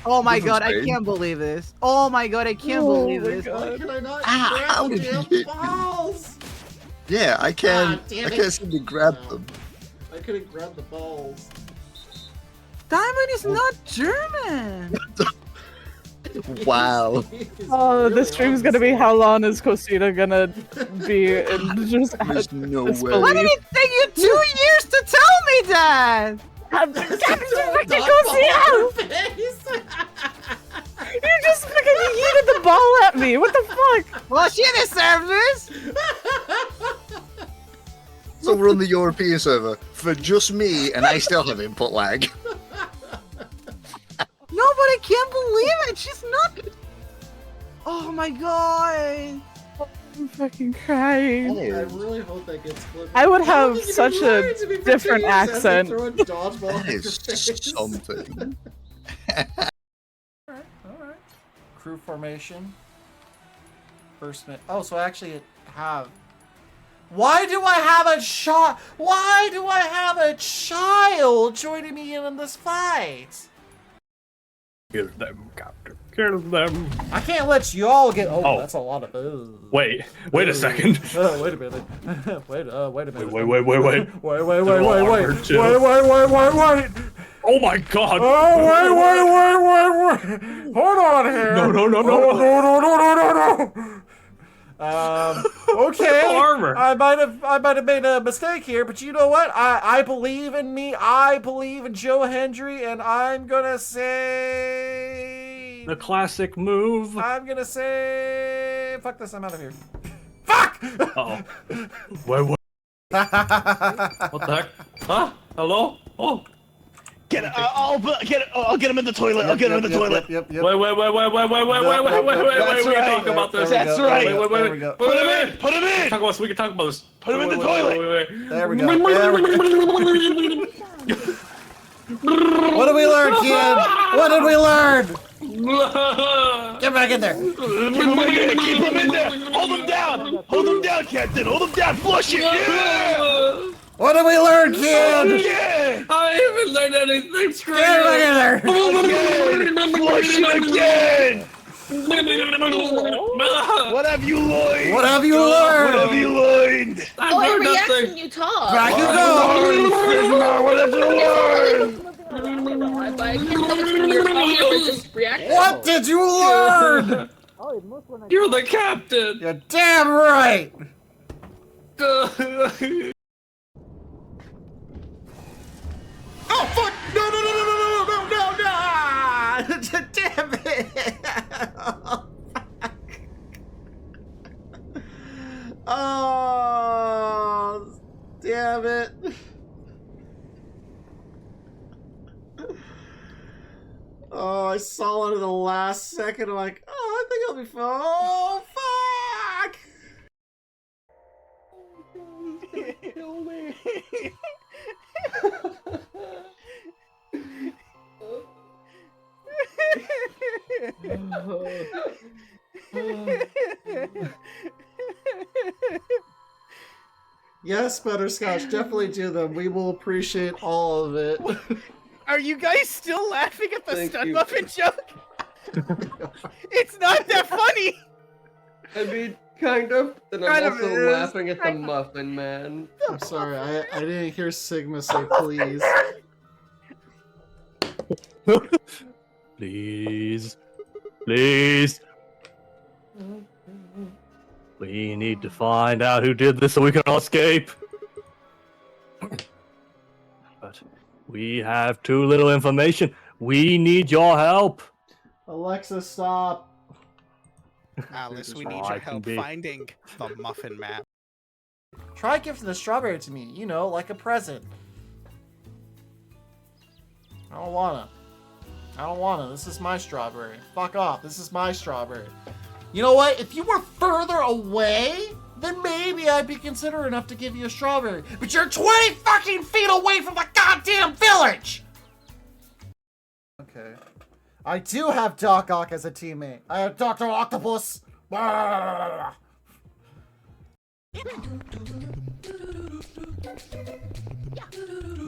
Oh my god, I can't believe this. Oh my god, I can't believe this. Why can I not How grab did the you damn hit me? balls? Yeah, I can't. damn I it. can't seem to grab them. I couldn't grab the balls. Diamond is not German. Wow. Oh, this stream's gonna be how long is Cosita gonna be in just There's no disbelief. way. Why did it take you 2 years to tell me that? You just fucking yeeted the ball at me. What the fuck? Well, she deserved this. So we're on the European server for just me, and I still have input lag. No, but I can't believe it. She's not. Oh my god. I'm fucking crying. I really hope that gets flipped. I would have such a different accent. Throw a dodgeball That at your is face. something. Alright. Crew formation. First minute. Oh, so I actually have. Why do I have a shot? Why do I have a child joining me in this fight? Kill them, Captain. Kill them. I can't let y'all get. Oh, Oh. that's a lot of. Wait a second. Wait a minute. Wait a minute. Wait. Wait. Oh my god. Oh, wait. Hold on here. No. Okay. Armor. I might have made a mistake here, but you know what? I believe in me. I believe in Joe Hendry, and I'm gonna say The classic move. I'm gonna say fuck this. I'm out of here. Fuck. Uh-oh. Wait. What the heck? Huh? Hello? Oh. Get it! I'll get him in the toilet. I'll get him in the toilet. Yep. Wait. We can talk about this. That's right. Wait. There we go. Put him in. Put him in. We can talk about this. Put him in the toilet. Wait. There we go. What did we learn, kid? What did we learn? Get back in there. Keep him in there. Hold him down. Hold him down, Captain. Hold him down. Flush it. Yeah. What did we learn, kid? Yeah. I haven't learned anything. Screw Get back in there. Again. Flush it again. What have you learned? What have you learned? What have you learned? I've Oh, it learned reacts nothing. when you talk. Back you go. What have you learned? But I can't tell if you're talking or just reacting. What did you learn? You're the captain. You're damn right. Oh fuck! No! Damn it! Oh, damn it! Oh, I saw it in the last second. I'm like, oh, I think I'll be fine. Oh, fuck! Yes, Butterscotch, definitely do them. We will appreciate all of it. Are you guys still laughing at the stun muffin joke? It's not that funny. I mean, kind of. And Kind I'm of also is. laughing at the muffin man. I'm sorry, I didn't hear Sigma say please. Please. We need to find out who did this so we can all escape. But we have too little information. We need your help. Alexa, stop. Alice, we Oh, need I your can help be- finding the muffin map. Try gifting the strawberry to me, you know, like a present. I don't wanna. This is my strawberry. Fuck off. This is my strawberry. You know what? If you were further away, then maybe I'd be considerate enough to give you a strawberry. But you're 20 fucking feet away from the goddamn village! Okay. I do have Doc Ock as a teammate. I have Dr. Octopus.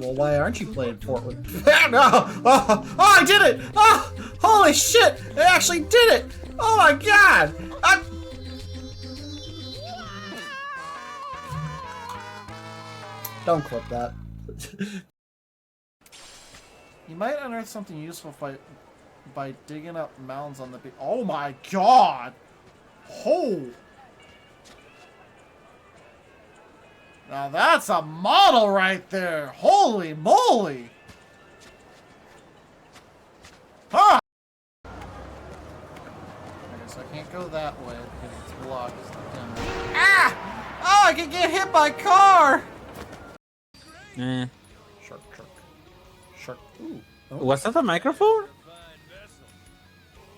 Well, why aren't you playing Portland? No! Oh, I did it! Oh, Holy shit! It actually did it! Oh my god! Don't clip that. You might unearth something useful by digging up mounds on the beach. Oh my god! Oh! Now that's a model right there! Holy moly! Huh! Okay, so I can't go that way because it's blocked. Ah! Oh, I can get hit by a car! Eh. Shark, shark. Shark. Ooh. Oh. Was that a microphone?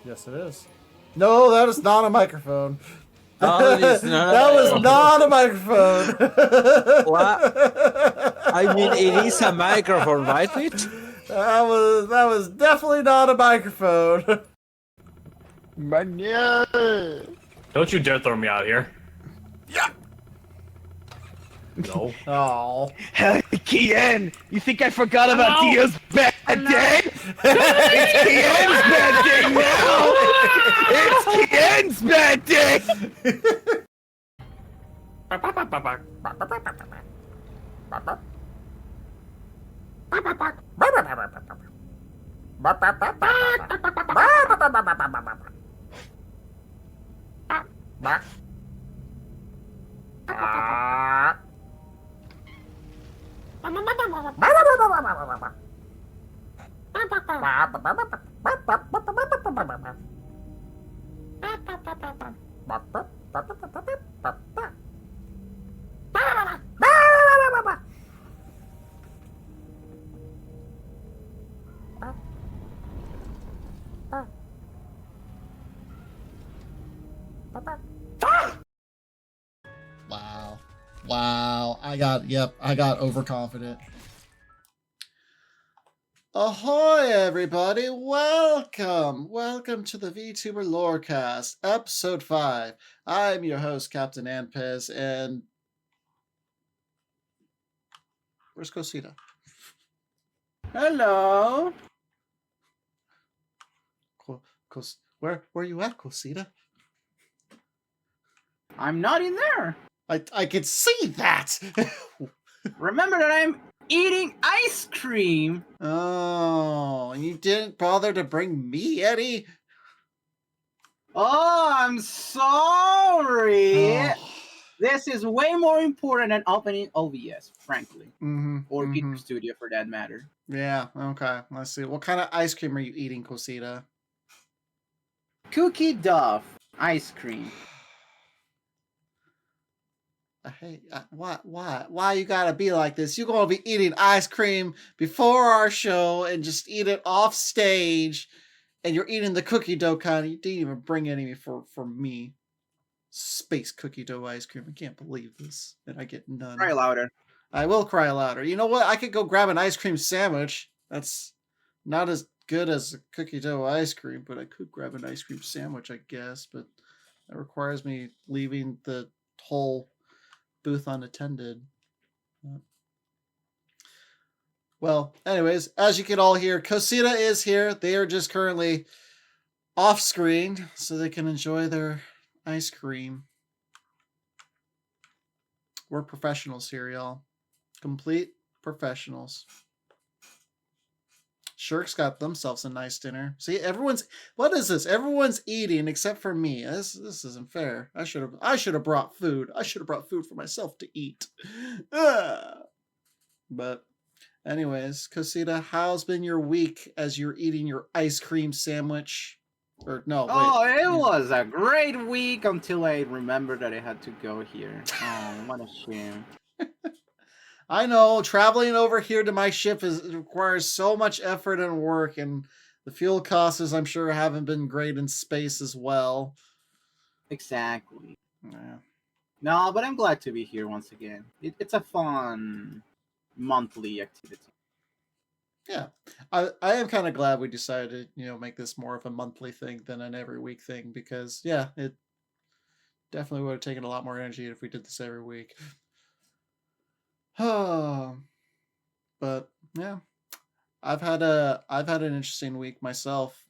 Yes, it is. No, that is not a microphone. Oh, it's not that was not a microphone. What? I mean, it is a microphone, right, Mitch? That was definitely not a microphone. Don't you dare throw me out here. Yeah. No. Oh. Hey, Kian! You think I forgot about Dio's bad day? It's Kian's bad day now! It's Kian's bad day! Wow. Wow. I got overconfident. Ahoy, everybody! Welcome to the Vtuber Lorecast, episode 5. I'm your host, Captain Anpez, and where's Cosita? Hello. Where are you at, Cosita? I'm not in there. I can see that. Remember that I'm eating ice cream. Oh, and you didn't bother to bring me any? Oh, I'm sorry. Oh. This is way more important than opening OBS, frankly. Mm-hmm, Or Vtuber Studio, for that matter. Yeah, okay. Let's see. What kind of ice cream are you eating, Cosita? Cookie Duff ice cream. Hey, why you gotta be like this? You're gonna be eating ice cream before our show and just eat it off stage, and you're eating the cookie dough kind. You didn't even bring any for me. Space cookie dough ice cream. I can't believe this. And I get none. Cry louder. I will cry louder. You know what? I could go grab an ice cream sandwich. That's not as good as a cookie dough ice cream, but I could grab an ice cream sandwich, I guess. But that requires me leaving the whole booth unattended. Well, anyways, as you can all hear, Cosita is here. They are just currently off screen so they can enjoy their ice cream. We're professionals here, y'all. Complete professionals. Shirk's got themselves a nice dinner. See, what is this? Everyone's eating except for me. This isn't fair. I should have brought food. I should have brought food for myself to eat. But anyways, Cosita, how's been your week as you're eating your ice cream sandwich? Or no, wait. It was a great week until I remembered that I had to go here. Oh, what a shame. I know, traveling over here to my ship requires so much effort and work, and the fuel costs, I'm sure, haven't been great in space as well. Exactly. Yeah. No, but I'm glad to be here once again. It's a fun monthly activity. Yeah, I am kind of glad we decided to, make this more of a monthly thing than an every week thing, because, yeah, it definitely would have taken a lot more energy if we did this every week. Oh, but yeah, I've had an interesting week myself.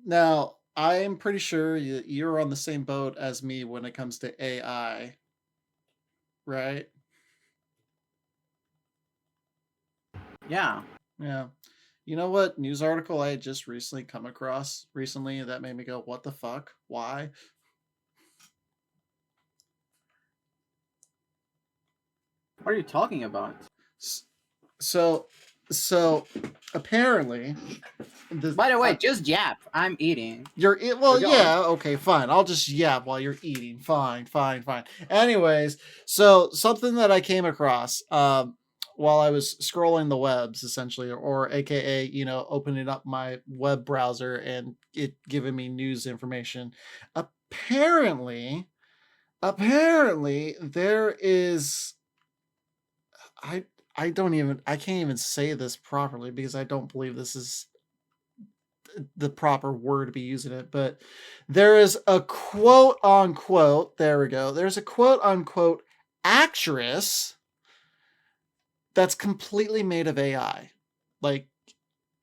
Now, I'm pretty sure you're on the same boat as me when it comes to AI, right? Yeah. Yeah. You know what news article I had just recently come across recently that made me go, what the fuck? Why? What are you talking about? So apparently, By the way, just yap. I'm eating. Well, Go yeah, okay, fine. I'll just yap while you're eating. Fine. Anyways, so something that I came across while I was scrolling the webs, essentially, or AKA, opening up my web browser and it giving me news information. Apparently, there is. I can't even say this properly because I don't believe this is the proper word to be using it, but there is a quote unquote, there we go. There's a quote unquote actress that's completely made of AI. Like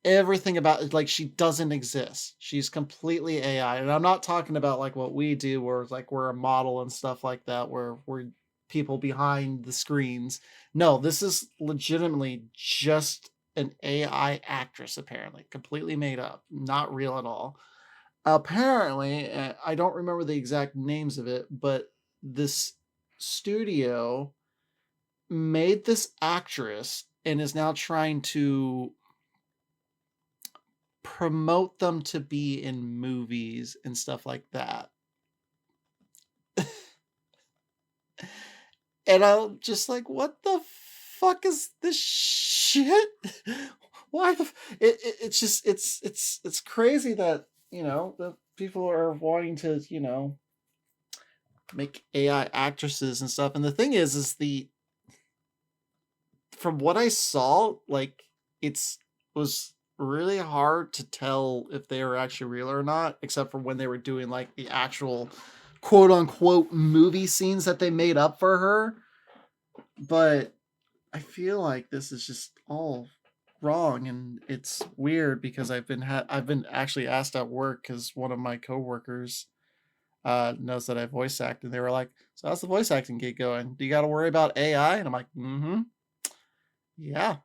everything about it, like she doesn't exist. She's completely AI. And I'm not talking about like what we do where like we're a model and stuff like that, where we're people behind the screens. No, this is legitimately just an AI actress, apparently, completely made up, not real at all. Apparently, I don't remember the exact names of it, but this studio made this actress and is now trying to promote them to be in movies and stuff like that. And I'm just like, what the fuck is this shit? Why it's just it's crazy that, the people are wanting to, make AI actresses and stuff. And the thing is from what I saw, like was really hard to tell if they were actually real or not, except for when they were doing like the actual quote unquote movie scenes that they made up for her. But I feel like this is just all wrong, and it's weird because I've been actually asked at work because one of my coworkers knows that I voice act, and they were like, "So how's the voice acting gig going? Do you got to worry about AI?" And I'm like, yeah,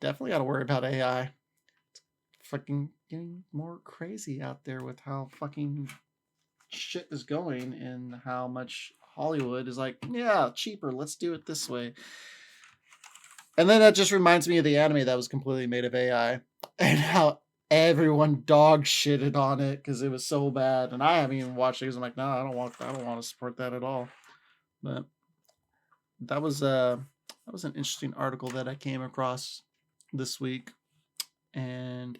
definitely got to worry about AI. It's fucking getting more crazy out there with how fucking shit is going and how much Hollywood is like, yeah, cheaper, let's do it this way. And then that just reminds me of the anime that was completely made of AI and how everyone dog shitted on it because it was so bad. And I haven't even watched it because I'm like, no, I don't want to support that at all. But that was an interesting article that I came across this week. And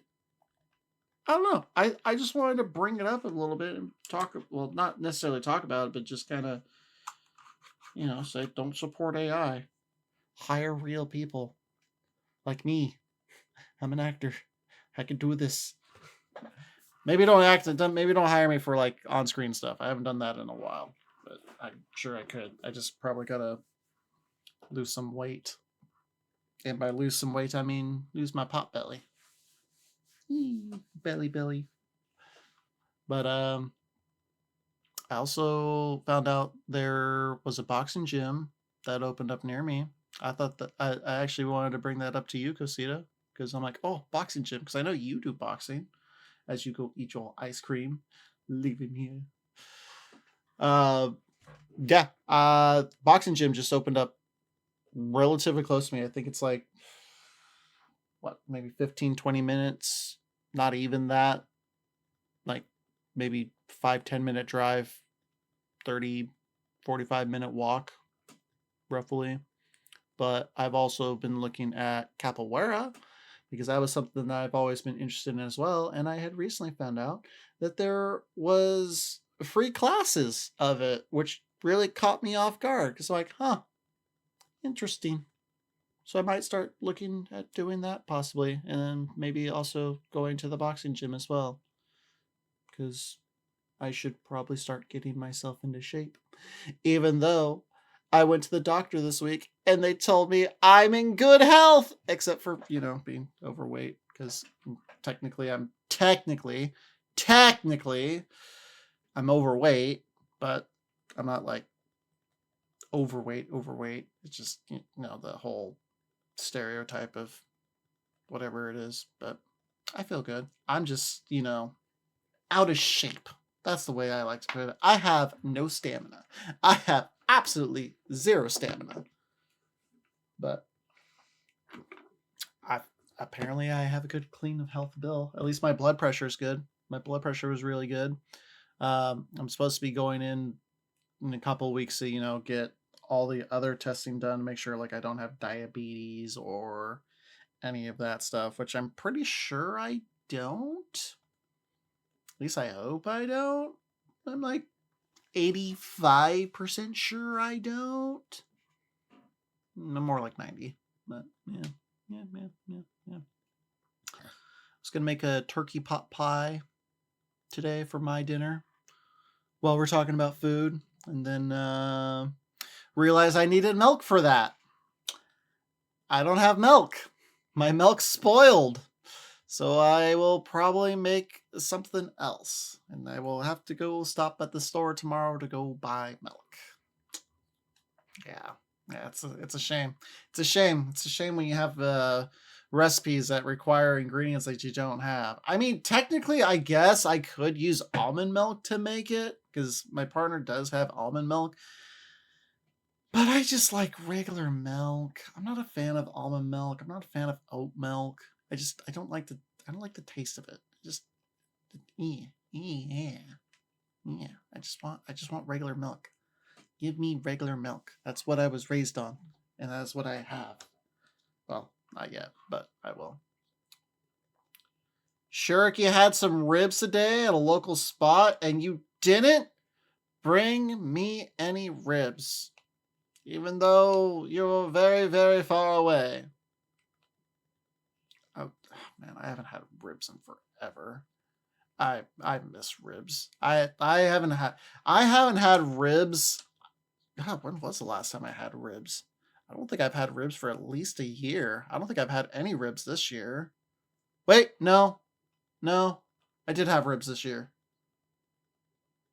I don't know. I just wanted to bring it up a little bit and talk. Well, not necessarily talk about it, but just kind of, say don't support AI. Hire real people like me. I'm an actor. I can do this. Maybe don't hire me for like on-screen stuff. I haven't done that in a while, but I'm sure I could. I just probably gotta lose some weight. And by lose some weight, I mean lose my pot belly. Belly. But I also found out there was a boxing gym that opened up near me. I thought that I actually wanted to bring that up to you, Cosita, because I'm like, oh, boxing gym, because I know you do boxing as you go eat your ice cream, leaving here. Boxing gym just opened up relatively close to me. I think it's like, maybe 15, 20 minutes, not even that, like maybe 5-10 minute drive, 30, 45-minute walk, roughly. But I've also been looking at capoeira because that was something that I've always been interested in as well. And I had recently found out that there was free classes of it, which really caught me off guard. Because I'm like, interesting. So I might start looking at doing that possibly. And then maybe also going to the boxing gym as well. Because I should probably start getting myself into shape. Even though I went to the doctor this week and they told me I'm in good health, except for, you know, being overweight, because technically I'm overweight, but I'm not like overweight. It's just, you know, the whole stereotype of whatever it is, but I feel good. I'm just, you know, out of shape. That's the way I like to put it. I have no stamina. I have absolutely zero stamina. But apparently I have a good clean health bill. At least my blood pressure is good. My blood pressure was really good. I'm supposed to be going in a couple of weeks to, you know, get all the other testing done to make sure like I don't have diabetes or any of that stuff, which I'm pretty sure I don't. At least I hope I don't. I'm like 85% sure I don't. I'm more like 90, but yeah. I was gonna make a turkey pot pie today for my dinner while we're talking about food, and then realized I needed milk for that. I don't have milk. My milk's spoiled. So I will probably make something else. And I will have to go stop at the store tomorrow to go buy milk. Yeah, it's a shame. It's a shame when you have recipes that require ingredients that you don't have. I mean, technically, I guess I could use almond milk to make it, because my partner does have almond milk. But I just like regular milk. I'm not a fan of almond milk. I'm not a fan of oat milk. I don't like the taste of it. Yeah. I just want regular milk. Give me regular milk. That's what I was raised on, and that's what I have. Well, not yet, but I will. Shurik, you had some ribs today at a local spot, and you didn't bring me any ribs, even though you were very, very far away. Oh man, I haven't had ribs in forever. I miss ribs. I haven't had ribs. God, when was the last time I had ribs? I don't think I've had ribs for at least a year. I don't think I've had any ribs this year. Wait, no. I did have ribs this year.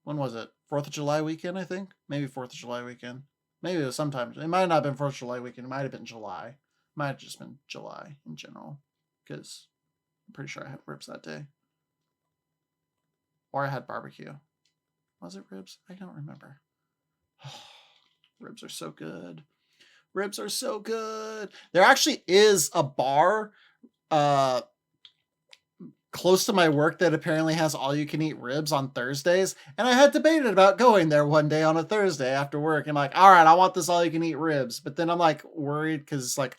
When was it? 4th of July weekend, I think? Maybe 4th of July weekend. Maybe it was sometime. It might not have been 4th of July weekend. It might have been July. It might have just been July in general. Because I'm pretty sure I had ribs that day. Or I had barbecue. Was it ribs? I don't remember. Ribs are so good. Ribs are so good. There actually is a bar close to my work that apparently has all-you-can-eat ribs on Thursdays. And I had debated about going there one day on a Thursday after work. And like, all right, I want this all-you-can-eat ribs. But then I'm like worried because like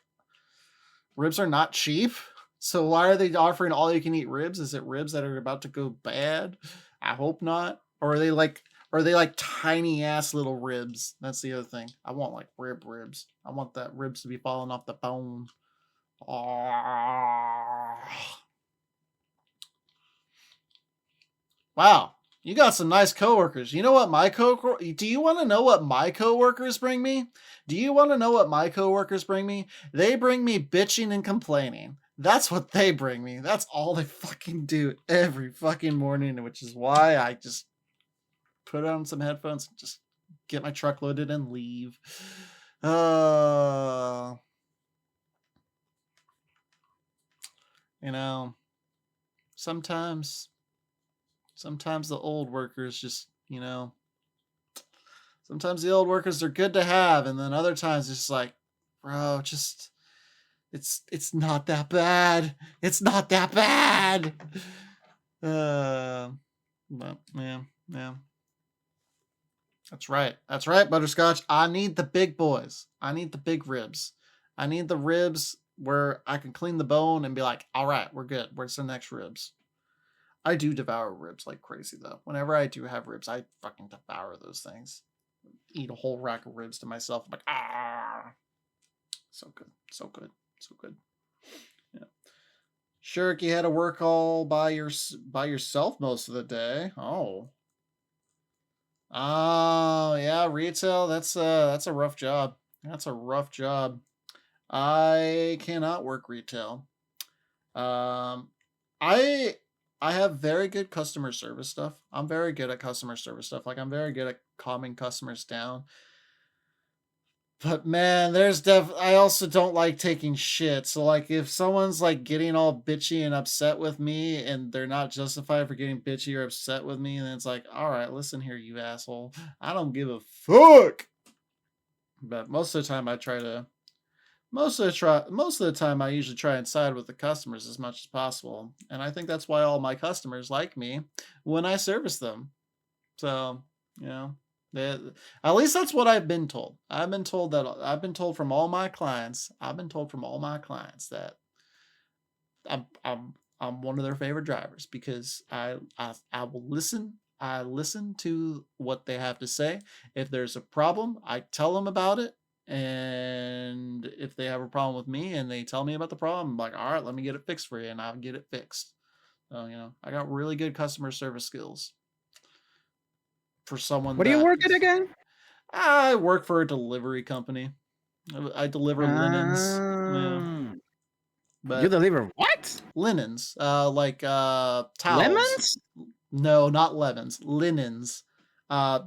ribs are not cheap. So why are they offering all-you-can-eat ribs? Is it ribs that are about to go bad? I hope not. Or are they like tiny ass little ribs? That's the other thing. I want like ribs. I want that ribs to be falling off the bone. Oh. Wow, you got some nice coworkers. You know what my do you want to know what my coworkers bring me? Do you want to know what my coworkers bring me? They bring me bitching and complaining. That's what they bring me. That's all they fucking do every fucking morning, which is why I just put on some headphones and just get my truck loaded and leave. You know, sometimes the old workers just, you know, sometimes the old workers are good to have, and then other times it's just like, bro, just it's not that bad. It's not that bad. But yeah. That's right, Butterscotch. I need the big boys. I need the big ribs. I need the ribs where I can clean the bone and be like, all right, we're good. Where's the next ribs? I do devour ribs like crazy, though. Whenever I do have ribs, I fucking devour those things. Eat a whole rack of ribs to myself. I'm like, ah. So good. Yeah. Sure, you had to work all by yourself most of the day. Oh. Oh yeah, retail. That's a rough job. That's a rough job. I cannot work retail. Um, I I have very good customer service stuff. I'm very good at customer service stuff. Like I'm very good at calming customers down. But man, I also don't like taking shit. So like if someone's like getting all bitchy and upset with me and they're not justified for getting bitchy or upset with me, then it's like, all right, listen here, you asshole. I don't give a fuck. But most of the time most of the time I usually try and side with the customers as much as possible. And I think that's why all my customers like me when I service them. So, you know, at least that's what I've been told. I've been told from all my clients. I've been told from all my clients that I'm one of their favorite drivers because I will listen. I listen to what they have to say. If there's a problem, I tell them about it. And if they have a problem with me and they tell me about the problem, I'm like, all right, let me get it fixed for you, and I'll get it fixed. So, you know, I got really good customer service skills. For someone What do you work at again? I work for a delivery company. I deliver linens. Yeah. But You deliver what? linens. Like towels. Lemons? No, not lemons. Linens.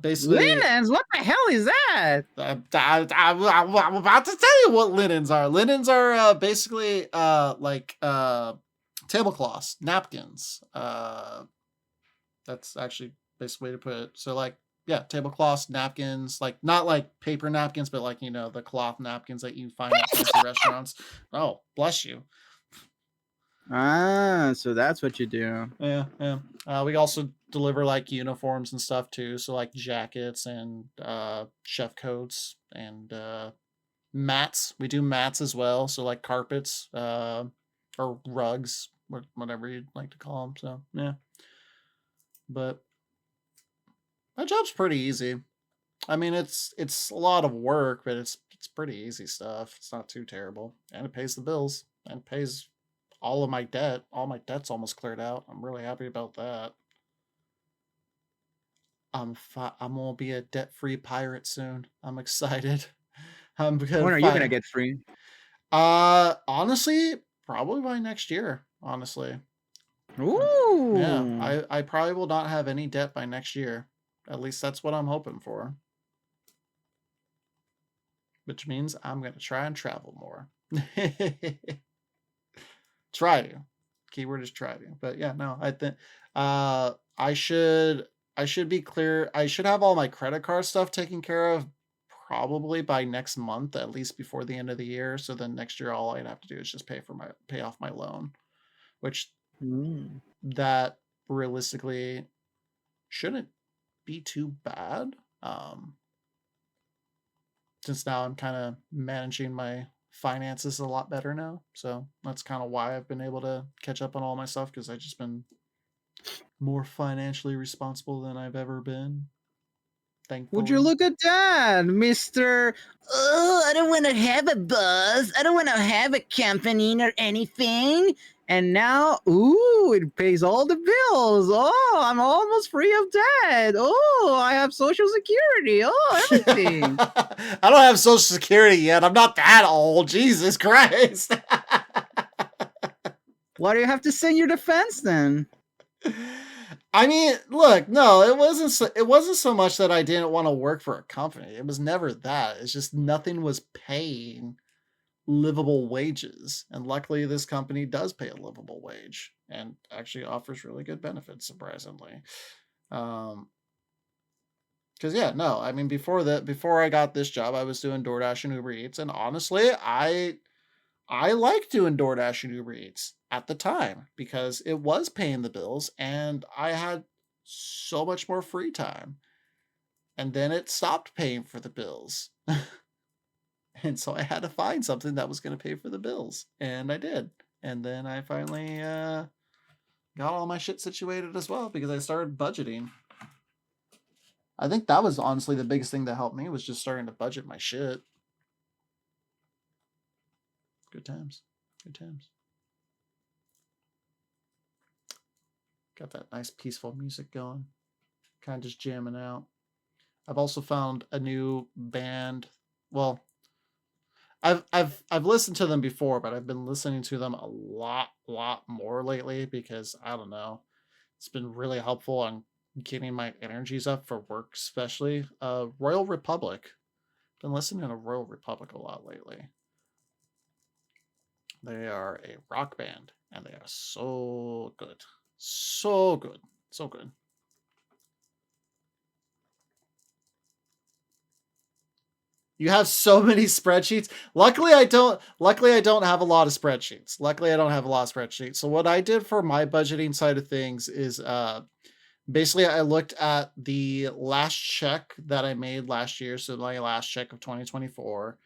Basically Linens? What the hell is that? I'm about to tell you what linens are. Linens are basically like tablecloths, napkins. That's actually the best way to put it. So like, yeah, tablecloths, napkins, like not like paper napkins, but like, you know, the cloth napkins that you find at fancy restaurants. Oh, bless you. Ah, so that's what you do. Yeah, yeah. We also deliver like uniforms and stuff too. So like jackets and chef coats and mats. We do mats as well. So like carpets or rugs, whatever you'd like to call them. So yeah. But my job's pretty easy. I mean, it's a lot of work, but it's pretty easy stuff. It's not too terrible, and it pays the bills and pays all of my debt. All my debt's almost cleared out. I'm really happy about that. I'm gonna be a debt-free pirate soon. I'm excited. When are you gonna get free? Honestly, probably by next year. Honestly. Ooh. Yeah, I probably will not have any debt by next year. At least that's what I'm hoping for. Which means I'm going to try and travel more. Try to. Keyword is try to. But yeah, no, I think I should be clear. I should have all my credit card stuff taken care of probably by next month, at least before the end of the year. So then next year all I'd have to do is just pay off my loan, which that realistically shouldn't be too bad. Since now I'm kind of managing my finances a lot better now. So that's kind of why I've been able to catch up on all my stuff, because I've just been more financially responsible than I've ever been. Thankfully. Would you look at that, Mr. Oh, I don't want to have a boss. I don't want to have a company or anything. And now, ooh, it pays all the bills. Oh, I'm almost free of debt. Oh, I have Social Security. Oh, everything. I don't have Social Security yet. I'm not that old. Jesus Christ. Why do you have to send your defense then? I mean, look, no, it wasn't so much that I didn't want to work for a company. It was never that. It's just nothing was paying livable wages, and luckily this company does pay a livable wage and actually offers really good benefits, surprisingly. Because yeah, no, I mean, before I got this job, I was doing DoorDash and Uber Eats, and honestly, I liked doing DoorDash and Uber Eats at the time because it was paying the bills and I had so much more free time. And then it stopped paying for the bills. And so I had to find something that was going to pay for the bills. And I did. And then I finally got all my shit situated as well because I started budgeting. I think that was honestly the biggest thing that helped me, was just starting to budget my shit. Good times. Good times. Got that nice peaceful music going. Kind of just jamming out. I've also found a new band. Well, I've listened to them before, but I've been listening to them a lot more lately because I don't know. It's been really helpful on getting my energies up for work, especially. Royal Republic. Been listening to Royal Republic a lot lately. They are a rock band, and they are so good. So good. So good. You have so many spreadsheets. Luckily, I don't have a lot of spreadsheets. So what I did for my budgeting side of things is basically I looked at the last check that I made last year, so my last check of 2024.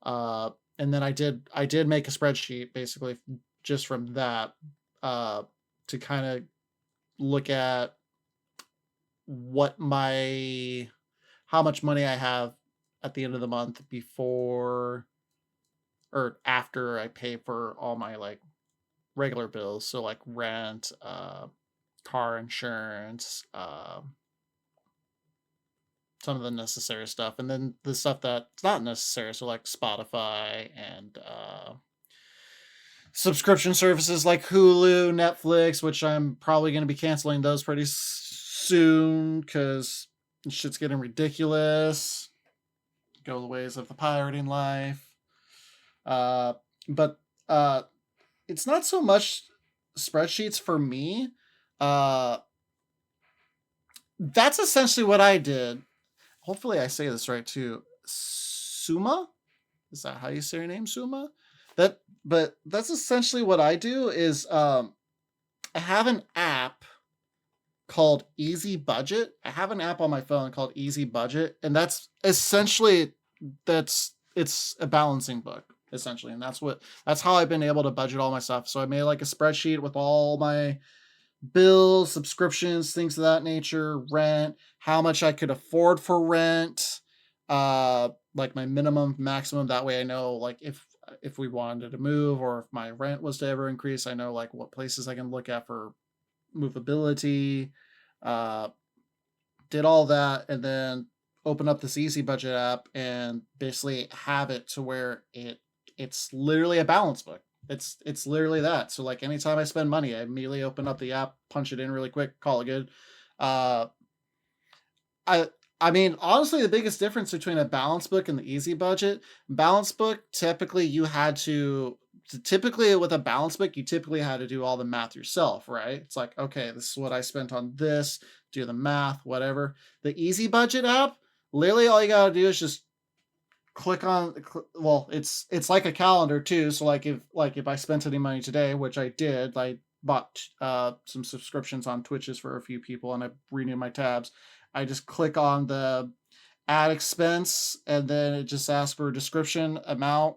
And then I did make a spreadsheet basically just from that to kind of look at how much money I have at the end of the month before or after I pay for all my like regular bills. So like rent, car insurance, some of the necessary stuff, and then the stuff that's not necessary. So like Spotify and subscription services like Hulu, Netflix, which I'm probably going to be canceling those pretty soon because shit's getting ridiculous. Go the ways of the pirating life. But it's not so much spreadsheets for me. That's essentially what I did. Hopefully I say this right too. Suma? Is that how you say your name, Suma? But that's essentially what I do is I have an app called Easy Budget. I have an app on my phone called Easy Budget, and that's essentially it's a balancing book essentially, and that's how I've been able to budget all my stuff. So I made like a spreadsheet with all my bills, subscriptions, things of that nature, rent, how much I could afford for rent, like my minimum, maximum. That way I know like if we wanted to move or if my rent was to ever increase, I know like what places I can look at for movability. Did all that and then open up this Easy Budget app and basically have it to where it's literally a balance book. It's literally that. So like anytime I spend money, I immediately open up the app, punch it in really quick, call it good. I mean, honestly, the biggest difference between a balance book and the Easy Budget, balance book, typically with a balance book, you typically had to do all the math yourself, right? It's like, okay, this is what I spent on this, do the math, whatever. The Easy Budget app, literally all you gotta do is just click on, well, it's like a calendar too. So like if I spent any money today, which I did, I bought some subscriptions on Twitches for a few people and I renewed my tabs. I just click on the add expense and then it just asks for a description, amount,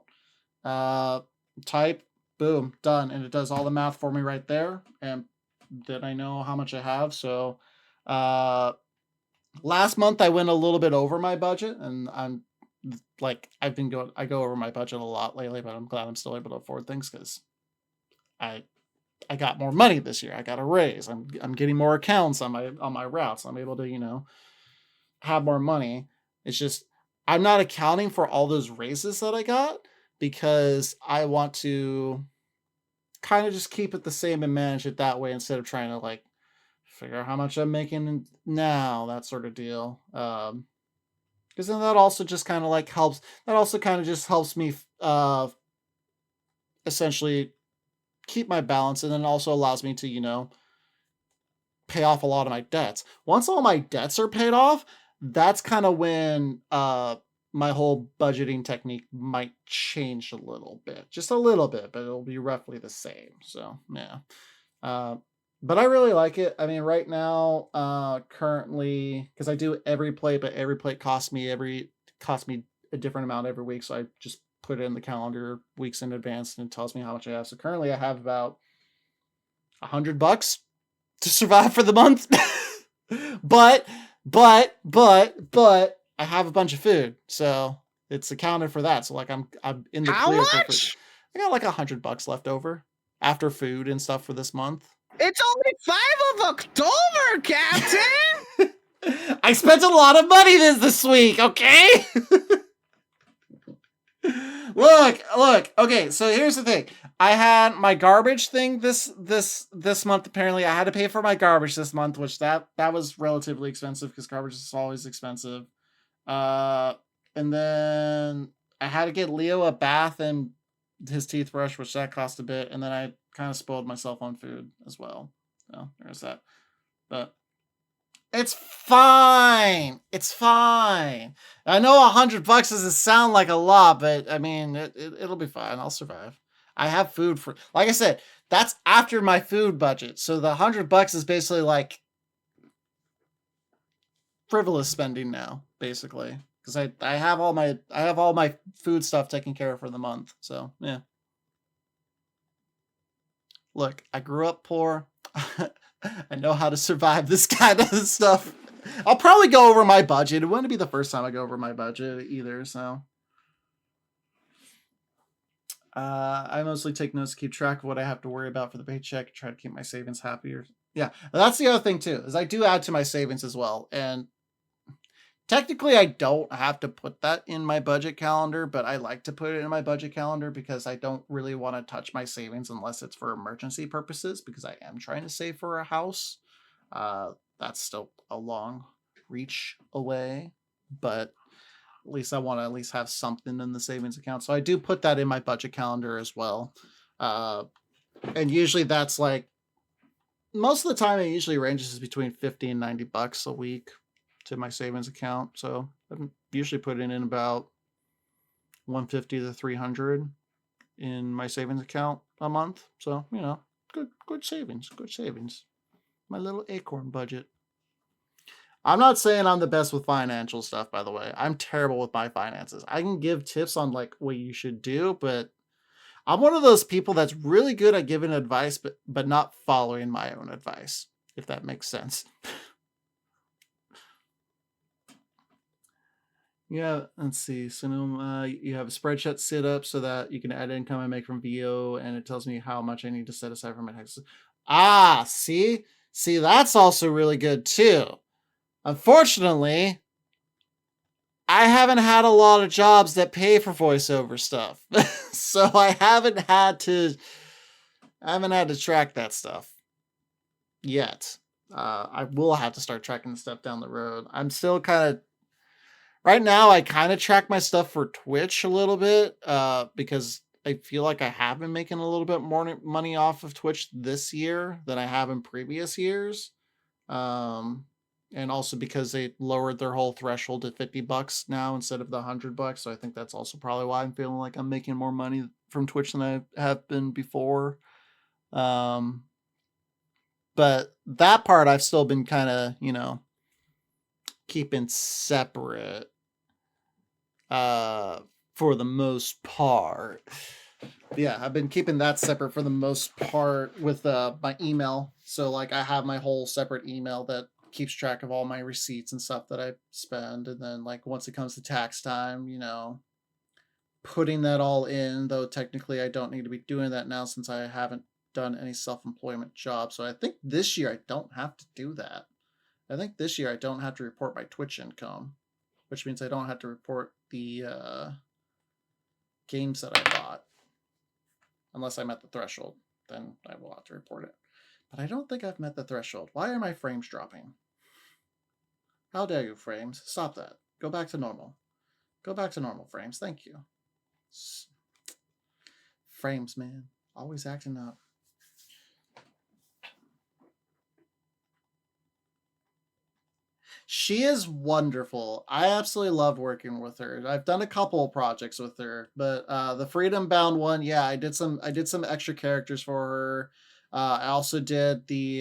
type, boom, done. And it does all the math for me right there. And then I know how much I have. So last month I went a little bit over my budget and I'm like, I go over my budget a lot lately, but I'm glad I'm still able to afford things because I got more money this year. I got a raise. I'm getting more accounts on my routes. I'm able to, have more money. It's just I'm not accounting for all those raises that I got because I want to kind of just keep it the same and manage it that way instead of trying to like figure out how much I'm making now, that sort of deal. Because then that also just kind of like helps. That also kind of just helps me essentially keep my balance, and then also allows me to, pay off a lot of my debts. Once all my debts are paid off, that's kind of when my whole budgeting technique might change a little bit. Just a little bit, but it'll be roughly the same. So, yeah. But I really like it. I mean, right now, currently, because I do every plate, but every plate costs me a different amount every week. So I just put it in the calendar weeks in advance and it tells me how much I have. So currently I have about $100 to survive for the month. but I have a bunch of food. So it's accounted for that. So like I'm in the How clear. much? I got like $100 left over after food and stuff for this month. It's only 5 of October, Captain. I spent a lot of money this week, okay? Look. Okay, so here's the thing. I had my garbage thing this month. Apparently, I had to pay for my garbage this month, which that was relatively expensive because garbage is always expensive. And then I had to get Leo a bath and his teeth brush, which that cost a bit. And then I kind of spoiled myself on food as well. So there's that. But it's fine. It's fine. I know $100 doesn't sound like a lot, but I mean, it'll be fine. I'll survive. I have food for, like I said, that's after my food budget. So the $100 is basically like frivolous spending now, basically, because I have all my food stuff taken care of for the month. So yeah. Look, I grew up poor. I know how to survive this kind of stuff. I'll probably go over my budget. It wouldn't be the first time I go over my budget either, so. I mostly take notes to keep track of what I have to worry about for the paycheck, try to keep my savings happier. Yeah, that's the other thing too, is I do add to my savings as well. And technically I don't have to put that in my budget calendar, but I like to put it in my budget calendar because I don't really want to touch my savings unless it's for emergency purposes, because I am trying to save for a house. That's still a long reach away, but at least I want to at least have something in the savings account. So I do put that in my budget calendar as well. And usually that's like, most of the time it usually ranges between $50 and $90 a week to my savings account. So I'm usually putting in about $150 to $300 in my savings account a month. So, you know, good savings. My little acorn budget. I'm not saying I'm the best with financial stuff, by the way. I'm terrible with my finances. I can give tips on like what you should do, but I'm one of those people that's really good at giving advice, but not following my own advice, if that makes sense. Yeah, let's see. So you have a spreadsheet set up so that you can add income I make from VO, and it tells me how much I need to set aside for my taxes. Ah, see, that's also really good too. Unfortunately, I haven't had a lot of jobs that pay for voiceover stuff, so I haven't had to track that stuff yet. I will have to start tracking the stuff down the road. I'm still kind of, right now I kind of track my stuff for Twitch a little bit, because I feel like I have been making a little bit more money off of Twitch this year than I have in previous years. And also because they lowered their whole threshold to $50 now instead of the $100. So I think that's also probably why I'm feeling like I'm making more money from Twitch than I have been before. But that part I've still been kind of, you know, keeping separate, for the most part. Yeah, I've been keeping that separate for the most part with my email. So like I have my whole separate email that keeps track of all my receipts and stuff that I spend. And then like once it comes to tax time, you know, putting that all in, though technically I don't need to be doing that now since I haven't done any self-employment job. So I think this year I don't have to do that. I think this year I don't have to report my Twitch income, which means I don't have to report the games that I bought. Unless I met the threshold, then I will have to report it. But I don't think I've met the threshold. Why are my frames dropping? How dare you, frames? Stop that. Go back to normal. Go back to normal, frames. Thank you. Frames, man. Always acting up. She is wonderful. I absolutely love working with her. I've done a couple of projects with her, but the Freedom Bound one, yeah, I did some extra characters for her. I also did the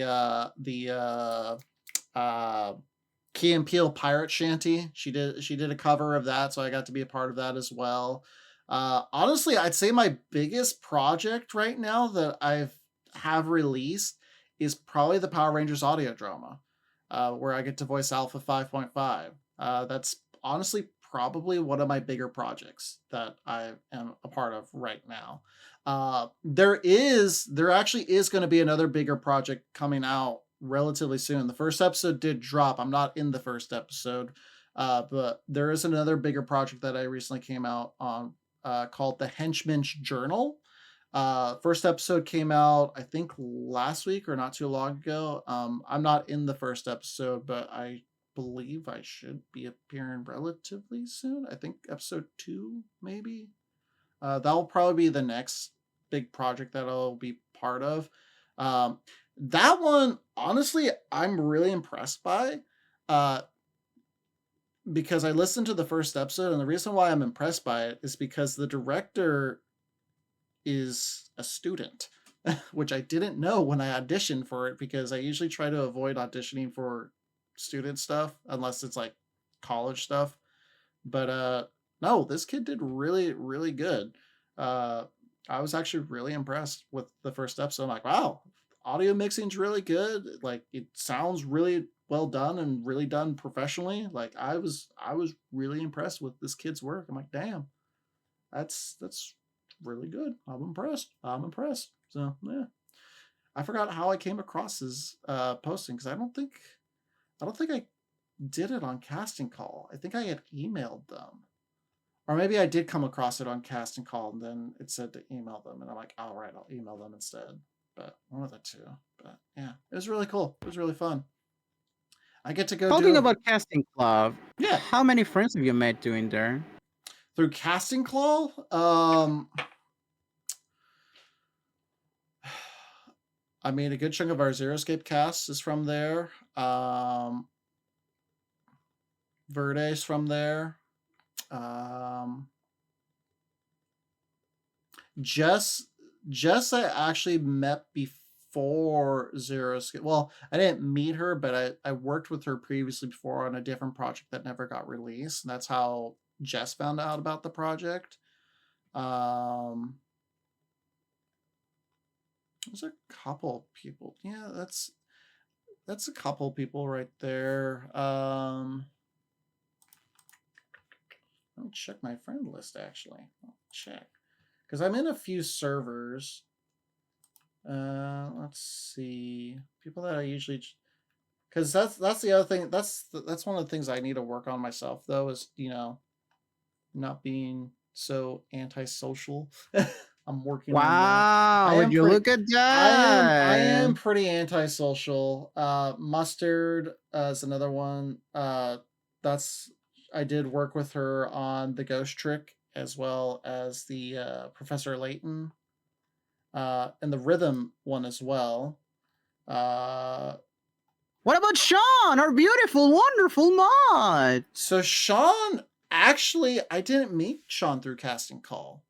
Key and Peele Pirate Shanty. She did a cover of that, so I got to be a part of that as well. Honestly, I'd say my biggest project right now that have released is probably the Power Rangers audio drama. Where I get to voice Alpha 5.5. That's honestly probably one of my bigger projects that I am a part of right now. There actually is going to be another bigger project coming out relatively soon. The first episode did drop. I'm not in the first episode, but there is another bigger project that I recently came out on called the Henchman's Journal. First episode came out, I think, last week or not too long ago. I'm not in the first episode, but I believe I should be appearing relatively soon. I think episode 2, maybe. That'll probably be the next big project that I'll be part of. That one, honestly, I'm really impressed by. Because I listened to the first episode, and the reason why I'm impressed by it is because the director is a student, which I didn't know when I auditioned for it, because I usually try to avoid auditioning for student stuff unless it's like college stuff. But no, this kid did really, really good. I was actually really impressed with the first episode. I'm like, wow, audio mixing's really good. Like, it sounds really well done and really done professionally. Like, I was really impressed with this kid's work. I'm like, damn, that's really good. I'm impressed. So yeah, I forgot how I came across his posting, because I don't think I did it on Casting Call. I think I had emailed them, or maybe I did come across it on Casting Call, and then it said to email them, and I'm like, all right, I'll email them instead. But one of the two. But yeah, it was really cool. It was really fun. I get to go Talking about Casting Club, yeah. How many friends have you met doing there? Through Casting Claw? I mean, a good chunk of our Zeroscape cast is from there. Verde's from there. Jess I actually met before Zeroscape. Well, I didn't meet her, but I worked with her previously before on a different project that never got released. And that's how Jess found out about the project. There's a couple people. Yeah, that's a couple people right there. Let me check my friend list, actually. I'll check. Because I'm in a few servers. Let's see. People that I usually... Because that's the other thing. That's one of the things I need to work on myself, though, is, you know, not being so antisocial. I'm working on that. Wow, would you look at that? I am pretty antisocial. Mustard is another one. I did work with her on the Ghost Trick, as well as the Professor Layton, and the Rhythm one as well. What about Sean, our beautiful, wonderful mod? So Sean, actually, I didn't meet Sean through Casting Call.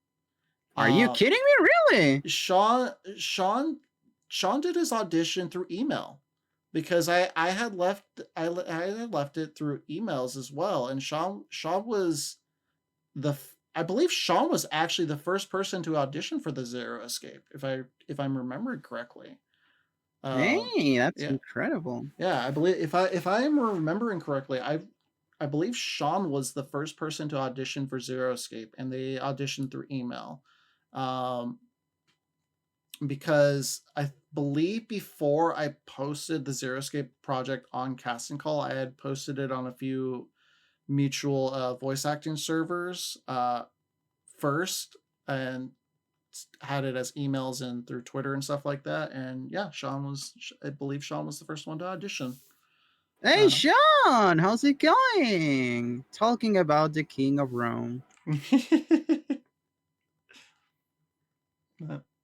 Are you kidding me? Really? Sean did his audition through email, because I had left it through emails as well, and Sean was I believe Sean was actually the first person to audition for the Zero Escape, if I'm remembering correctly. Hey, that's incredible. Yeah, I believe if I'm remembering correctly, I believe Sean was the first person to audition for Zero Escape, and they auditioned through email. Because I believe before I posted the Zero Escape project on Casting Call, I had posted it on a few mutual voice acting servers first, and had it as emails and through Twitter and stuff like that. And yeah, I believe Sean was the first one to audition. Hey, Sean, how's it going? Talking about the King of Rome.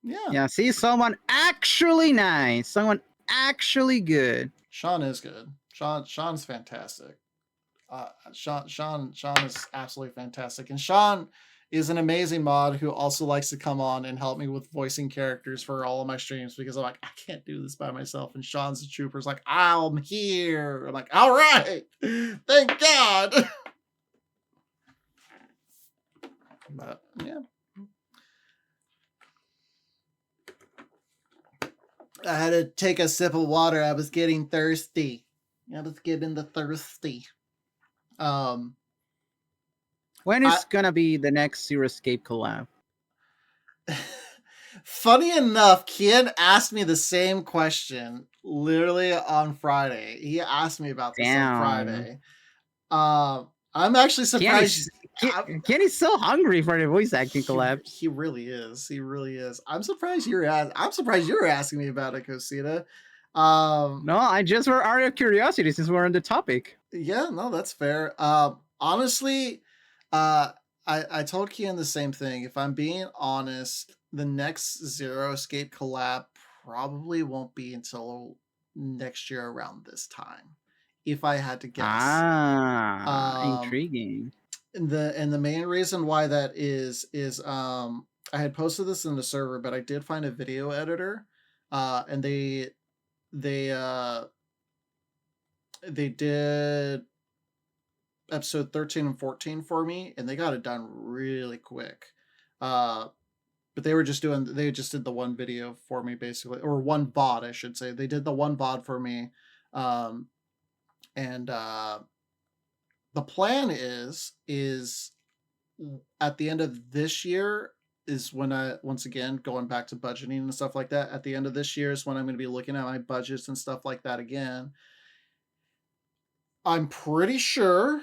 Yeah, see, someone actually nice, someone actually good. Sean is good. Sean's fantastic. Sean is absolutely fantastic, and Sean is an amazing mod who also likes to come on and help me with voicing characters for all of my streams, because I'm like, I can't do this by myself. And Sean's the trooper's like, I'm here. I'm like, all right, thank God. But yeah, I had to take a sip of water. I was getting thirsty. When is gonna be the next Zero Escape collab? Funny enough, Kian asked me the same question literally on Friday. He asked me about this on Damn. Friday. I'm actually surprised. Kenny's so hungry for the voice acting collab. He really is. He really is. I'm surprised you're asking me about it, Cosita. No, I just were out of curiosity since we're on the topic. Yeah, no, that's fair. Honestly, I told Kian the same thing. If I'm being honest, the next Zero Escape collab probably won't be until next year around this time, if I had to guess. Intriguing. And the main reason why that is I had posted this in the server, but I did find a video editor, and they did episode 13 and 14 for me, and they got it done really quick. But they just did the one video for me, basically, or one VOD, I should say. They did the one VOD for me. And the plan is at the end of this year is when I, once again, going back to budgeting and stuff like that, at the end of this year is when I'm going to be looking at my budgets and stuff like that again. I'm pretty sure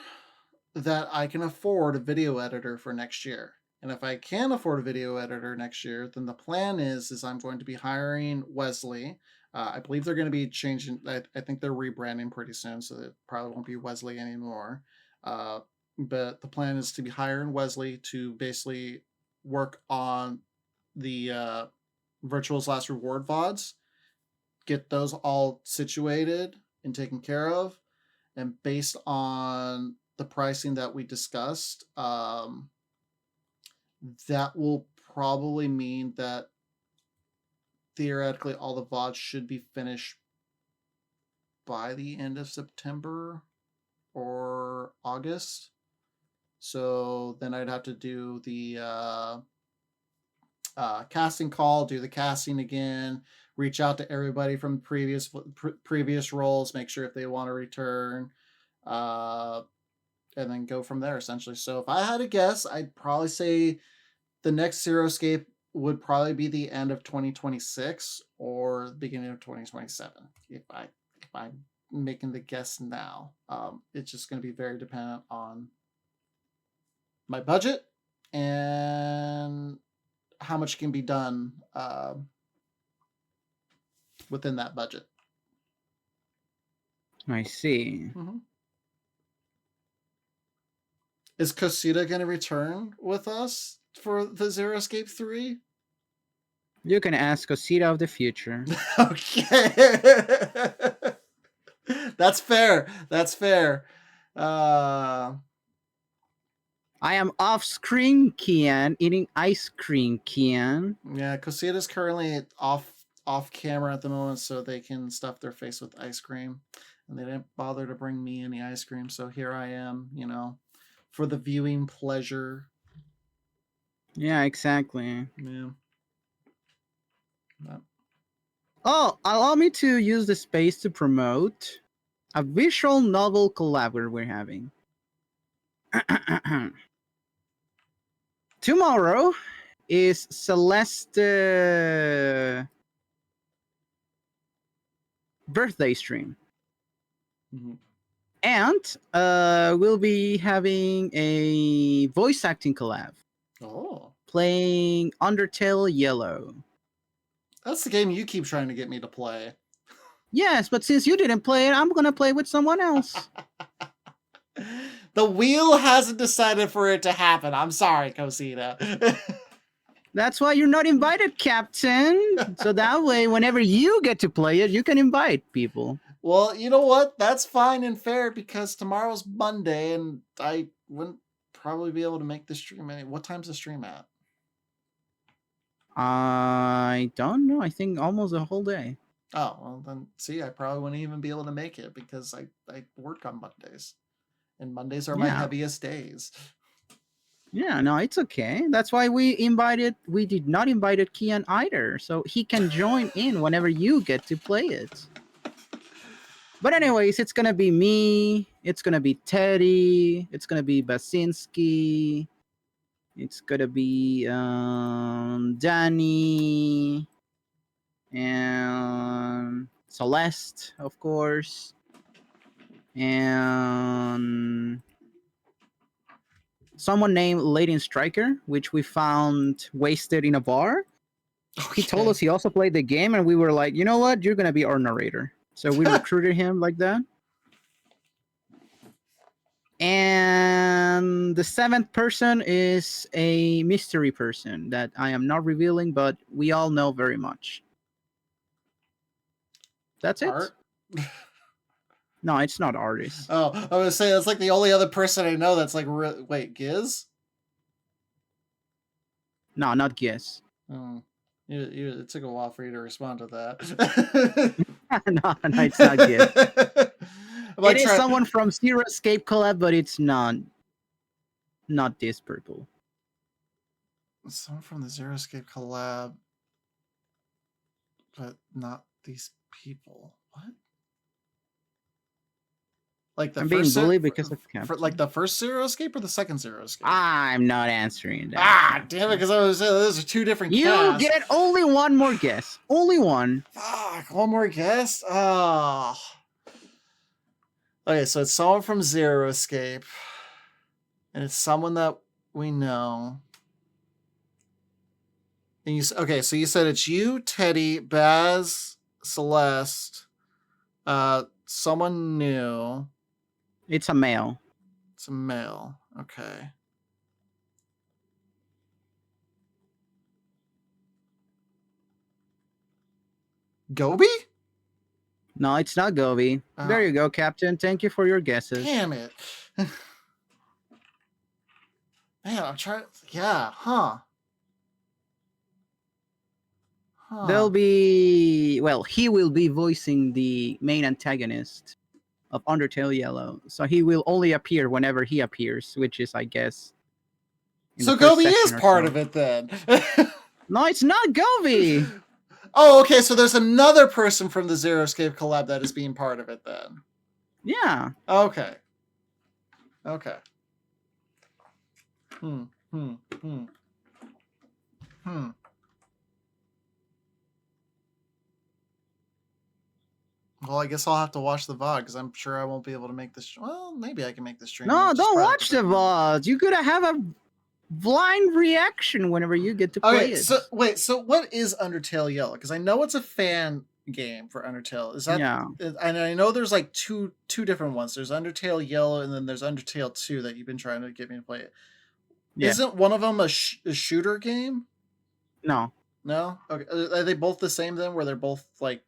that I can afford a video editor for next year. And if I can afford a video editor next year, then the plan is I'm going to be hiring Wesley. I believe they're going to be changing. I think they're rebranding pretty soon, so it probably won't be Wesley anymore. But the plan is to be hiring Wesley to basically work on the Virtual's Last Reward VODs, get those all situated and taken care of. And based on the pricing that we discussed, that will probably mean that theoretically all the VODs should be finished by the end of September or August. So then I'd have to do the casting call, do the casting again, reach out to everybody from previous roles, make sure if they want to return, and then go from there, essentially. So if I had to guess, I'd probably say the next Zero Escape would probably be the end of 2026 or the beginning of 2027. If I'm making the guess now, it's just going to be very dependent on my budget and how much can be done within that budget. I see. Mm-hmm. Is Cosita going to return with us for the Zero Escape 3? You can ask Cosita of the future. Okay. That's fair. That's fair. I am off screen, Kian, eating ice cream, Kian. Yeah, Cosita's currently off camera at the moment, so they can stuff their face with ice cream. And they didn't bother to bring me any ice cream, so here I am, for the viewing pleasure. Yeah, exactly. Yeah. Oh, allow me to use the space to promote a visual novel collab we're having. Tomorrow is Celeste's birthday stream. Mm-hmm. And we'll be having a voice acting collab. Oh. Playing Undertale Yellow. That's the game you keep trying to get me to play. Yes, but since you didn't play it, I'm going to play with someone else. The wheel hasn't decided for it to happen. I'm sorry, Cosita. That's why you're not invited, Captain. So that way, whenever you get to play it, you can invite people. Well, you know what? That's fine and fair because tomorrow's Monday and I wouldn't probably be able to make the stream. What time's the stream at? I don't know. I think almost a whole day. Oh, well then, see, I probably wouldn't even be able to make it because I work on Mondays. And Mondays are my heaviest days. Yeah, no, it's okay. That's why we did not invite Kian either. So he can join in whenever you get to play it. But anyways, it's going to be me. It's going to be Teddy. It's going to be Bazinski. It's going to be Danny. And Celeste, of course, and someone named Leading Striker, which we found wasted in a bar. He told us he also played the game, and we were like, you know what? You're gonna be our narrator. So we recruited him like that. And the 7th person is a mystery person that I am not revealing, but we all know very much. That's it. Art? No, it's not artist. Oh, I was gonna say that's like the only other person I know that's like. Wait, Giz? No, not Giz. Oh, it took a while for you to respond to that. No, it's not Giz. Like It is someone from Zero Escape collab, but it's not this purple. Someone from the Zero Escape collab, but not these people. What? Like the I'm first being bullied because of Captain. like the first Zero Escape or the second Zero Escape? I'm not answering that. Ah, damn it! Because I was saying those are two different. You casts. get only one more guess. Only one. Fuck! One more guess. Oh. Okay, so it's someone from Zero Escape, and it's someone that we know. And you okay? So you said it's you, Teddy, Baz, Celeste, someone new. It's a male. It's a male. Okay. Gobi? No, it's not Gobi. Oh. There you go, Captain. Thank you for your guesses. Damn it. Man, I'm trying. Yeah, huh. They'll be he will be voicing the main antagonist of Undertale Yellow. So he will only appear whenever he appears, which is, I guess. So Gobi is part of it then. No, it's not Gobi. Oh, okay. So there's another person from the Zero Escape collab that is being part of it then. Yeah. Okay. Okay. Well, I guess I'll have to watch the VOD because I'm sure I won't be able to make this. Well, maybe I can make this stream. No, don't watch the VODs. You gotta have a blind reaction whenever you get to play it. So wait, so what is Undertale Yellow? Because I know it's a fan game for Undertale. Is that? Yeah. And I know there's like two different ones. There's Undertale Yellow, and then there's Undertale 2 that you've been trying to get me to play it. Yeah. Isn't one of them a shooter game? No. No. Okay. Are they both the same then? Where they're both like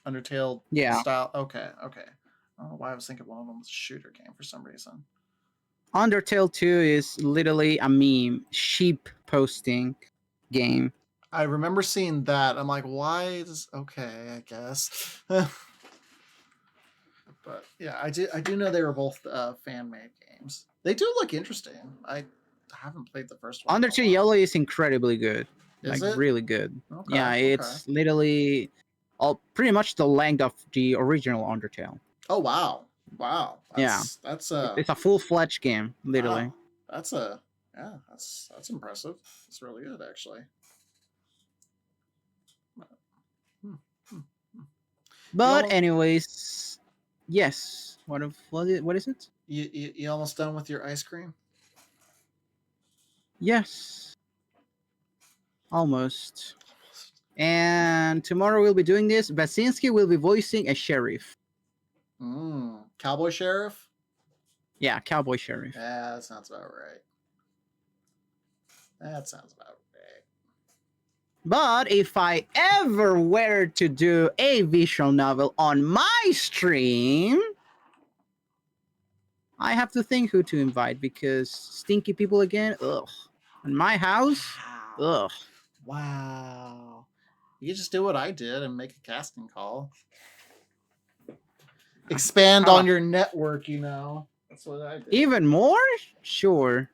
Undertale style? Okay. Okay. I don't know why I was thinking one of them was a shooter game for some reason. Undertale 2 is literally a meme, sheep posting game. I remember seeing that. I'm like, why is okay, I guess. But yeah, I do know they were both fan-made games. They do look interesting. I haven't played the first one. Undertale Yellow is incredibly good. Is like it? Really good. Okay, Yeah, it's literally pretty much the length of the original Undertale. Oh wow. Wow. That's it's a full-fledged game, literally. Wow. That's impressive. It's really good actually. But anyways, yes. What is it? You almost done with your ice cream? Yes. Almost. And tomorrow we'll be doing this. Bazinski will be voicing a sheriff. Cowboy sheriff? Yeah, cowboy sheriff. Yeah, that sounds about right. That sounds about right. But if I ever were to do a visual novel on my stream, I have to think who to invite because stinky people again, ugh. In my house, ugh. Wow. You could just do what I did and make a casting call. Expand on your network, you know. That's what I did. Even more? Sure.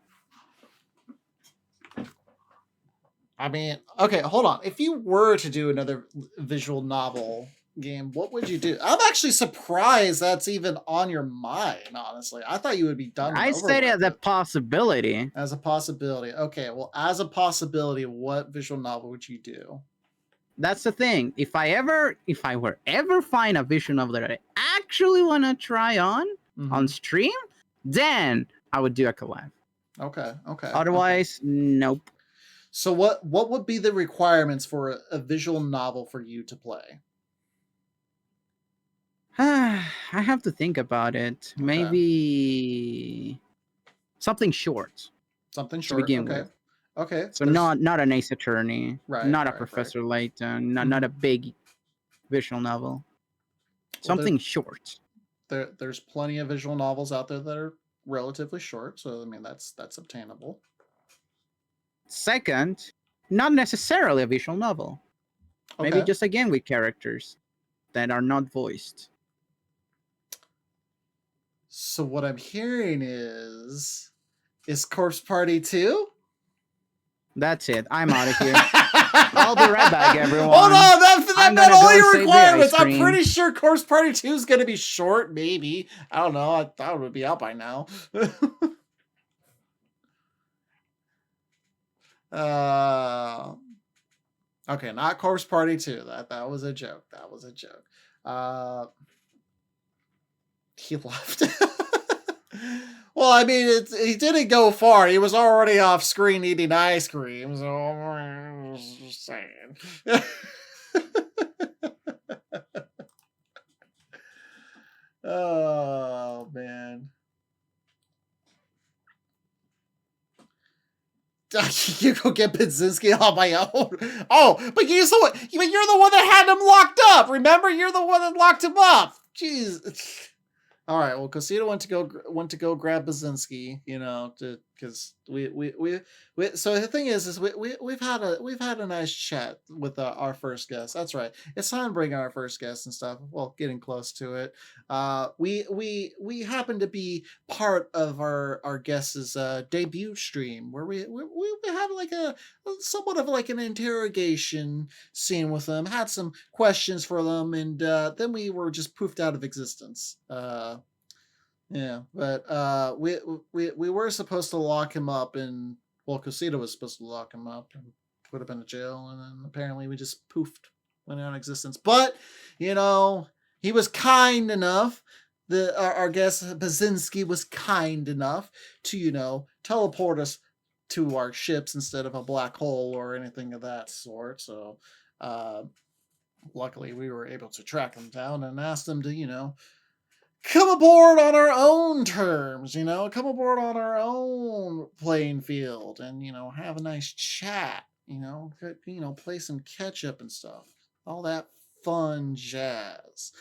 I mean, okay, hold on. If you were to do another visual novel game, what would you do? I'm actually surprised that's even on your mind, honestly. I thought you would be done. I said it as a possibility. As a possibility. Okay, well, as a possibility, what visual novel would you do? that's the thing. If I were ever find a visual novel that I actually want to try on stream, then I would do a collab. Okay. Otherwise, nope. So what would be the requirements for a visual novel for you to play? I have to think about it. Maybe something short. Something short. To begin with. Okay. So not an Ace Attorney, not a Professor Layton, not a big visual novel. Something short. There's plenty of visual novels out there that are relatively short, so I mean that's obtainable. Second, not necessarily a visual novel. Maybe just again with characters that are not voiced. So what I'm hearing is Corpse Party 2? That's it. I'm out of here. I'll be right back, everyone. Hold on, that met all your requirements. I'm pretty sure Corpse Party 2 is going to be short, maybe. I don't know. I thought it would be out by now. Okay, not Corpse Party 2. That was a joke. That was a joke. He left. Well, I mean, he didn't go far. He was already off screen eating ice cream, so I'm just saying. Oh, man. You go get Bazinski on my own. Oh, but you're the one that had him locked up. Remember, you're the one that locked him up. Jeez. All right. Well, Cosita went to go grab Bazinski. You know, because we. So the thing is we've had a nice chat with our first guest. That's right. It's time to bring our first guest and stuff. Well, getting close to it. We happen to be part of our guest's debut stream where we had like somewhat of like an interrogation scene with them. Had some questions for them, and then we were just poofed out of existence. Yeah, but we were supposed to lock him up, and well, Cosita was supposed to lock him up and put him in a jail, and then apparently we just poofed, went out of existence. But you know, he was kind enough. Our guest Bazinski was kind enough to teleport us to our ships instead of a black hole or anything of that sort. So, luckily, we were able to track him down and ask them to come aboard on our own terms, come aboard on our own playing field and, have a nice chat, play some catch up and stuff, all that fun jazz.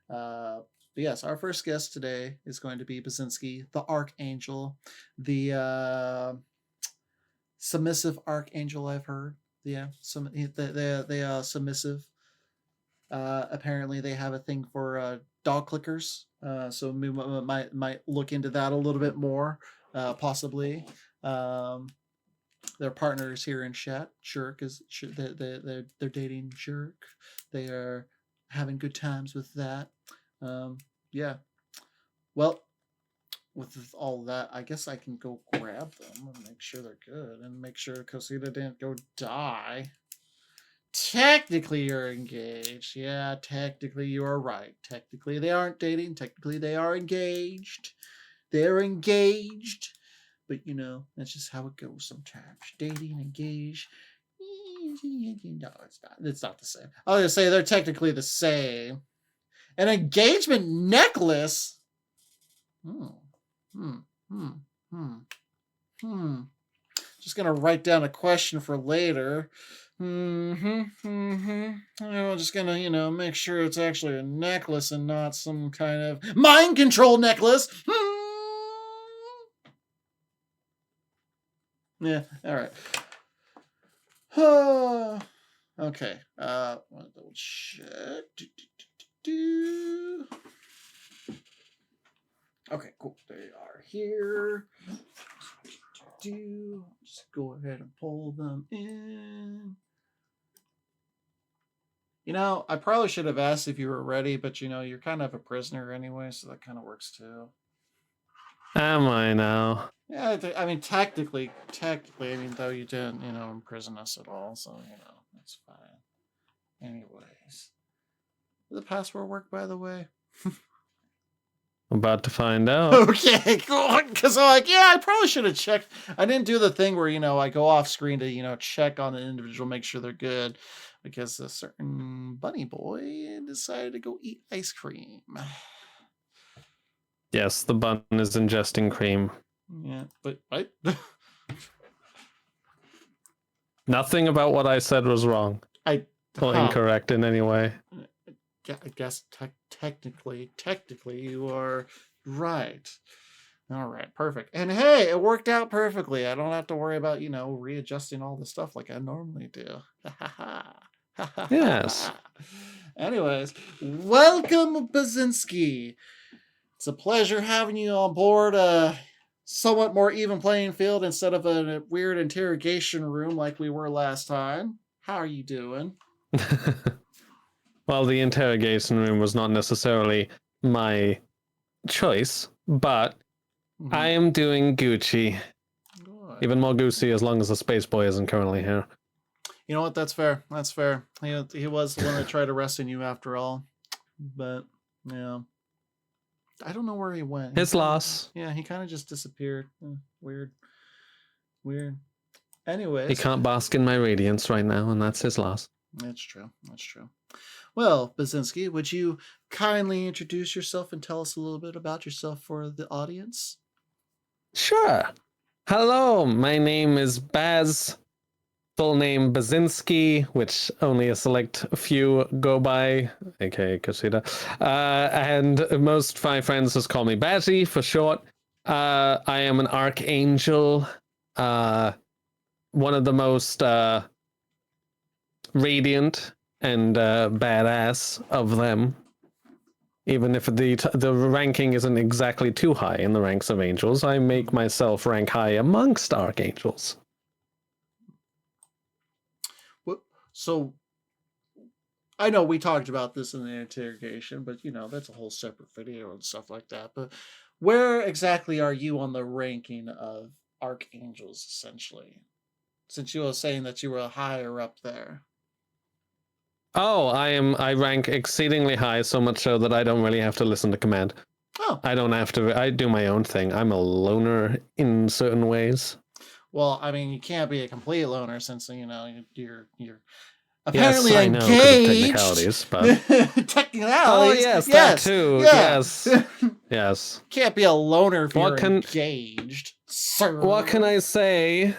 But yes, our first guest today is going to be Bazinski, the Archangel, the submissive Archangel, I've heard. Yeah, they submissive. Apparently they have a thing for dog clickers. So we might look into that a little bit more, possibly. Their partners here in chat, Shirk they're dating Shirk. They are having good times with that. Yeah. Well, with all that, I guess I can go grab them and make sure they're good and make sure Cosita didn't go die. Technically, you're engaged. Yeah, technically, you are right. Technically, they aren't dating. Technically, they are engaged. They're engaged. But, that's just how it goes sometimes. Dating, engaged. No, it's not. It's not the same. I was going to say they're technically the same. An engagement necklace? Just going to write down a question for later. I'm just gonna, make sure it's actually a necklace and not some kind of mind control necklace. Yeah, all right. Okay. Double check. Okay, cool. They are here. Just go ahead and pull them in. I probably should have asked if you were ready, but you're kind of a prisoner anyway, so that kind of works too. Am I now? Yeah, I mean, technically, though you didn't, imprison us at all, so, that's fine. Anyways. Did the password work, by the way? About to find out. Okay, cool. Because I'm like, yeah, I probably should have checked. I didn't do the thing where, I go off screen to, check on an individual, make sure they're good. Because a certain bunny boy decided to go eat ice cream. Yes, the bun is ingesting cream. Yeah, but what? Nothing about what I said was wrong. Or incorrect in any way. I guess technically you are right. All right, perfect. And hey, it worked out perfectly. I don't have to worry about, readjusting all the stuff like I normally do. Yes. Anyways, welcome, Bazinski. It's a pleasure having you on board a somewhat more even playing field instead of a weird interrogation room like we were last time. How are you doing? Well, the interrogation room was not necessarily my choice, but I am doing Gucci. Good. Even more Gucci as long as the space boy isn't currently here. You know what? That's fair. That's fair. He was the one that tried arresting you after all. But, yeah. I don't know where he went. His loss. Yeah, he kind of just disappeared. Weird. Anyways. He can't bask in my radiance right now, and that's his loss. That's true. Well, Bazinski, would you kindly introduce yourself and tell us a little bit about yourself for the audience? Sure. Hello, my name is Baz. Full name Bazinski, which only a select few go by, aka Cosita. And most my friends just call me Bazzy for short. I am an archangel. One of the most radiant and badass of them, even if the ranking isn't exactly too high in the ranks of angels. I make myself rank high amongst archangels. So I know we talked about this in the interrogation, but that's a whole separate video and stuff like that. But where exactly are you on the ranking of archangels, essentially, since you were saying that you were higher up there? Oh, I rank exceedingly high, so much so that I don't really have to listen to command. Oh. I don't have to. I do my own thing. I'm a loner in certain ways. Well, I mean, you can't be a complete loner since you're apparently yes, I know, engaged. Technicalities, but technicalities. Oh yes, that too. Yeah. Yes. Can't be a loner if you're engaged, sir. What can I say?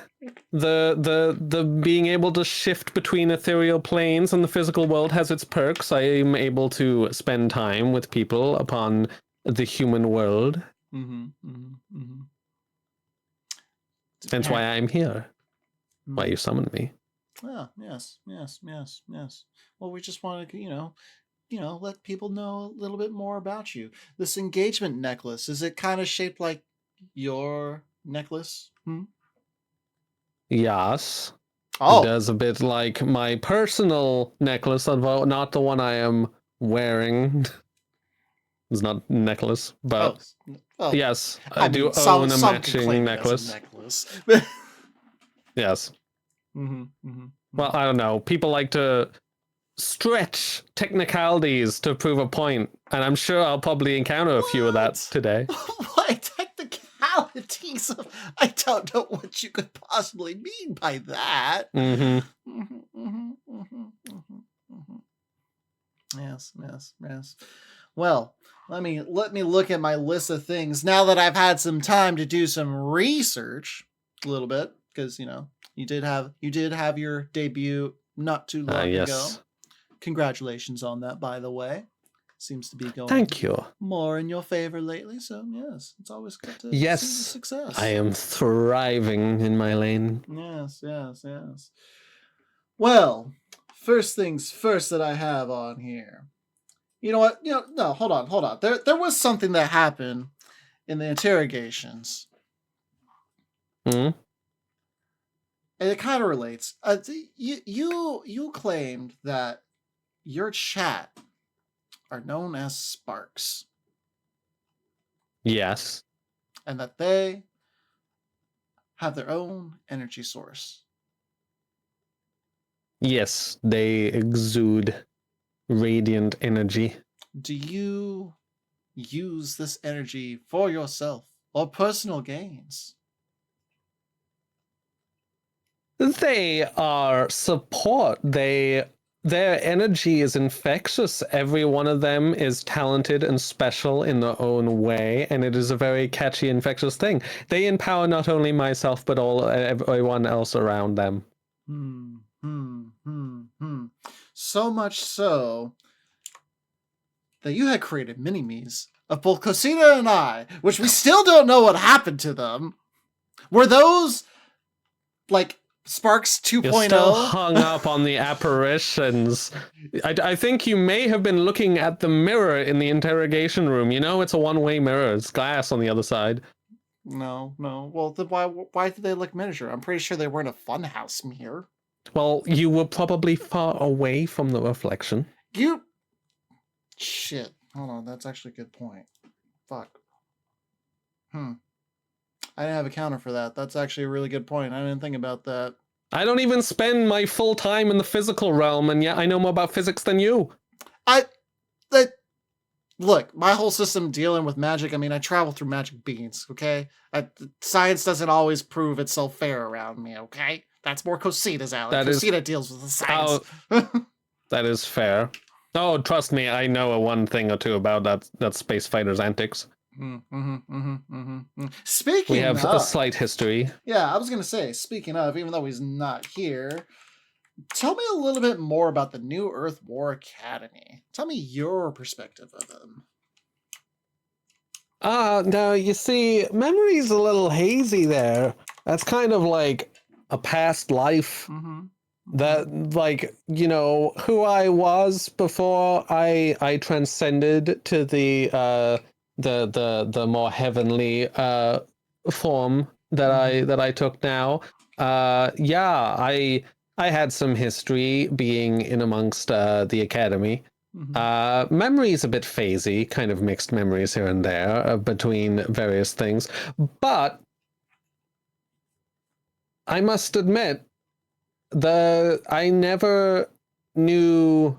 The being able to shift between ethereal planes and the physical world has its perks. I am able to spend time with people upon the human world. That's why I'm here. Why you summoned me. Oh, yes. Well, we just want to, let people know a little bit more about you. This engagement necklace, is it kind of shaped like your necklace? Yes. Oh. It does a bit like my personal necklace, although not the one I am wearing. It's not a necklace, but yes, I do own a matching necklace. Yes. Well, I don't know. People like to stretch technicalities to prove a point, and I'm sure I'll probably encounter a few of that today. What technicalities? I don't know what you could possibly mean by that. Yes. Well, let me look at my list of things now that I've had some time to do some research a little bit, because you did have your debut not too long ago. Congratulations on that, by the way. Seems to be going Thank you. More in your favor lately, so yes, it's always good to see success. I am thriving in my lane. Yes. Well, first things first that I have on here. You know what? No, hold on. There was something that happened in the interrogations. And it kind of relates. You claimed that your chat are known as sparks. Yes. And that they have their own energy source. Yes, they exude radiant energy. Do you use this energy for yourself or personal gains? They are support. Their energy is infectious. Every one of them is talented and special in their own way, and it is a very catchy, infectious thing. They empower not only myself, but everyone else around them. So much so that you had created mini-me's of both Cosita and I, which we still don't know what happened to them. Were those, like, Sparks 2.0? You're still hung up on the apparitions. I think you may have been looking at the mirror in the interrogation room. You know, it's a one-way mirror. It's glass on the other side. No. Well, then why did they look miniature? I'm pretty sure they weren't a funhouse mirror. Well, you were probably far away from the reflection. Shit. Hold on, that's actually a good point. Fuck. I didn't have a counter for that. That's actually a really good point. I didn't think about that. I don't even spend my full time in the physical realm, and yet I know more about physics than you. Look, my whole system dealing with magic, I mean, I travel through magic beans, okay? Science doesn't always prove itself fair around me, okay? That's more Cosita's alley. Cosita deals with the science. That is fair. Oh, trust me, I know a one thing or two about that space fighter's antics. Speaking we have a slight history. Yeah, I was going to say, speaking of, even though he's not here, tell me a little bit more about the New Earth War Academy. Tell me your perspective of them. Now, you see, memory's a little hazy there. That's kind of like a past life. That, like, you know, who I was before I transcended to the more heavenly form that I took now. I had some history being in amongst the academy. Memory's a bit phasey, kind of mixed memories here and there between various things. But I must admit, I never knew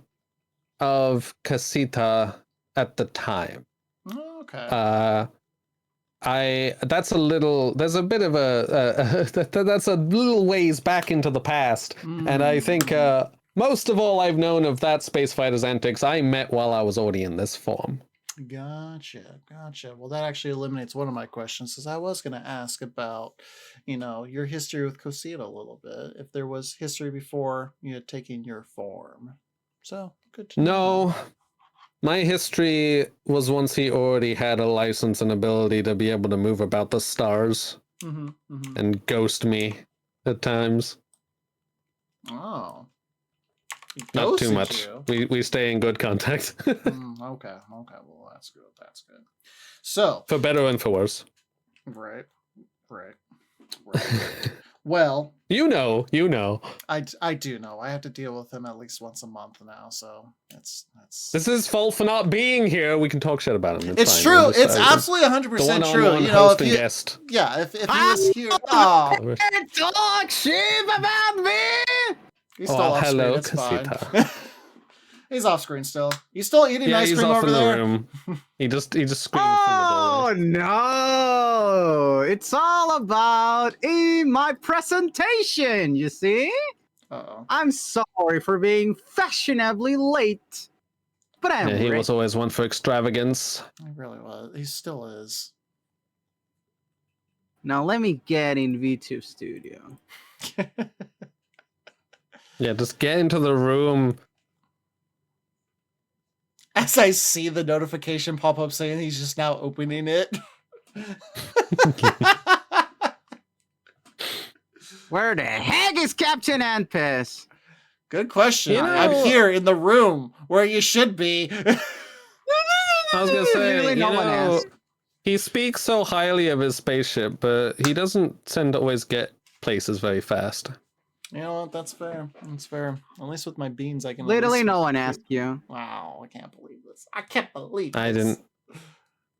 of Cosita at the time. Okay. There's a bit of that's a little ways back into the past. And I think most of all I've known of that space fighter's antics I met while I was already in this form. Gotcha. Well, that actually eliminates one of my questions, because I was going to ask about, you know, your history with Cosita a little bit, if there was history before you had taken your form. So, good to know. No. My history was once he already had a license and ability to be able to move about the stars and ghost me at times. Oh. Not too much. We stay in good contact. Okay. Well, that's good. So, for better and for worse. Right. Well, you know. I do know. I have to deal with him at least once a month now, so that's. This is his fault for not being here. We can talk shit about him. It's true. It's absolutely 100% true. You know, if guest. Yeah, if he was here. Oh, talk shit about me. He's still off hello, screen. It's Cosita. fine. He's off screen still. He's still eating ice cream over there. Room. He just screams from the door. No! It's all about my presentation, you see? I'm sorry for being fashionably late. But he was always one for extravagance. He really was. He still is. Now let me get in V2 Studio. Yeah, just get into the room. As I see the notification pop up saying he's just now opening it. Where the heck is Captain Anpis? Good question. I'm here in the room where you should be. I was gonna say, he speaks so highly of his spaceship, but he doesn't tend to always get places very fast. You know what? That's fair. That's fair. At least with my beans, I can. Literally, no one asked you. Wow, I can't believe this. I can't believe this.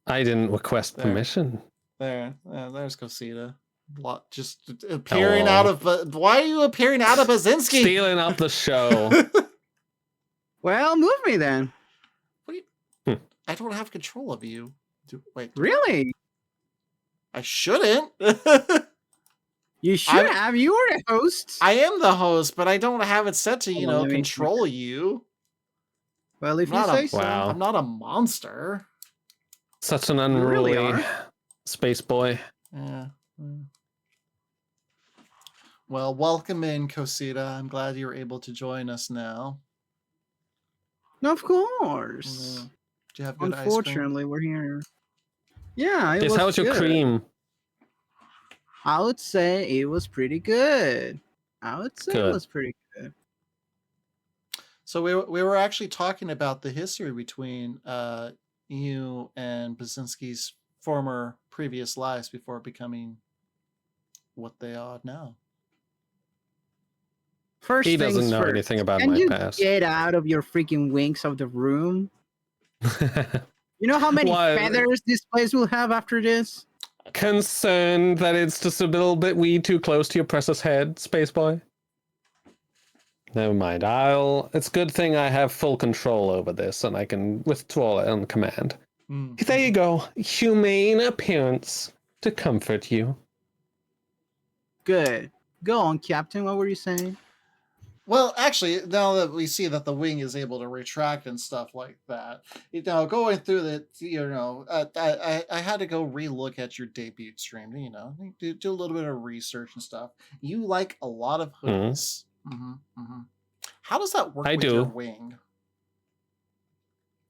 I didn't request permission. There's Cosita. Just appearing out of... why are you appearing out of Bazinski? Stealing up the show. Well, move me then. I don't have control of you. Wait. Really? I shouldn't. You should have. You were the host. I am the host, but I don't have it set to, control you. Well, if you say so. Wow. I'm not a monster. Such an unruly space boy. Yeah. Well, welcome in, Cosita. I'm glad you were able to join us now. Of course. Do you have good Unfortunately, we're here. Yeah, it Yes, was how was your good. cream? I would say it was pretty good. It was pretty good. So we were actually talking about the history between you and Bazinski's former previous lives before becoming what they are now. First He things doesn't know first. anything about Can my you past. get out of your freaking wings of the room? You know how many Why? feathers this place will have after this? Concerned that it's just a little bit too close to your precious head, space boy. Never mind. It's a good thing I have full control over this and I can withdraw it on command. There you go. Humane appearance to comfort you. Good. Go on, Captain. What were you saying? Well, actually, now that we see that the wing is able to retract and stuff like that, going through the, I had to go re-look at your debut stream, do a little bit of research and stuff. You like a lot of hoodies. How does that work with your wing?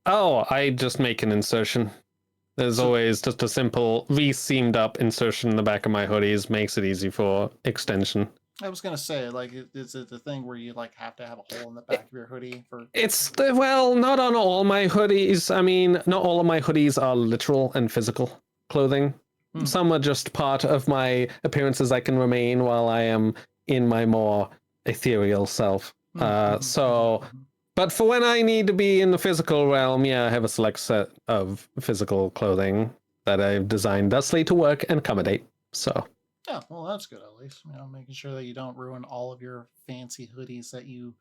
Oh, I just make an insertion. There's always just a simple re-seamed up insertion in the back of my hoodies. Makes it easy for extension. I was gonna say, is it the thing where you have to have a hole in the back of your hoodie for? Not on all my hoodies. I mean, not all of my hoodies are literal and physical clothing. Some are just part of my appearances I can remain while I am in my more ethereal self. But for when I need to be in the physical realm, I have a select set of physical clothing that I've designed thusly to work and accommodate. So. Yeah, well, that's good at least. Making sure that you don't ruin all of your fancy hoodies that you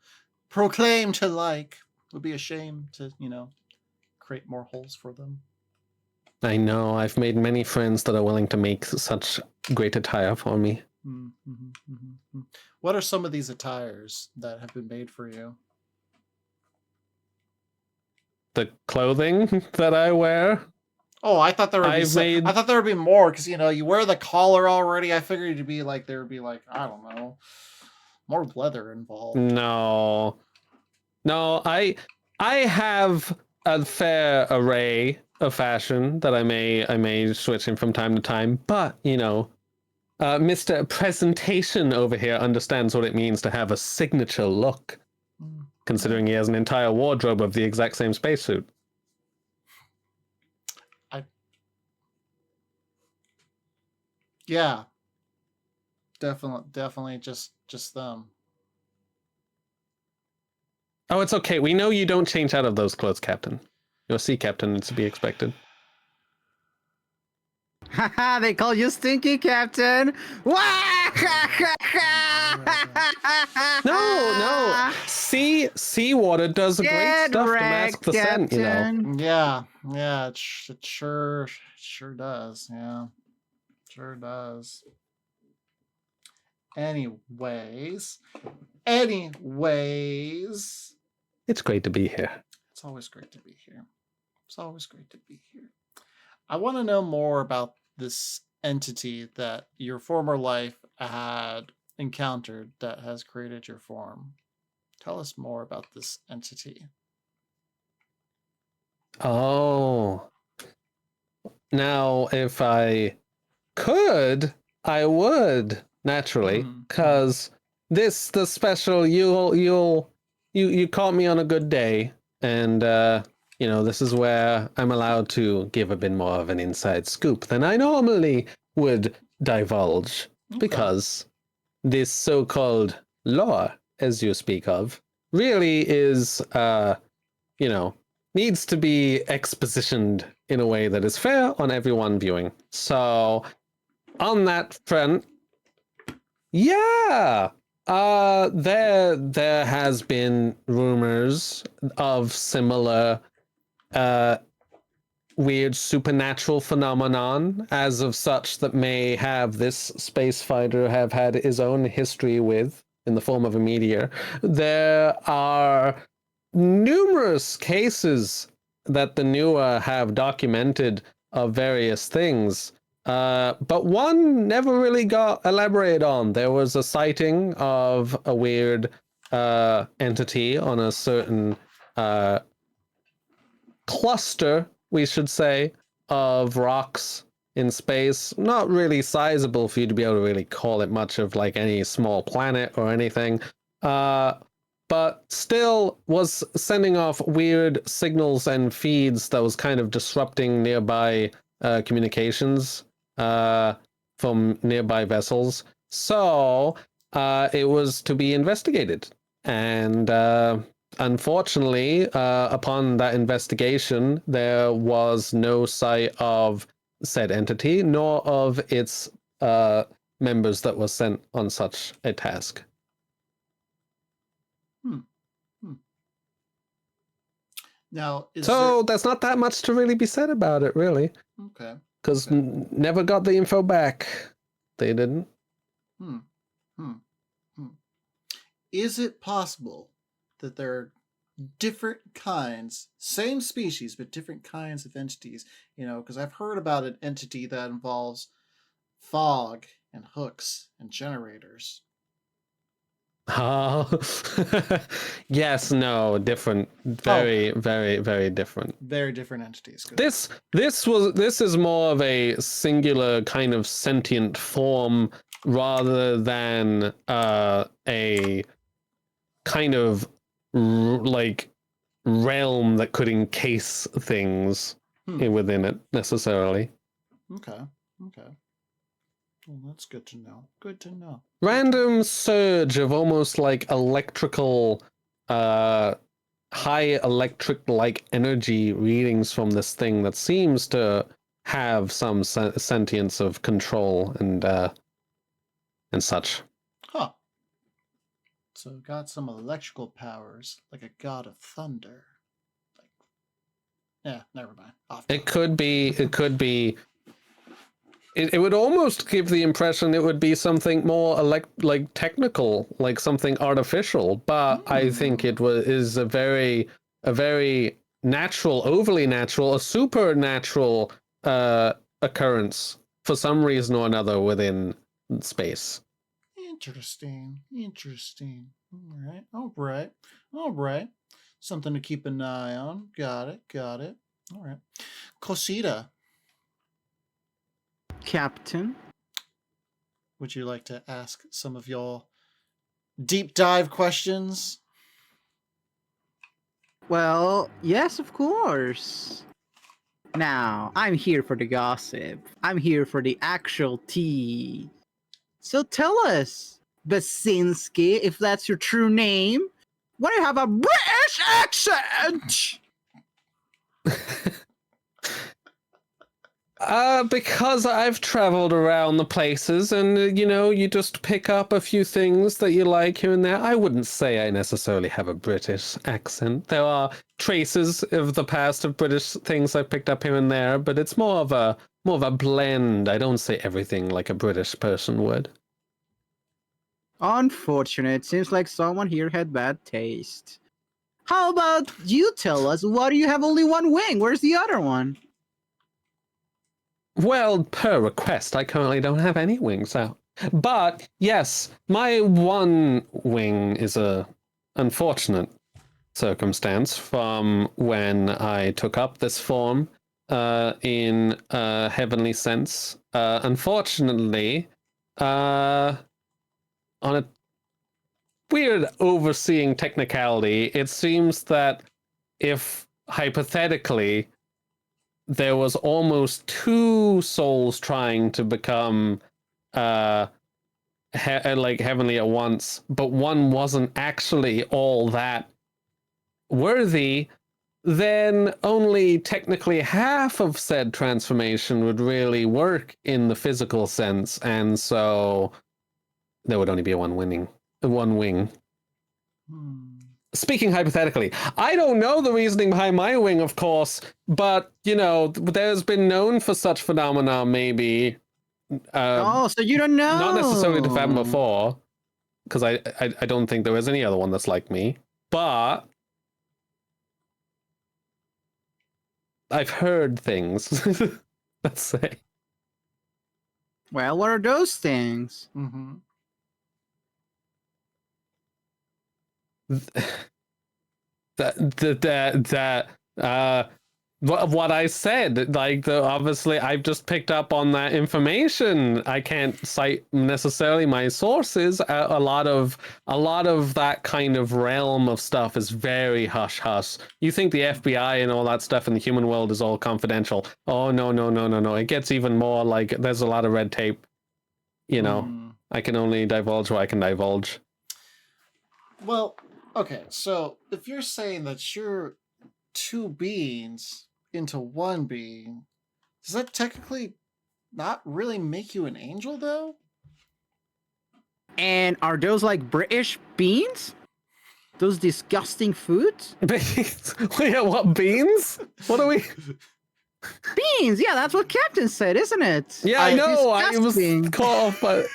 proclaim to like. It would be a shame to, create more holes for them. I know. I've made many friends that are willing to make such great attire for me. What are some of these attires that have been made for you? The clothing that I wear. Oh, I thought there would be. I thought there would be more because you wear the collar already. I figured it'd be there would be I don't know, more leather involved. No, I have a fair array of fashion that I may switch in from time to time, but Mr. Presentation over here understands what it means to have a signature look, considering he has an entire wardrobe of the exact same spacesuit. Yeah, definitely just them. Oh, it's okay. We know you don't change out of those clothes, Captain. You're a sea captain, it's to be expected. Haha, they call you Stinky, Captain. No. Seawater does great stuff to mask the scent, Yeah, it sure does. Yeah. Sure does. Anyways, it's great to be here. It's always great to be here. I want to know more about this entity that your former life had encountered that has created your form. Tell us more about this entity. Oh. Now, if I could, I would, naturally, because the special, you caught me on a good day, and this is where I'm allowed to give a bit more of an inside scoop than I normally would divulge, because this so-called lore, as you speak of, really is, needs to be expositioned in a way that is fair on everyone viewing. So, on that front, Yeah. There has been rumors of similar weird supernatural phenomenon as of such that may have this space fighter have had his own history with in the form of a meteor. There are numerous cases that the newer have documented of various things, but one never really got elaborated on. There was a sighting of a weird entity on a certain cluster, we should say, of rocks in space. Not really sizable for you to be able to really call it much of like any small planet or anything. But still was sending off weird signals and feeds that was kind of disrupting nearby communications from nearby vessels. So it was to be investigated. And unfortunately, upon that investigation, there was no sight of said entity, nor of its members that were sent on such a task. Now, there's not that much to really be said about it, really. Okay. Because never got the info back. They didn't. Is it possible that there are different kinds, same species, but different kinds of entities? You know, because I've heard about an entity that involves fog and hooks and generators. Yes, no, different. Very, very different. Very different entities. Good. This is more of a singular kind of sentient form rather than a kind of like realm that could encase things within it necessarily. Okay. Well, that's good to know. Good to know. Random surge of almost like electrical, high electric like energy readings from this thing that seems to have some sentience of control and such. Huh. So got some electrical powers, like a god of thunder. Like, yeah, never mind. It could be. It would almost give the impression it would be something more like technical, like something artificial. But I think it is a very natural, overly natural, a supernatural occurrence for some reason or another within space. Interesting. All right. Something to keep an eye on. Got it. All right. Cosita. Captain. Would you like to ask some of your deep dive questions? Well, yes, of course. Now, I'm here for the gossip. I'm here for the actual tea. So tell us, Bazinski, if that's your true name, why do you have a British accent? Because I've traveled around the places and, you just pick up a few things that you like here and there. I wouldn't say I necessarily have a British accent. There are traces of the past of British things I've picked up here and there, but it's more of a blend. I don't say everything like a British person would. Unfortunate. Seems like someone here had bad taste. How about you tell us, why do you have only one wing? Where's the other one? Well, per request, I currently don't have any wings out. But, yes, my one wing is a unfortunate circumstance from when I took up this form in a heavenly sense. Unfortunately, on a weird overseeing technicality, it seems that if, hypothetically, there was almost two souls trying to become heavenly at once, but one wasn't actually all that worthy, then only technically half of said transformation would really work in the physical sense. And so there would only be one wing. Speaking hypothetically, I don't know the reasoning behind my wing, of course, but, you know, there's been known for such phenomena, maybe. Oh, so you don't know? Not necessarily to Fathom 4, because I don't think there is any other one that's like me, but I've heard things, let's say. Well, what are those things? Mm-hmm. What I said, like, obviously I've just picked up on that information. I can't cite necessarily my sources. A lot of that kind of realm of stuff is very hush hush. You think the FBI and all that stuff in the human world is all confidential? Oh no. It gets even more like there's a lot of red tape. You know, I can only divulge what I can divulge. Well, okay, so if you're saying that you're two beings into one being, does that technically not really make you an angel, though? And are those like British beans? Those disgusting foods? Beans? Wait, what beans? What are we? Beans, yeah, that's what Captain said, isn't it? Yeah, I know. I was Disgusting. caught off by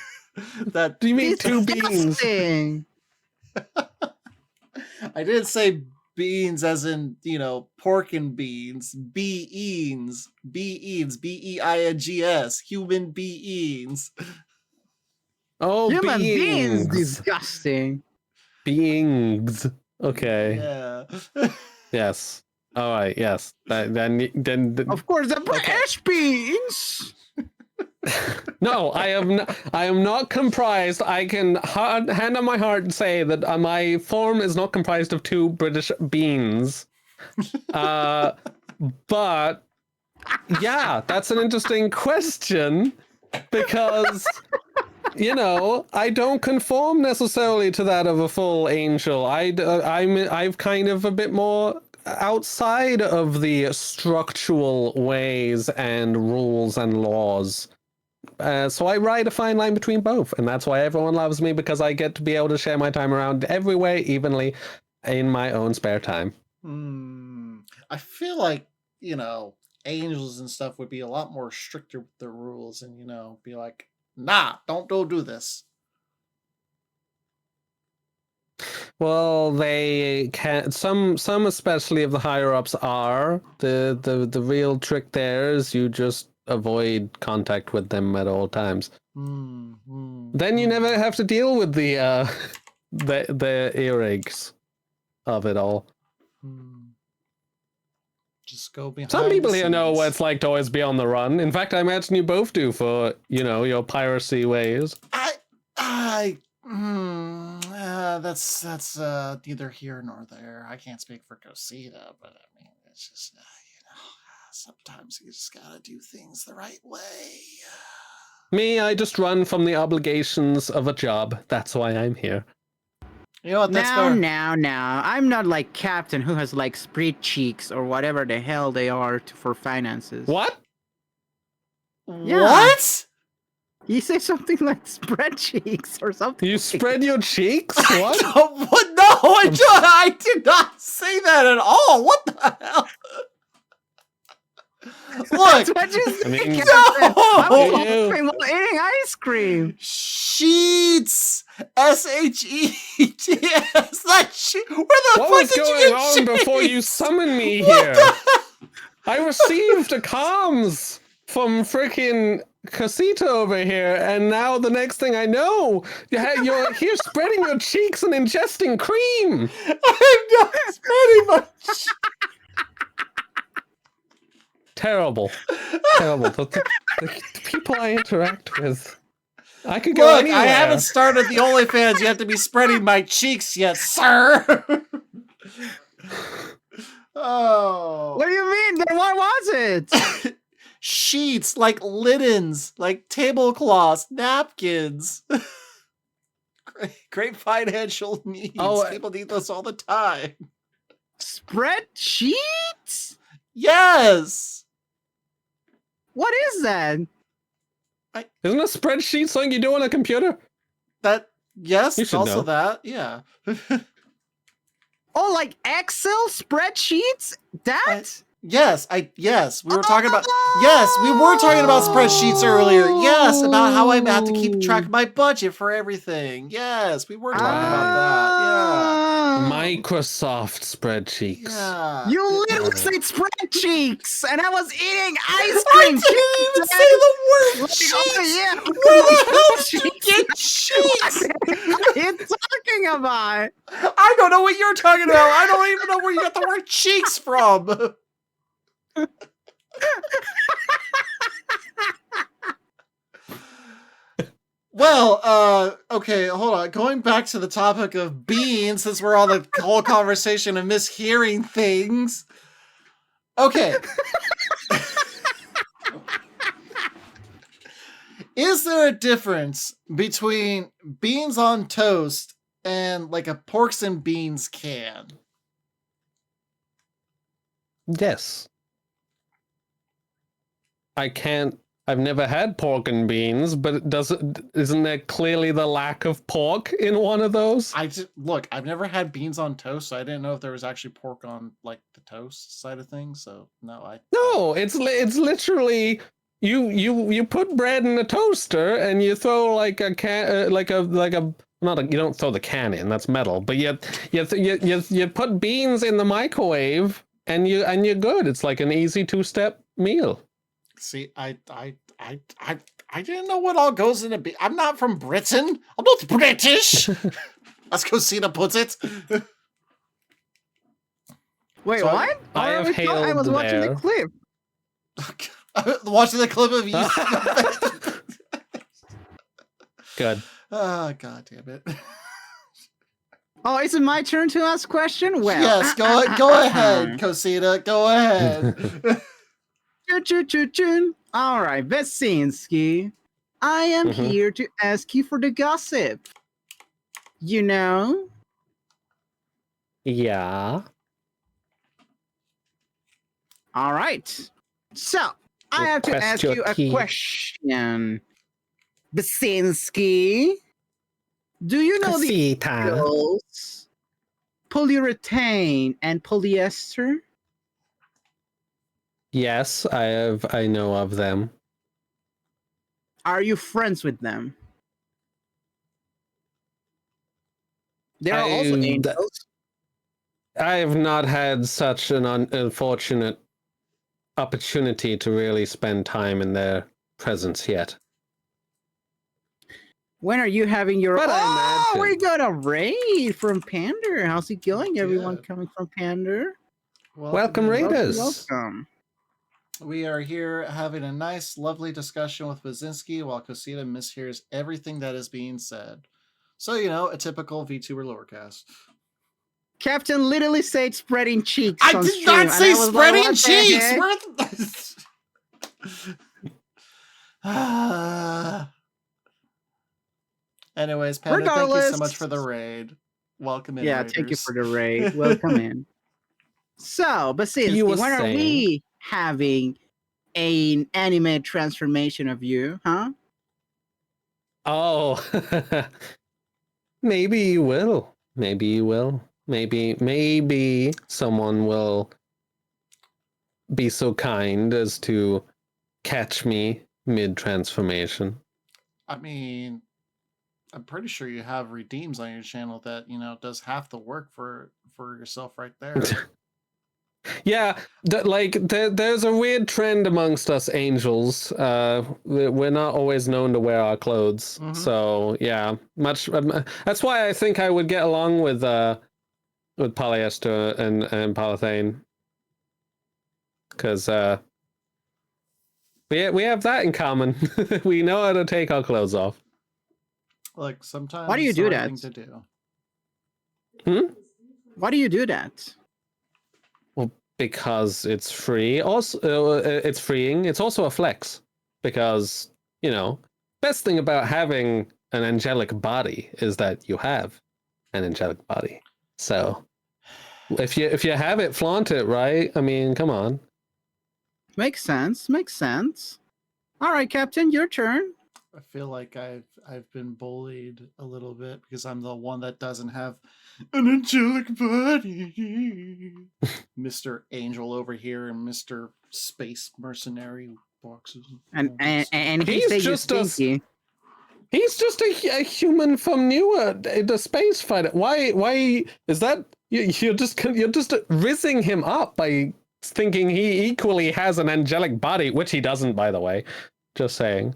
that. Do you mean two beans? Disgusting. I didn't say beans as in, you know, pork and beans. Beings. Beings. B-E-I-N-G-S. Human beings. Oh, Human beings, beings. disgusting. Beings. Okay. Yeah. Yes. All right. Yes. Then. Of course, the British beans. No, I am not comprised. I can hand on my heart and say that my form is not comprised of two British beans. But yeah, that's an interesting question because, you know, I don't conform necessarily to that of a full angel. I've kind of a bit more outside of the structural ways and rules and laws. So I ride a fine line between both, and that's why everyone loves me, because I get to be able to share my time around everywhere evenly in my own spare time. I feel like, you know, angels and stuff would be a lot more stricter with their rules and, you know, be like, nah, don't go do this. Well, they can. Some especially of the higher ups are. The real trick there is you just avoid contact with them at all times. Then you never have to deal with the earaches of it all. Just go behind. Some people here know what it's like to always be on the run. In fact, I imagine you both do for, you know, your piracy ways. That's neither here nor there. I can't speak for Cosita, but I mean, it's just, you know, sometimes you just gotta do things the right way. Me, I just run from the obligations of a job. That's why I'm here. You know what? That's Now. I'm not like Captain who has like spread cheeks or whatever the hell they are for finances. What? Yeah. What? You say something like spread cheeks or something. You spread your cheeks? What? What? No, I did not say that at all. What the hell? Look, I mean, I'm eating ice cream. What Sheets. SHEETS. Where the what fuck was did going you get on sheets? before you summoned me What here? the hell? I received a comms from freaking Cosita over here, and now the next thing I know, you're here spreading your cheeks and ingesting cream. I'm not spreading my cheeks. Terrible. The people I interact with. I could go anywhere. I haven't started the OnlyFans yet to be spreading my cheeks yet, sir. Oh. What do you mean? Then what was it? Sheets, like linens, like tablecloths, napkins. Great financial needs. People need those all the time. Spreadsheets? Yes. What is that? Isn't a spreadsheet something you do on a computer? Yes, You it's should also know. that. Yeah. Oh, like Excel spreadsheets? That? Yes, we were talking about spreadsheets earlier. Yes, about how I have to keep track of my budget for everything. Yes, we were talking about that. Microsoft spreadsheets. Yeah. You Yeah. literally said spreadsheets, and I was eating ice I cream. didn't even say the word Like, cheeks. oh, yeah. Where the hell did you get cheeks? What are you talking about? I don't know what you're talking about. I don't even know where you got the word cheeks from. Well, okay, hold on. Going back to the topic of beans, since we're on the whole conversation of mishearing things. Okay. Is there a difference between beans on toast and like a porks and beans can? Yes. I've never had pork and beans, but isn't there clearly the lack of pork in one of those? Look, I've never had beans on toast, so I didn't know if there was actually pork on like the toast side of things. So no, it's literally you put bread in a toaster and you throw like a can you don't throw the can in, that's metal, but you put beans in the microwave and you're good. It's like an easy 2-step meal. See, I didn't know what all goes into beans. I'm not from Britain. I'm not British. As Cosita puts it. Wait, So what? I was watching the clip. Watching the clip of you. Good. Oh, God damn it. Oh, is it my turn to ask question? Well, Yes, go ahead, Cosita. Go ahead. All right, Bazinski, I am here to ask you for the gossip. You know? Yeah. All right. So, I have to ask you a question. Bazinski, do you know the materials polyurethane and polyester? Yes, I know of them. Are you friends with them? There are also angels. I have not had such an unfortunate opportunity to really spend time in their presence yet. When are you having your... But I imagine. We got a raid from Pander. How's it going, everyone coming from Pander? Welcome, Raiders. Welcome. We are here having a nice, lovely discussion with Bazinski while Cosita mishears everything that is being said. So, you know, a typical Vtuber Lorecast. Captain literally said spreading cheeks. I on did stream, not say spreading like, cheeks! Anyways, Panda, thank you so much for the raid. Welcome in, Yeah, Raiders. thank you for the raid. Welcome in. So, Bazinski, You were when are saying- we having an anime transformation of you, huh? Oh, maybe you will. Maybe you will. Maybe someone will be so kind as to catch me mid-transformation. I mean, I'm pretty sure you have redeems on your channel that, you know, does half the work for yourself right there. Yeah, there's a weird trend amongst us angels. We're not always known to wear our clothes, so yeah, that's why I think I would get along with polyester and polythene, because we have that in common. We know how to take our clothes off. Like sometimes. Why do you it's the do right that? thing to do. Why do you do that? Well, because it's free. Also, it's freeing. It's also a flex because, you know, best thing about having an angelic body is that you have an angelic body. So if you have it, flaunt it, right? I mean, come on. Makes sense. Makes sense. All right, Captain, your turn. I feel like I've been bullied a little bit because I'm the one that doesn't have an angelic body. Mr. Angel over here and Mr. Space Mercenary boxes. And he He's say you're just a stinky. He's just a human from newer, the space fighter. Why is that? You're just rizzing him up by thinking he equally has an angelic body, which he doesn't, by the way. Just saying.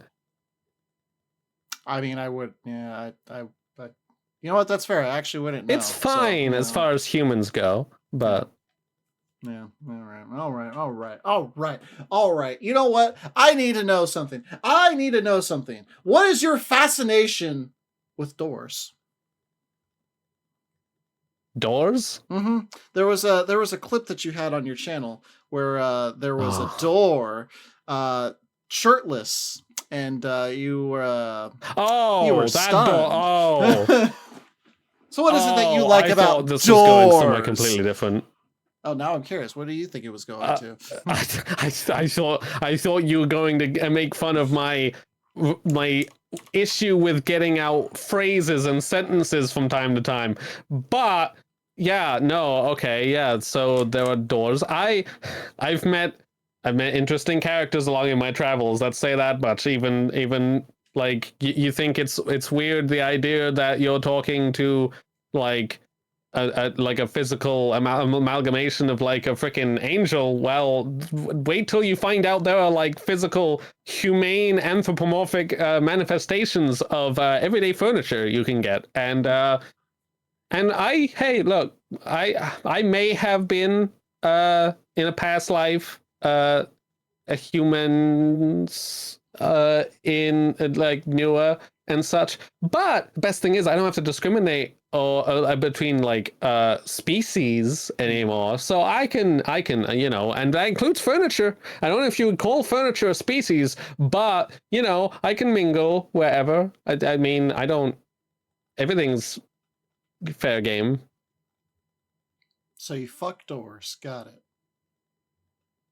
I mean, I would, yeah, but you know what? That's fair. I actually wouldn't know. It's fine as far as humans go, but. Yeah. All right. You know what? I need to know something. What is your fascination with doors? Doors? Mm-hmm. There was a clip that you had on your channel where there was a door, shirtless, and you were stunned. Door. Oh. So what is it that you like I about thought this doors? was going somewhere completely different. Oh, now I'm curious. What do you think it was going to? I thought you were going to make fun of my issue with getting out phrases and sentences from time to time. But yeah, no, okay, yeah. So there are doors. I've met interesting characters along in my travels. Let's say that much. Even like you think it's weird, the idea that you're talking to like a physical amalgamation of like a freaking angel. Well, wait till you find out there are like physical humane anthropomorphic manifestations of everyday furniture you can get. And hey, look, I may have been in a past life a human in like newer and such, but the best thing is I don't have to discriminate or between like species anymore, so I can you know, and that includes furniture. I don't know if you would call furniture a species, but you know, I can mingle wherever. I mean, I don't, everything's fair game. So you fuck doors, got it.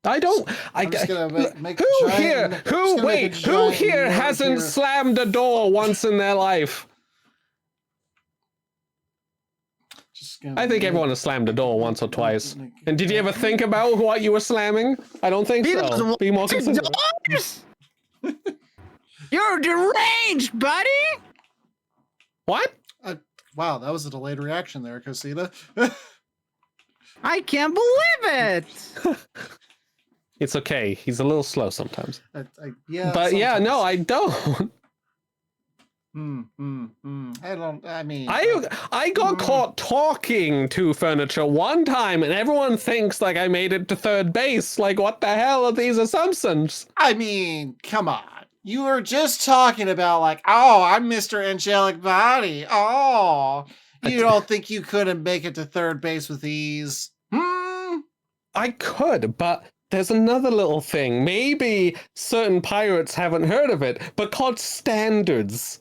I don't. I'm just gonna make who giant, here hasn't slammed a door once in their life? I think everyone has slammed a door once or twice. And did you ever think about what you were slamming? I don't think so. Be more considerate. You're deranged, buddy! What? Wow, that was a delayed reaction there, Cosita. I can't believe it! It's okay. He's a little slow sometimes. Yeah, but sometimes. Yeah, no, I don't. I got caught talking to furniture one time, and everyone thinks like I made it to third base. Like, what the hell are these assumptions? I mean, come on. You were just talking about like, oh, I'm Mr. Angelic Body. Oh, you don't think you couldn't make it to third base with ease? I could, but there's another little thing. Maybe certain pirates haven't heard of it, but called standards.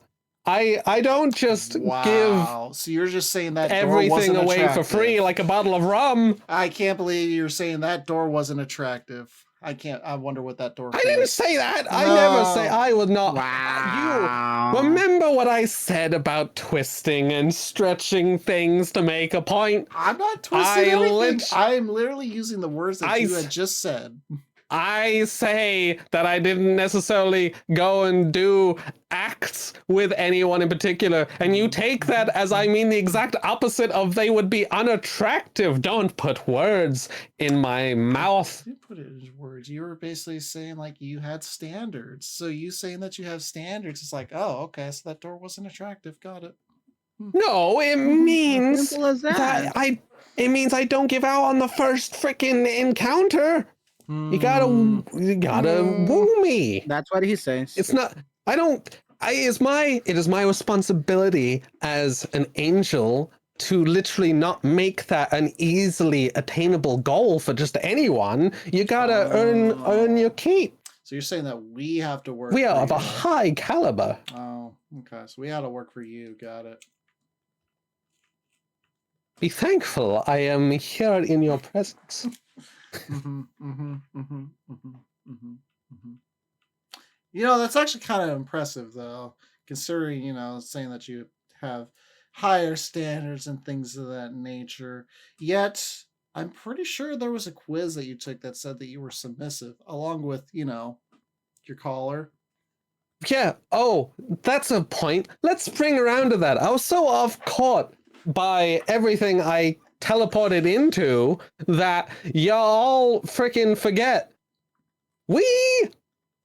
I don't just give so you're just saying that everything door wasn't away attractive. for free like a bottle of rum. I can't believe you're saying that door wasn't attractive. I wonder what that door I didn't say that. I never say. I would not. Wow. You remember what I said about twisting and stretching things to make a point? I'm not twisting anything. I'm literally using the words that you had just said. I say that I didn't necessarily go and do acts with anyone in particular, and you take that as I mean the exact opposite of they would be unattractive. Don't put words in my mouth. You put it in words. You were basically saying like you had standards. So you saying that you have standards, it's like, oh, okay, so that door wasn't attractive. Got it. No, it means Simple as that. it means I don't give out on the first freaking encounter. You gotta woo me. That's what he says. It's not. It is my responsibility as an angel to literally not make that an easily attainable goal for just anyone. You gotta earn your keep. So you're saying that we have to work. We are for of a you. high caliber. Oh, okay. So we had to work for you. Got it. Be thankful I am here in your presence. You know, that's actually kind of impressive, though, considering, saying that you have higher standards and things of that nature. Yet, I'm pretty sure there was a quiz that you took that said that you were submissive, along with, your caller. Yeah, oh, that's a point. Let's bring around to that. I was so off caught by everything I teleported into that y'all freaking forget. We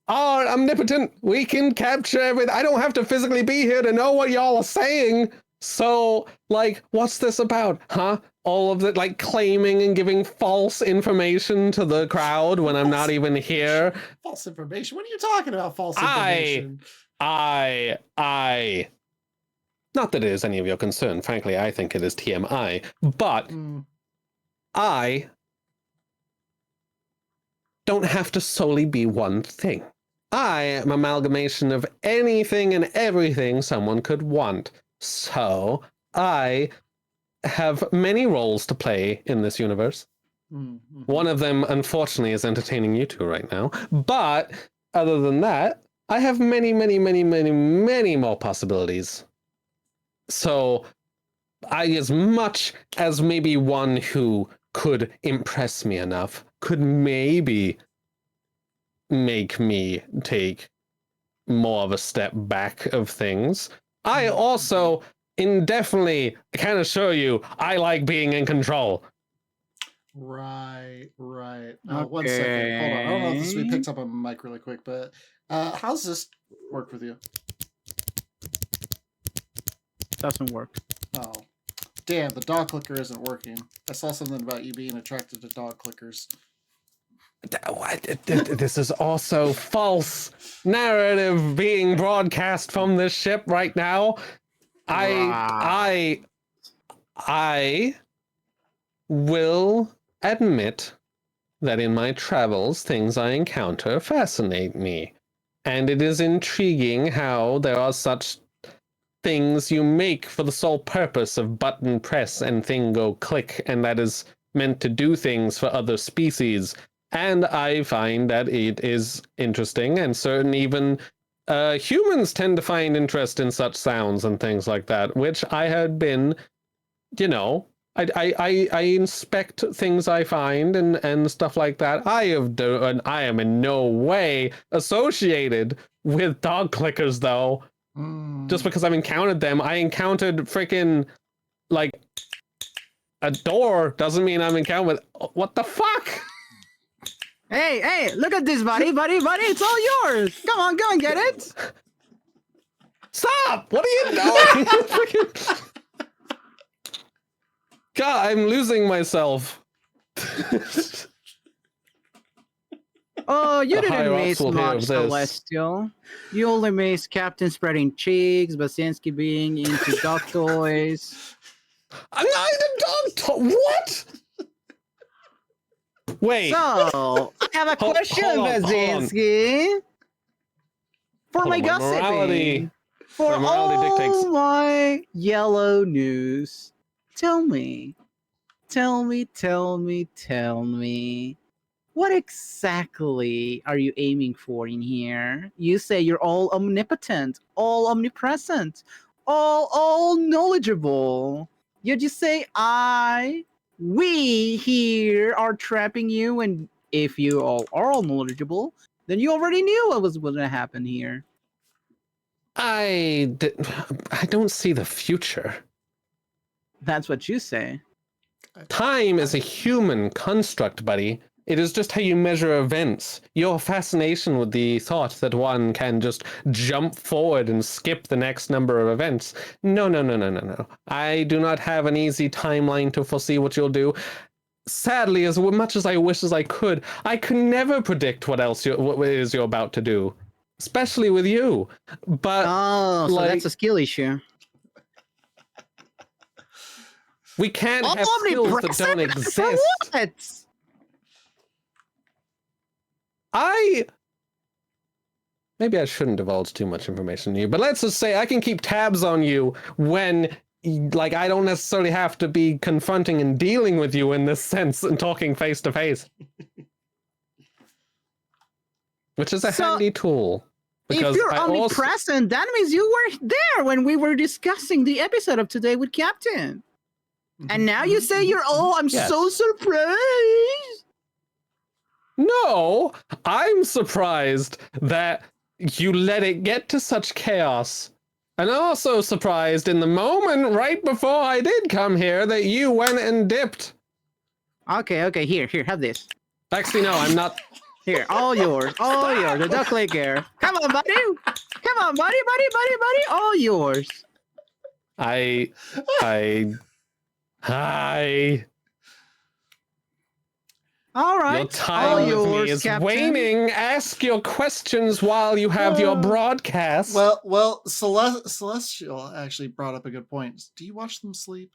are omnipotent. We can capture everything. I don't have to physically be here to know what y'all are saying. So, like, what's this about, huh? All of it, like, claiming and giving false information to the crowd when I'm not even here. False information? What are you talking about, false information? I... Not that it is any of your concern. Frankly, I think it is TMI. But I don't have to solely be one thing. I am an amalgamation of anything and everything someone could want. So, I have many roles to play in this universe. One of them, unfortunately, is entertaining you two right now. But, other than that, I have many, many, many, many, many more possibilities. So, as much as maybe one who could impress me enough could maybe make me take more of a step back of things, I also indefinitely can assure you I like being in control. Right. 1 second. Hold on. I don't know if this we picked up on my mic really quick, but how's this work with you? Doesn't work. Oh. Damn, the dog clicker isn't working. I saw something about you being attracted to dog clickers. What? This is also false narrative being broadcast from this ship right now. I will admit that in my travels, things I encounter fascinate me. And it is intriguing how there are such things you make for the sole purpose of button press and thing go click, and that is meant to do things for other species. And I find that it is interesting, and certain even humans tend to find interest in such sounds and things like that, which I had been, I inspect things I find and stuff like that. I am in no way associated with dog clickers, though. Just because I've encountered them, I encountered freaking, like, a door doesn't mean I'm encountered with... What the fuck? Hey, look at this, buddy, it's all yours. Come on, go and get it. Stop! What are you doing? Freaking... God, I'm losing myself. Oh, you didn't miss much, Celestial. You only missed Captain spreading cheeks, Bazinski being into dog toys. I'm not into dog toy. What? Wait. So, I have a question, Bazinski. For my gossiping. For all my yellow news. Tell me. What exactly are you aiming for in here? You say you're all omnipotent, all omnipresent, all knowledgeable. You just say we here are trapping you, and if you all are all knowledgeable, then you already knew what was going to happen here. I don't see the future. That's what you say. Time is a human construct, buddy. It is just how you measure events. Your fascination with the thought that one can just jump forward and skip the next number of events. No. I do not have an easy timeline to foresee what you'll do. Sadly, as much as I wish as I could never predict what it is you're about to do. Especially with you. But so that's a skill issue. We can't have skills that don't exist. For what? Maybe I shouldn't divulge too much information to you, but let's just say I can keep tabs on you when, like, I don't necessarily have to be confronting and dealing with you in this sense and talking face to face. Which is a handy tool. Because if you're I also- omnipresent, that means you were there when we were discussing the episode of today with Captain. And now you say you're, I'm Yes. so surprised. No, I'm surprised that you let it get to such chaos. And also surprised in the moment right before I did come here that you went and dipped. Okay, here, have this. Actually, no, I'm not. Here, all yours, the duck leg air. Come on, buddy. Come on, buddy, all yours. Hi. All right, Your all time with yours, me is Captain. waning. Ask your questions while you have your broadcast. Well, Celestial actually brought up a good point. Do you watch them sleep?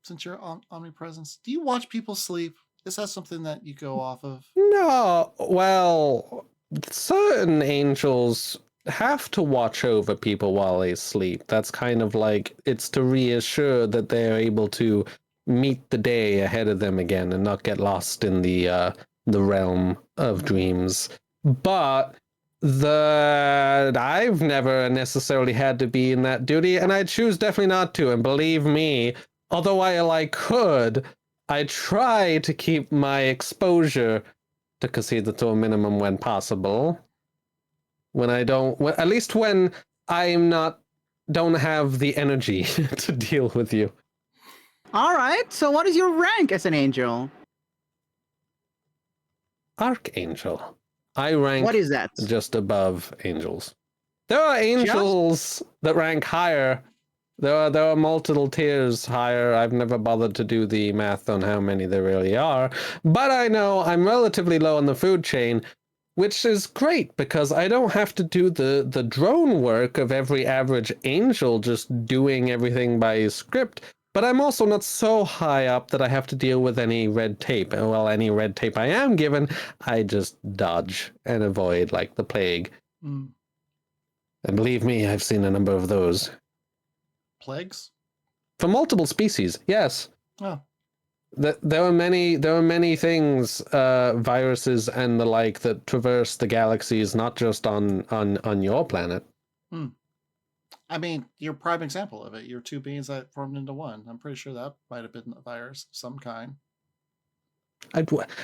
Since you're omnipresence, do you watch people sleep? Is that something that you go off of? No, well, certain angels have to watch over people while they sleep. That's kind of like, it's to reassure that they're able to meet the day ahead of them again and not get lost in the realm of dreams. But I've never necessarily had to be in that duty, and I choose definitely not to. And believe me, although I could, I try to keep my exposure to Cosita to a minimum when possible. When I don't, at least when don't have the energy to deal with you. All right, so what is your rank as an angel? Archangel. I rank What is that? just above angels. There are angels that rank higher. There are multiple tiers higher. I've never bothered to do the math on how many there really are. But I know I'm relatively low on the food chain, which is great because I don't have to do the drone work of every average angel just doing everything by script. But I'm also not so high up that I have to deal with any red tape. And well, any red tape I am given, I just dodge and avoid like the plague. Mm. And believe me, I've seen a number of those. Plagues? For multiple species, yes. Oh. There are many things, viruses and the like, that traverse the galaxies, not just on your planet. Hmm. I mean, you're a prime example of it. You're two beings that formed into one. I'm pretty sure that might have been a virus of some kind.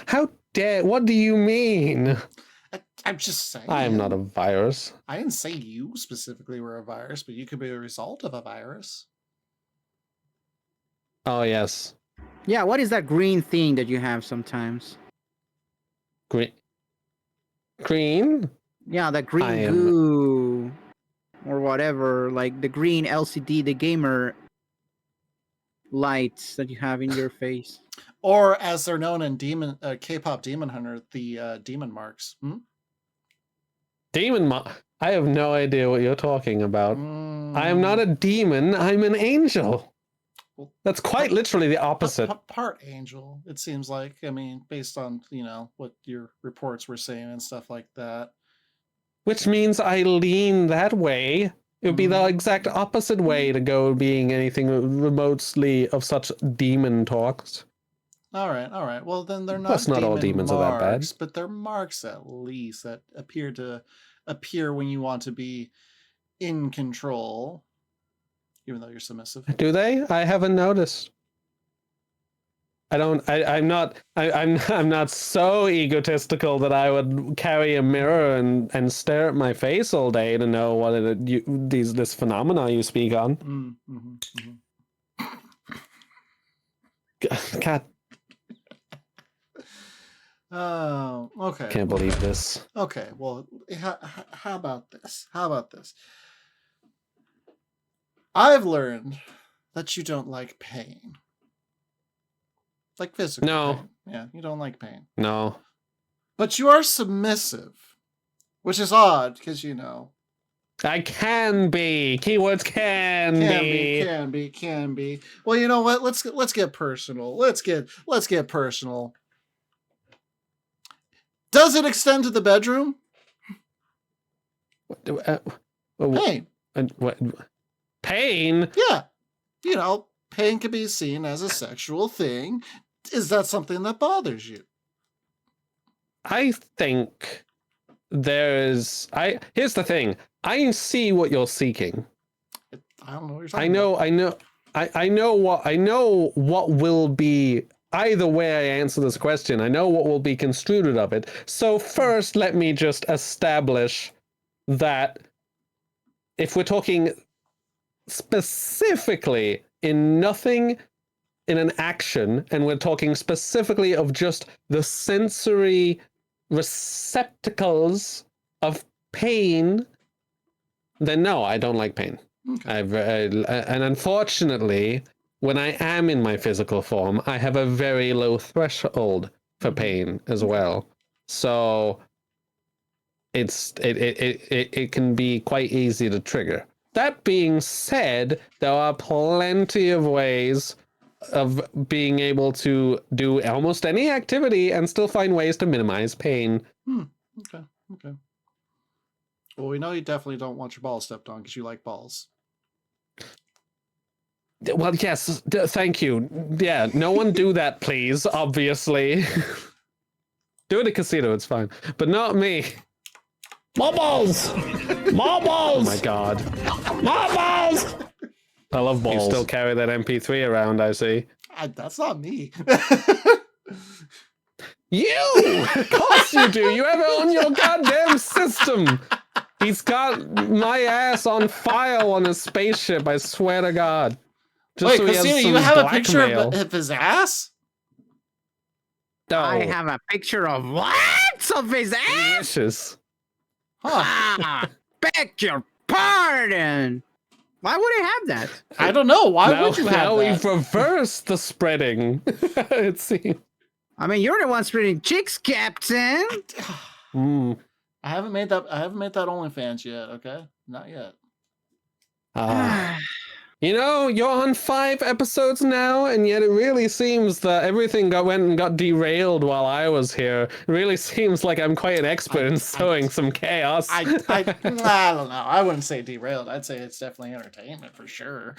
How dare? What do you mean? I'm just saying. I am not a virus. I didn't say you specifically were a virus, but you could be a result of a virus. Oh, yes. Yeah, what is that green thing that you have sometimes? Green? Yeah, that green goo. Or whatever, like the green LCD, the gamer lights that you have in your face. Or as they're known in K-pop Demon Hunter, the demon marks. Demon mark? I have no idea what you're talking about. I am not a demon, I'm an angel. Well, that's quite literally the opposite. Part angel, it seems like. I mean, based on, what your reports were saying and stuff like that. Which means I lean that way. It would be the exact opposite way to go, being anything remotely of such demon talks. All right. Well, then they're not. Plus, not all demons are that bad. But they're marks at least that appear when you want to be in control, even though you're submissive. Do they? I haven't noticed. I'm not so egotistical that I would carry a mirror and stare at my face all day to know what this phenomena you speak on. God. Oh, okay. Can't believe this. Okay, well, how about this? I've learned that you don't like pain. Like physical pain. Yeah, you don't like pain. No. But you are submissive, which is odd because, I can be. Keywords can be. Well, you know what? Let's get personal. Let's get personal. Does it extend to the bedroom? Pain. What? Pain? Yeah. Pain can be seen as a sexual thing. Is that something that bothers you? I think here's the thing. I see what you're seeking. I don't know what you're talking about. I know what will be either way I answer this question. I know what will be construed of it. So first, let me just establish that if we're talking specifically in nothing in an action, and we're talking specifically of just the sensory receptacles of pain, then no, I don't like pain. Okay. And unfortunately, when I am in my physical form, I have a very low threshold for pain as well. So it can be quite easy to trigger. That being said, there are plenty of ways of being able to do almost any activity and still find ways to minimize pain. Okay. Well, we know you definitely don't want your balls stepped on because you like balls. Well, yes, thank you. Yeah, no one do that, please, obviously. Do it at Cosita, it's fine. But not me. More balls! More balls! Oh my god. More balls! I love balls. You still carry that MP3 around, I see. That's not me. You! Of course you do! You have it on your goddamn system! He's got my ass on file on his spaceship, I swear to God. Just Wait, so he has Cosita, some you have a picture blackmail. of his ass? No. I have a picture of what? Of his ass? Delicious. Ah, beg your pardon. Why would I have that? I don't know. Why now, would you have now that? we've reversed the spreading. It seems. I mean, you're the one spreading chicks, Captain. Mm. I haven't made that OnlyFans yet. Okay, not yet. You know, you're on 5 episodes now, and yet it really seems that everything went and got derailed while I was here. It really seems like I'm quite an expert in sowing some chaos. I don't know. I wouldn't say derailed. I'd say it's definitely entertainment for sure.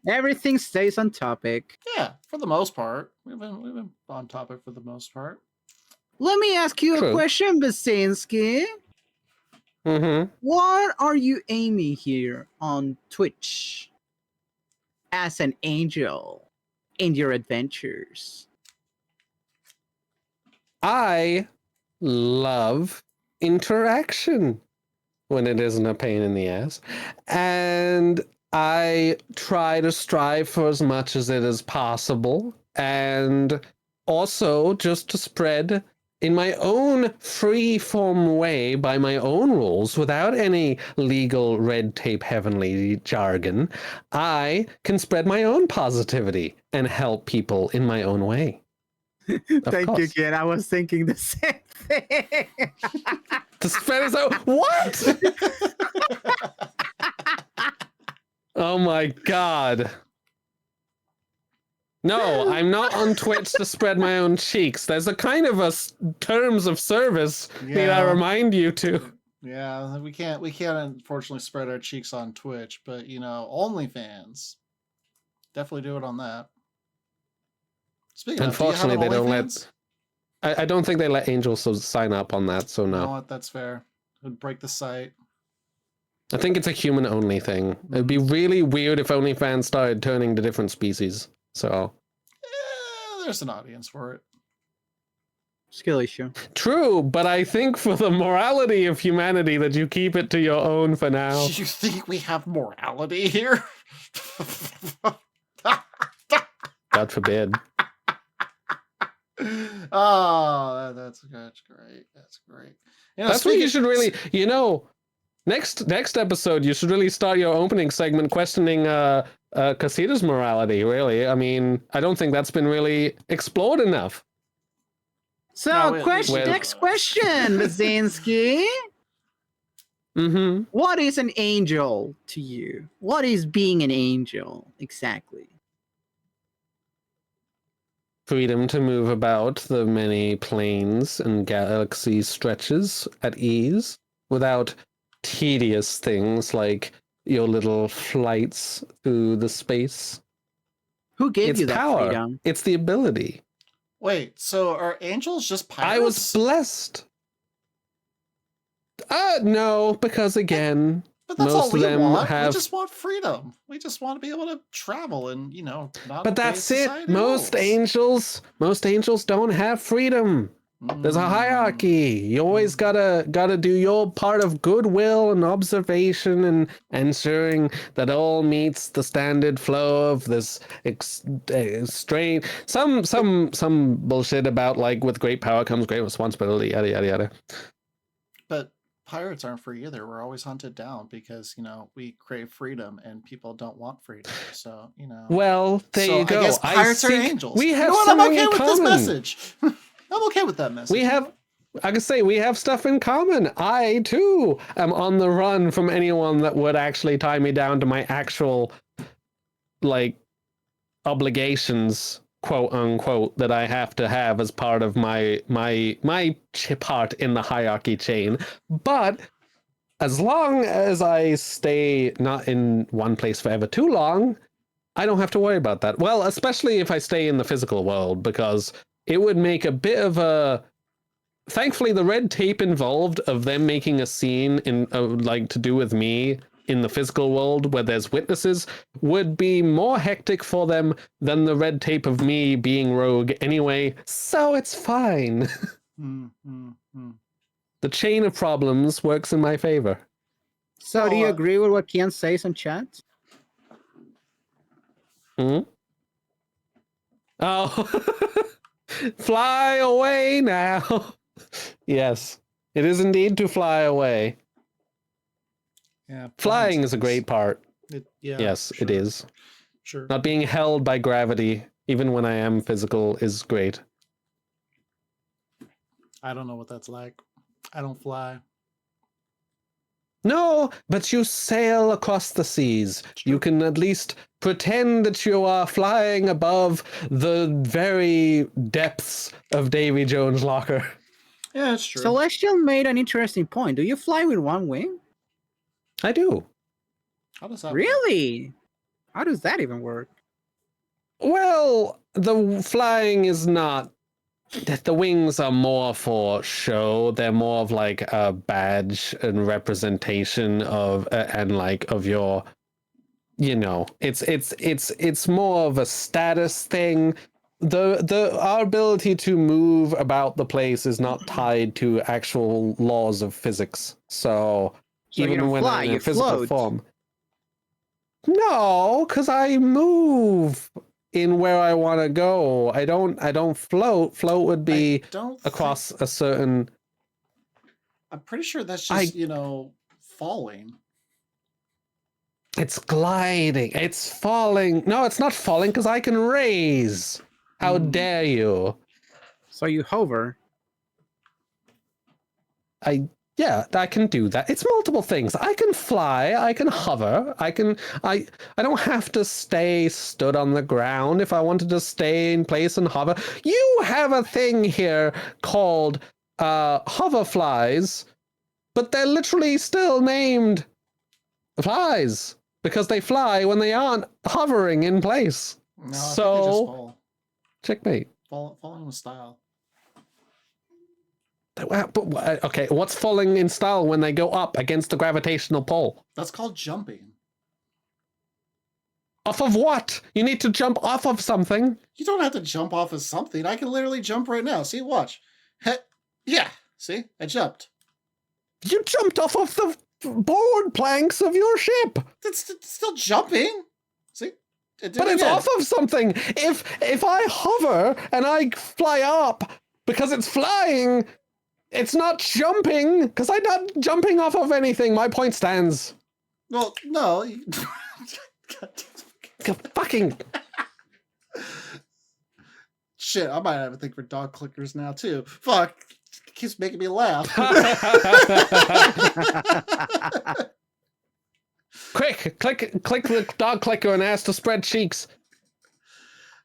Everything stays on topic. Yeah, for the most part, we've been on topic for the most part. Let me ask you a question, Bazinski. Mm-hmm. What are you aiming here on Twitch as an angel in your adventures? I love interaction when it isn't a pain in the ass. And I try to strive for as much as it is possible. And also just to spread in my own free-form way, by my own rules, without any legal red tape heavenly jargon, I can spread my own positivity and help people in my own way. Thank you, kid. I was thinking the same thing. To spread his own... What? Oh my god. No, I'm not on Twitch to spread my own cheeks. There's a kind of a terms of service that I remind you to. Yeah, we can't unfortunately spread our cheeks on Twitch, but you know, OnlyFans. Definitely do it on that. Speaking Unfortunately, of, do you have they an don't OnlyFans? let... I don't think they let angels sign up on that, so You know no. what? That's fair. It would break the site. I think it's a human-only thing. It'd be really weird if OnlyFans started turning to different species, so... There's an audience for it. Skill issue. True, but I think for the morality of humanity that you keep it to your own for now. You think we have morality here? God forbid. Oh, that's great. That's great. You know, That's what you should really, you know, next episode, you should really start your opening segment questioning Cosita's morality, really. I mean, I don't think that's been really explored enough. So, next question, Bazinski. Mm-hmm. What is an angel to you? What is being an angel exactly? Freedom to move about the many planes and galaxy stretches at ease without tedious things like your little flights through the space. Who gave It's you that power. freedom? It's the ability. Wait, so are angels just pirates? I was blessed. No, because again, But that's most all of we them want. have. We just want freedom. We just want to be able to travel and, not But obey that's it. society Most angels don't have freedom. There's a hierarchy. You always gotta do your part of goodwill and observation and ensuring that all meets the standard flow of this strain. Some bullshit about like with great power comes great responsibility. Yada yada yada. But pirates aren't free either. We're always hunted down because, we crave freedom and people don't want freedom. So, Well, there you go. I guess pirates are angels. We have I'm something okay in with this common. message. I'm okay with that message. I can say we have stuff in common. I too am on the run from anyone that would actually tie me down to my actual obligations, quote unquote, that I have to have as part of my part in the hierarchy chain. But as long as I stay not in one place forever too long, I don't have to worry about that. Well, especially if I stay in the physical world, because it would make a bit of a... Thankfully, the red tape involved of them making a scene to do with me in the physical world where there's witnesses would be more hectic for them than the red tape of me being rogue anyway, so it's fine. The chain of problems works in my favor. So do you agree with what Kian says in chat? Oh, fly away now. Yes, it is indeed to fly away. Yeah, flying is a great part. Yes, it is. Sure. Not being held by gravity, even when I am physical, is great. I don't know what that's like. I don't fly. No, but you sail across the seas. You can at least pretend that you are flying above the very depths of Davy Jones' locker. Yeah, it's true. Celestial made an interesting point. Do you fly with one wing? I do. How does that really? How does that even work? Well, the flying is not... The wings are more for show. They're more of like a badge and representation of of your, it's more of a status thing. Our ability to move about the place is not tied to actual laws of physics. So even you don't when fly, I'm in you a physical float. form. No, because I move in where I want to go. I don't float. Float would be across a certain... I'm pretty sure that's just, falling. It's gliding. It's falling. No, it's not falling because I can raise. How dare you? So you hover. Yeah, I can do that. It's multiple things. I can fly, I can hover, I don't have to stay stood on the ground if I wanted to stay in place and hover. You have a thing here called hover flies, but they're literally still named flies because they fly when they aren't hovering in place. No, I think they just fall. Checkmate. Falling with style. Okay, what's falling in style when they go up against the gravitational pull? That's called jumping. Off of what? You need to jump off of something. You don't have to jump off of something. I can literally jump right now. See, watch. Yeah, see? I jumped. You jumped off of the board planks of your ship. It's still jumping. See? But it's off of something. If I hover and I fly up because it's flying... It's not jumping, because I'm not jumping off of anything. My point stands. Well, no. Fucking... Shit, I might have a thing for dog clickers now, too. Fuck. It keeps making me laugh. Quick, click the dog clicker and ask to spread cheeks.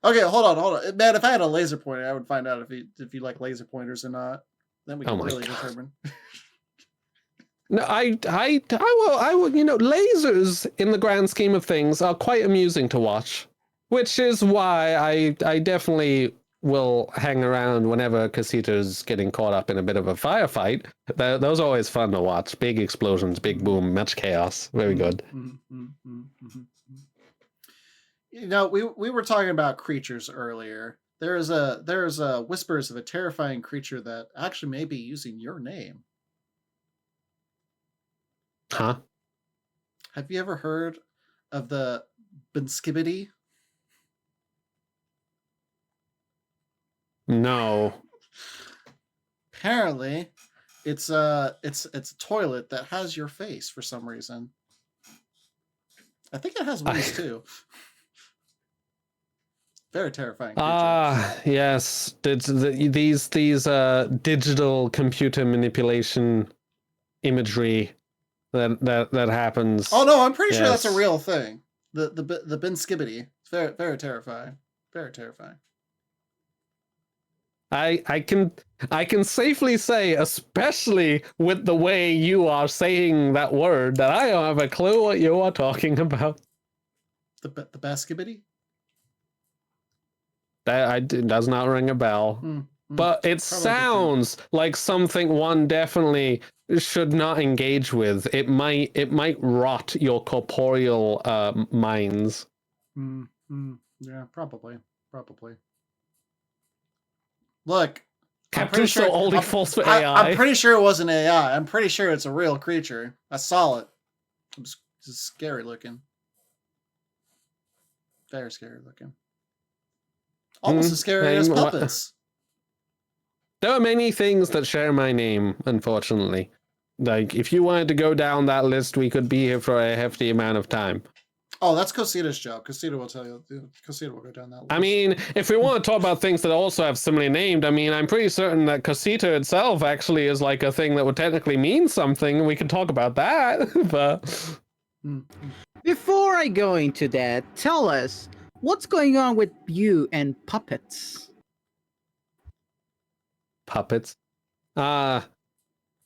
Okay, hold on. Man, if I had a laser pointer, I would find out if you like laser pointers or not. Then we can really determine. No, I will, lasers in the grand scheme of things are quite amusing to watch, which is why I definitely will hang around whenever Cosita's getting caught up in a bit of a firefight. Those are always fun to watch. Big explosions, big boom, much chaos. Very good. You know, we were talking about creatures earlier. There's a whispers of a terrifying creature that actually may be using your name. Huh? Have you ever heard of the Bazinski? No. Apparently, it's a toilet that has your face for some reason. I think it has wings too. Very terrifying creature. Ah, yes. These digital computer manipulation imagery that happens. Oh no, I'm pretty sure that's a real thing. The Bazinski. It's very very terrifying. Very terrifying. I can safely say, especially with the way you are saying that word, that I don't have a clue what you are talking about. The Bazinski? That does not ring a bell. But it sounds like something one definitely should not engage with. It might rot your corporeal minds. Yeah, probably. Look, Captain so only false for AI. I'm pretty sure it wasn't AI. I'm pretty sure it's a real creature. I saw it. It's scary looking. Very scary looking. Almost as scary as puppets. There are many things that share my name, unfortunately. Like, if you wanted to go down that list, we could be here for a hefty amount of time. Oh, that's Cosita's job. Cosita will tell you. Cosita will go down that list. I mean, if we want to talk about things that also have similarly named, I mean, I'm pretty certain that Cosita itself actually is like a thing that would technically mean something, and we could talk about that, but... Before I go into that, tell us, what's going on with you and puppets? Puppets?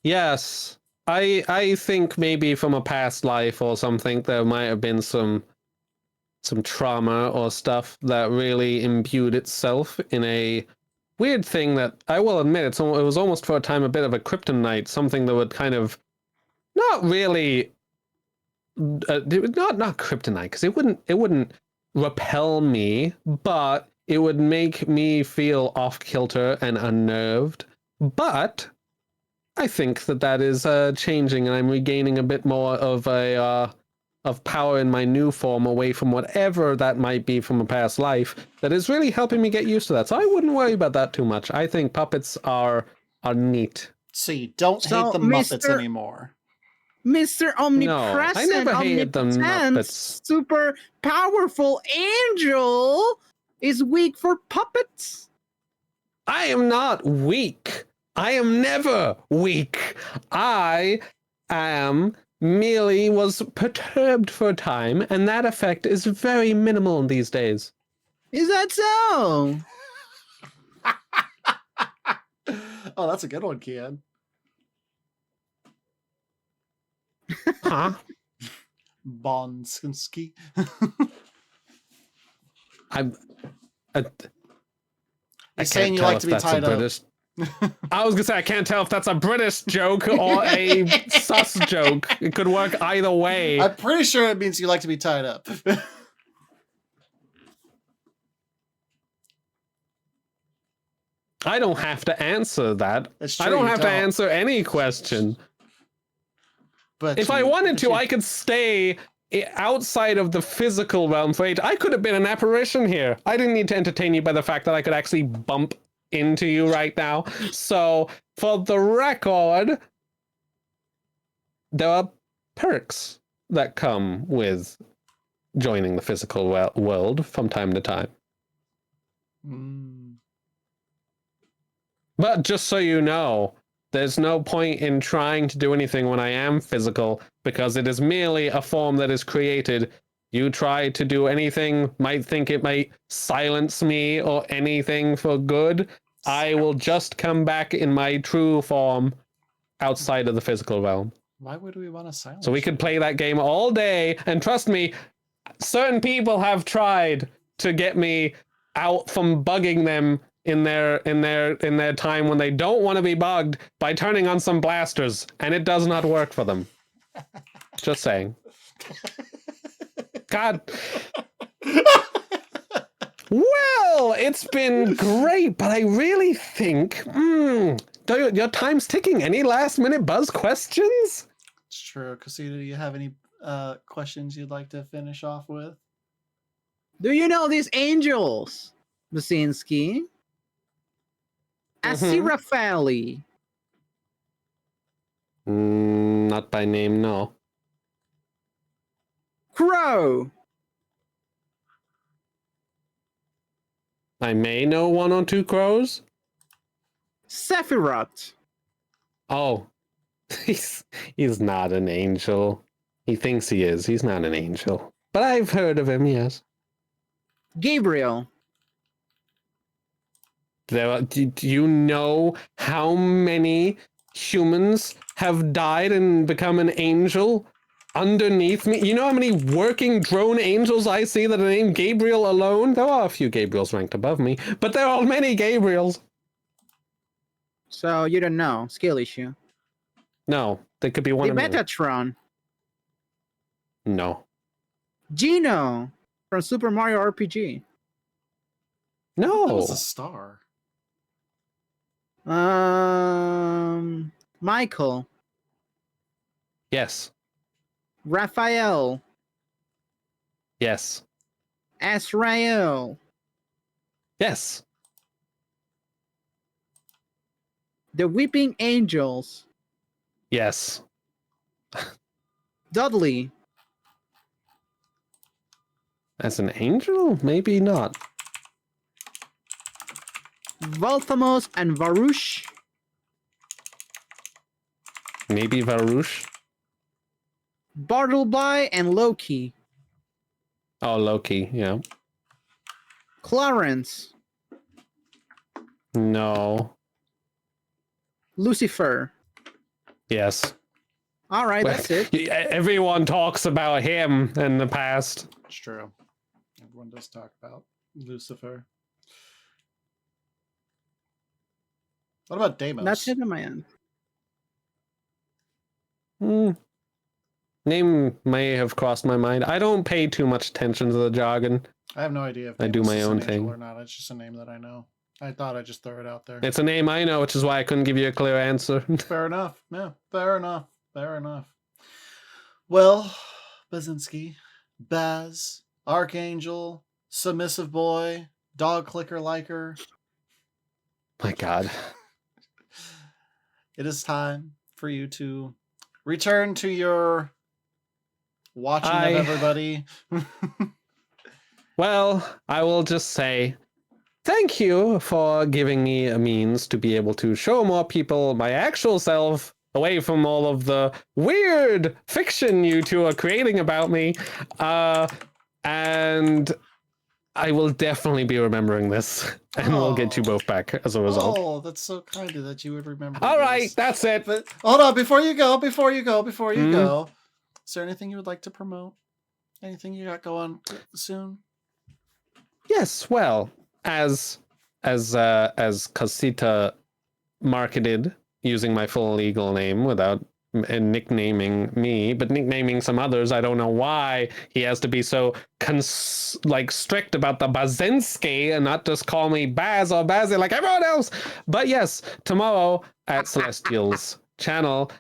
Yes. I think maybe from a past life or something, there might have been some trauma or stuff that really imbued itself in a weird thing that I will admit it was almost for a time a bit of a kryptonite, something that would kind of not really not kryptonite, because it wouldn't repel me, but it would make me feel off kilter and unnerved. But I think that is changing, and I'm regaining a bit more of of power in my new form away from whatever that might be from a past life. That is really helping me get used to that. So I wouldn't worry about that too much. I think puppets are neat. So you don't hate the Muppets anymore. Mr. Omnipresent, I never hated the Muppets. Super powerful angel is weak for puppets. I am not weak. I am never weak. I am merely was perturbed for a time, and that effect is very minimal these days. Is that so? Oh, that's a good one, Kian. Huh? Bazinski. He's saying you like to be tied up. I was gonna say I can't tell if that's a British joke or a sus joke. It could work either way. I'm pretty sure it means you like to be tied up. I don't have to answer that. It's true, I don't you have to don't. answer any question. But if I wanted to, I could stay outside of the physical realm for age. I could have been an apparition here. I didn't need to entertain you by the fact that I could actually bump into you right now. So, for the record, there are perks that come with joining the physical world from time to time. But just so you know, there's no point in trying to do anything when I am physical, because it is merely a form that is created. You try to do anything, might think it might silence me or anything for good, I will just come back in my true form outside of the physical realm. Why would we want to silence? So we could play that game all day, and trust me, certain people have tried to get me out from bugging them in their time when they don't want to be bugged by turning on some blasters, and it does not work for them. Just saying. God. Well, it's been great, but I really think your time's ticking. Any last minute buzz questions? It's true. Cosita, do you have any questions you'd like to finish off with? Do you know these angels, Bazinski? Asirafali. Not by name, no. Crow. I may know one or two crows. Sephiroth. Oh, he's not an angel. He thinks he is. He's not an angel. But I've heard of him, yes. Gabriel. Do you know how many humans have died and become an angel underneath me? You know how many working drone angels I see that are named Gabriel alone? There are a few Gabriels ranked above me, but there are many Gabriels. So you don't know. Skill issue. No, they could be one The of many. Metatron. No. Gino from Super Mario RPG. No. That was a star. Michael. Yes. Raphael. Yes. Azrael. Yes. The Weeping Angels. Yes. Dudley. As an angel? Maybe not. Valthamos and Varush. Maybe Varush. Bartleby and Loki. Oh, Loki, yeah. Clarence. No. Lucifer. Yes. All right, that's it. Everyone talks about him in the past. It's true. Everyone does talk about Lucifer. What about Deimos? That's it on my end. Name may have crossed my mind. I don't pay too much attention to the jargon. I have no idea if I do Deimos my is own an angel thing. or not. It's just a name that I know. I thought I'd just throw it out there. It's a name I know, which is why I couldn't give you a clear answer. Fair enough. Yeah, fair enough. Fair enough. Well, Bazinski, Baz, Archangel, Submissive Boy, Dog Clicker Liker. My God. It is time for you to return to your watching of everybody. Well, I will just say thank you for giving me a means to be able to show more people my actual self away from all of the weird fiction you two are creating about me. And I will definitely be remembering this, and we'll get you both back as a result. Oh, that's so kind of that you would remember. All right, that's it. But hold on, before you go, go, is there anything you would like to promote? Anything you got going soon? Yes, well, as Cosita marketed using my full legal name without nicknaming me, but nicknaming some others. I don't know why he has to be so strict about the Bazinski and not just call me Baz or Bazzy like everyone else. But yes, tomorrow at Celestial's channel,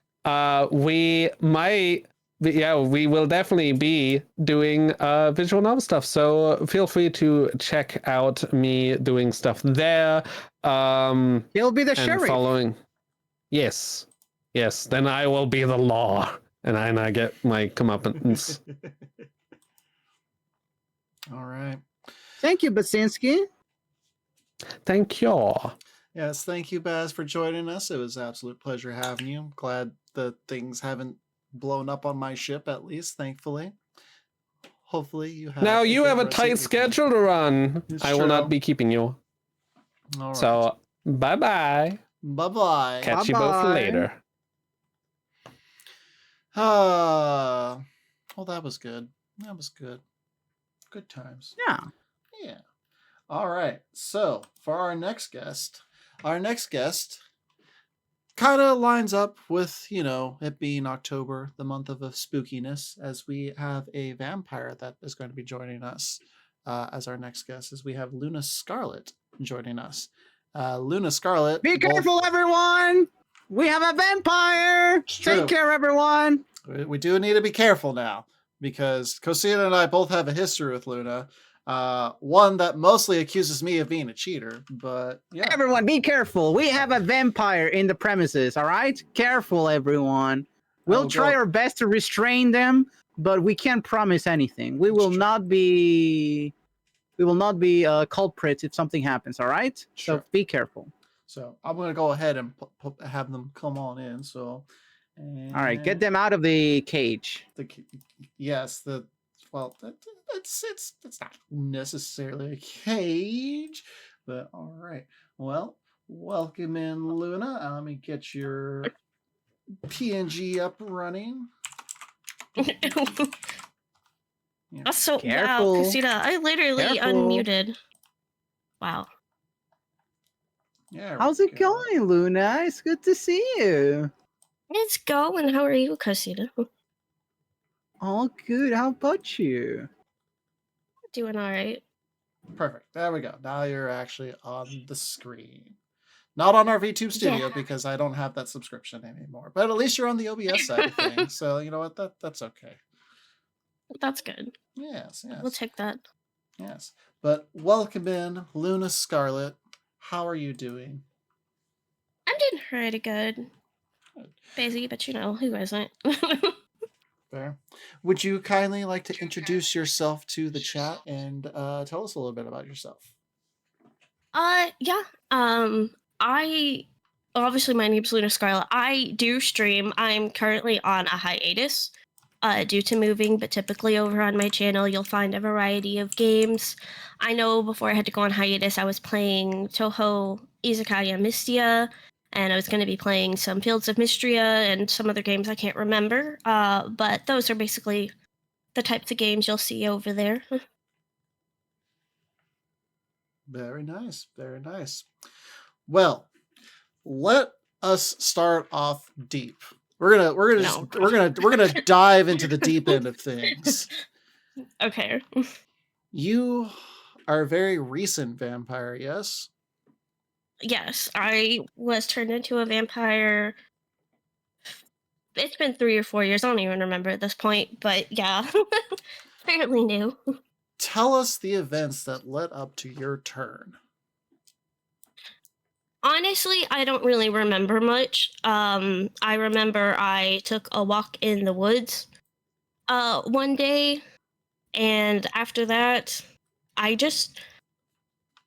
we will definitely be doing visual novel stuff. So feel free to check out me doing stuff there. He'll be the sheriff. Following. Yes. Yes, then I will be the law, and I get my comeuppance. All right. Thank you, Bazinski. Thank you. Yes, thank you, Baz, for joining us. It was an absolute pleasure having you. I'm glad that things haven't blown up on my ship, at least, thankfully. Hopefully you have... Now you have a tight schedule to run. I will not be keeping you. All right. So, bye-bye. Bye-bye. Catch you both later. Well, that was good. That was good. Good times. Yeah. Yeah. All right. So for our next guest kind of lines up with, it being October, the month of spookiness, as we have a vampire that is going to be joining us as our next guest, as we have Luna Scarlet joining us. Luna Scarlet. Be careful, everyone! We have a vampire! Take care, everyone! We do need to be careful now, because Cosita and I both have a history with Luna. One that mostly accuses me of being a cheater, but yeah. Everyone, be careful. We have a vampire in the premises, all right? Careful, everyone. We'll try our best to restrain them, but we can't promise anything. We will not be culprits if something happens, all right? Sure. So be careful. So I'm going to go ahead and have them come on in. So, all right, get them out of the cage. It's not necessarily a cage, but all right. Well, welcome in, Luna. Let me get your PNG up running. That's so Careful. wow, Cosita. I literally unmuted. Wow. Yeah. How's it going, Luna? It's good to see you. It's going. How are you, Cosita? All good. How about you? Doing all right. Perfect. There we go. Now you're actually on the screen. Not on our VTube studio because I don't have that subscription anymore. But at least you're on the OBS side of things. So you know what? That's okay. That's good. Yes. We'll take that. Yes. But welcome in, Luna Scarlet. How are you doing? I'm doing pretty good. Busy, but who isn't? Fair. Would you kindly like to introduce yourself to the chat and tell us a little bit about yourself? Yeah. I obviously my name's Luna Scarlet. I do stream. I'm currently on a hiatus due to moving, but typically over on my channel you'll find a variety of games. I know before I had to go on hiatus I was playing Toho Izakaya Mystia, and I was going to be playing some Fields of Mystria and some other games I can't remember, but those are basically the types of games you'll see over there. Very nice, very nice. Well, let us start off deep. We're gonna dive into the deep end of things. Okay. You are a very recent vampire, yes? Yes, I was turned into a vampire. It's been 3 or 4 years. I don't even remember at this point, but yeah, fairly new. Tell us the events that led up to your turn. Honestly, I don't really remember much. I remember I took a walk in the woods one day, and after that, I don't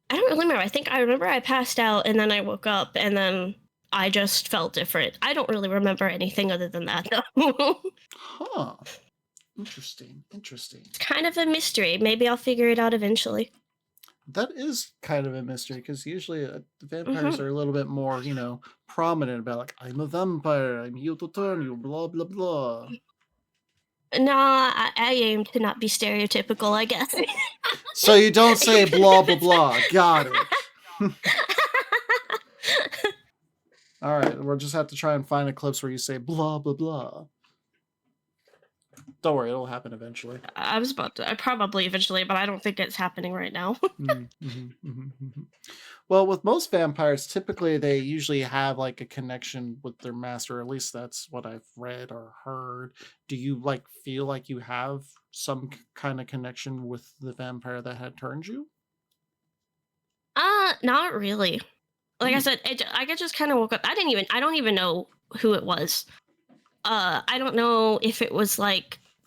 really remember. I remember I passed out, and then I woke up, and then I just felt different. I don't really remember anything other than that, though. Huh. Interesting. It's kind of a mystery. Maybe I'll figure it out eventually. That is kind of a mystery, because usually vampires are a little bit more, prominent about, like, I'm a vampire, I'm here to turn you, blah, blah, blah. Nah, I aim to not be stereotypical, I guess. So you don't say blah, blah, blah. Got it. All right, we'll just have to try and find a clips where you say blah, blah, blah. Don't worry, it'll happen eventually. I was about to. Probably eventually, but I don't think it's happening right now. Well, with most vampires, typically they usually have like a connection with their master. At least that's what I've read or heard. Do you feel like you have some kind of connection with the vampire that had turned you? Not really. Like I said, I just kind of woke up. I don't even know who it was. I don't know if it was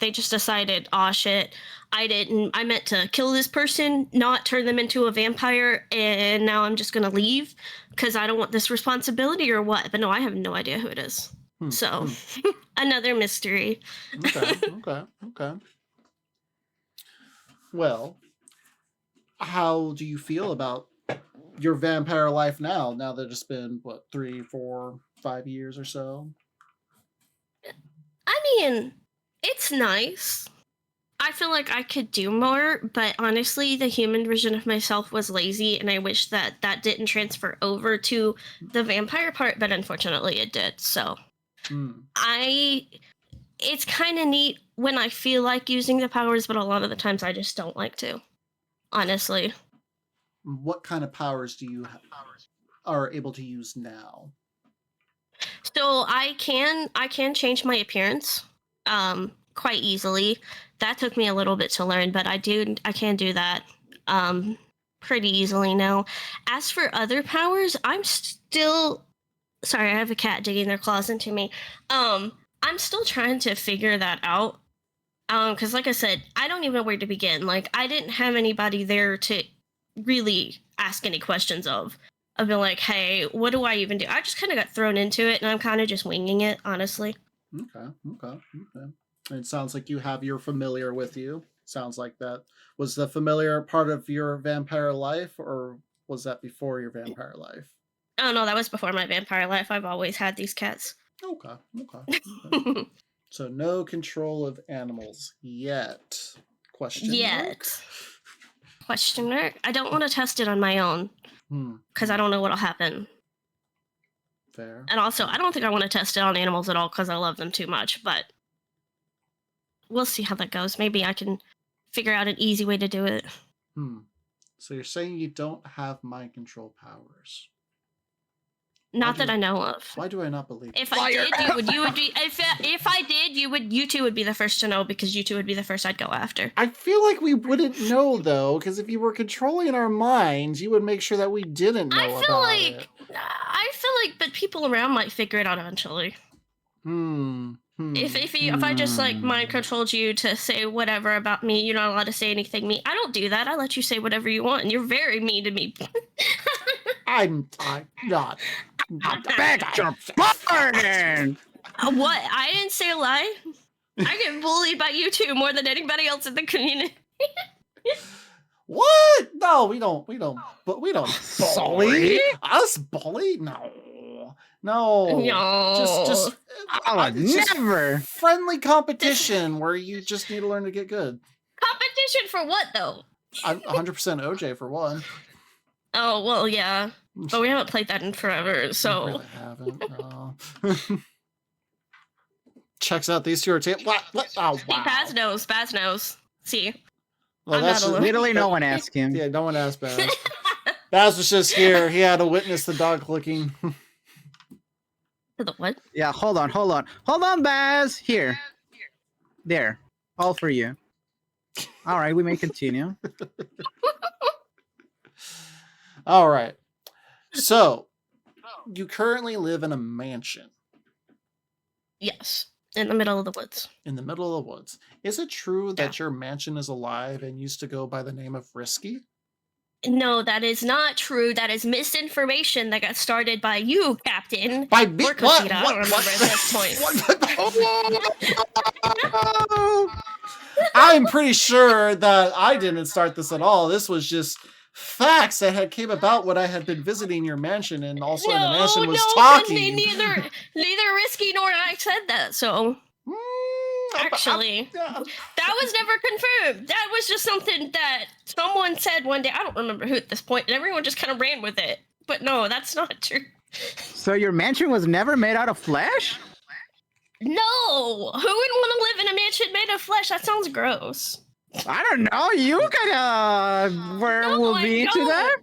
they just decided, oh shit, I meant to kill this person, not turn them into a vampire, and now I'm just gonna leave because I don't want this responsibility or what. But no, I have no idea who it is. So, another mystery. Okay. Well, how do you feel about your vampire life now that it's been, 3, 4, 5 years or so? I mean, it's nice. I feel like I could do more, but honestly, the human version of myself was lazy, and I wish that that didn't transfer over to the vampire part, but unfortunately it did. So it's kind of neat when I feel like using the powers, but a lot of the times I just don't like to, honestly. What kind of powers do you are able to use now? So I can change my appearance quite easily. That took me a little bit to learn, but I can do that pretty easily now. As for other powers, I'm still sorry, I have a cat digging their claws into me. I'm still trying to figure that out. Because like I said, I don't even know where to begin. Like, I didn't have anybody there to really ask any questions of. I've been like, hey, what do I even do? I just kind of got thrown into it, and I'm kind of just winging it, honestly. Okay. It sounds like you have your familiar with you. Sounds like that. Was the familiar part of your vampire life, or was that before your vampire life? Oh, no, that was before my vampire life. I've always had these cats. Okay. So no control of animals yet. Question mark? Question mark? I don't want to test it on my own. Because I don't know what'll happen. Fair. And also, I don't think I want to test it on animals at all because I love them too much, but we'll see how that goes. Maybe I can figure out an easy way to do it. So you're saying you don't have mind control powers? Not that I know of. Why do I not believe? If I did, you would be. If I did, you two would be the first to know because you two would be the first I'd go after. I feel like we wouldn't know though, because if you were controlling our minds, you would make sure that we didn't know about it. I feel like, but people around might figure it out eventually. If I just like mind controlled you to say whatever about me, you're not allowed to say anything mean. I don't do that. I let you say whatever you want, and you're very mean to me. I'm not. Back your pardon! What? I didn't say a lie. I get bullied by you two more than anybody else in the community. What? No, we don't. But we don't bully. Sorry? Us bully? No. Just never. Friendly competition where you just need to learn to get good. Competition for what though? I'm 100% OJ for one. Oh well, yeah, but we haven't played that in forever, so. We really haven't. No. Checks out these two are what? Oh wow. Baz knows. See. Well, that's literally no one asked him. Yeah, no one asked Baz. Baz was just here. He had to witness the dog clicking. The what? Yeah, hold on, Baz. Here. There. All for you. All right, we may continue. All right. So, you currently live in a mansion. Yes, in the middle of the woods. In the middle of the woods. Is it true that your mansion is alive and used to go by the name of Risky? No, that is not true. That is misinformation that got started by you, Captain. By me? Or Cosita. I don't remember at this point. I'm pretty sure that I didn't start this at all. This was just facts that had came about when I had been visiting your mansion, and also the mansion was talking. Neither Risky nor I said that. So actually, that was never confirmed. That was just something that someone said one day. I don't remember who at this point, and everyone just kind of ran with it. But no, that's not true. So your mansion was never made out of flesh? No! Who wouldn't want to live in a mansion made of flesh? That sounds gross. I don't know. You kind of will be into that.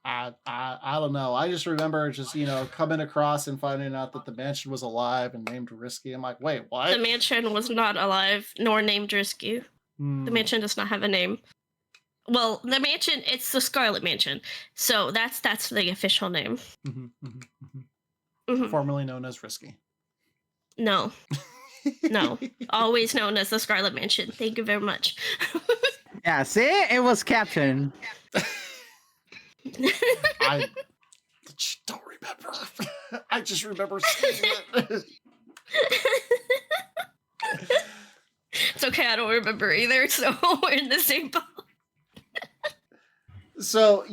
I don't know. I just remember just, coming across and finding out that the mansion was alive and named Risky. I'm like, wait, what? The mansion was not alive nor named Risky. The mansion does not have a name. Well, the mansion, it's the Scarlet Mansion. So that's the official name. Formerly known as Risky. No. No. Always known as the Scarlet Mansion. Thank you very much. Yeah, see? It was Captain. I don't remember. I just remember seeing it. It's okay, I don't remember either, so we're in the same boat. So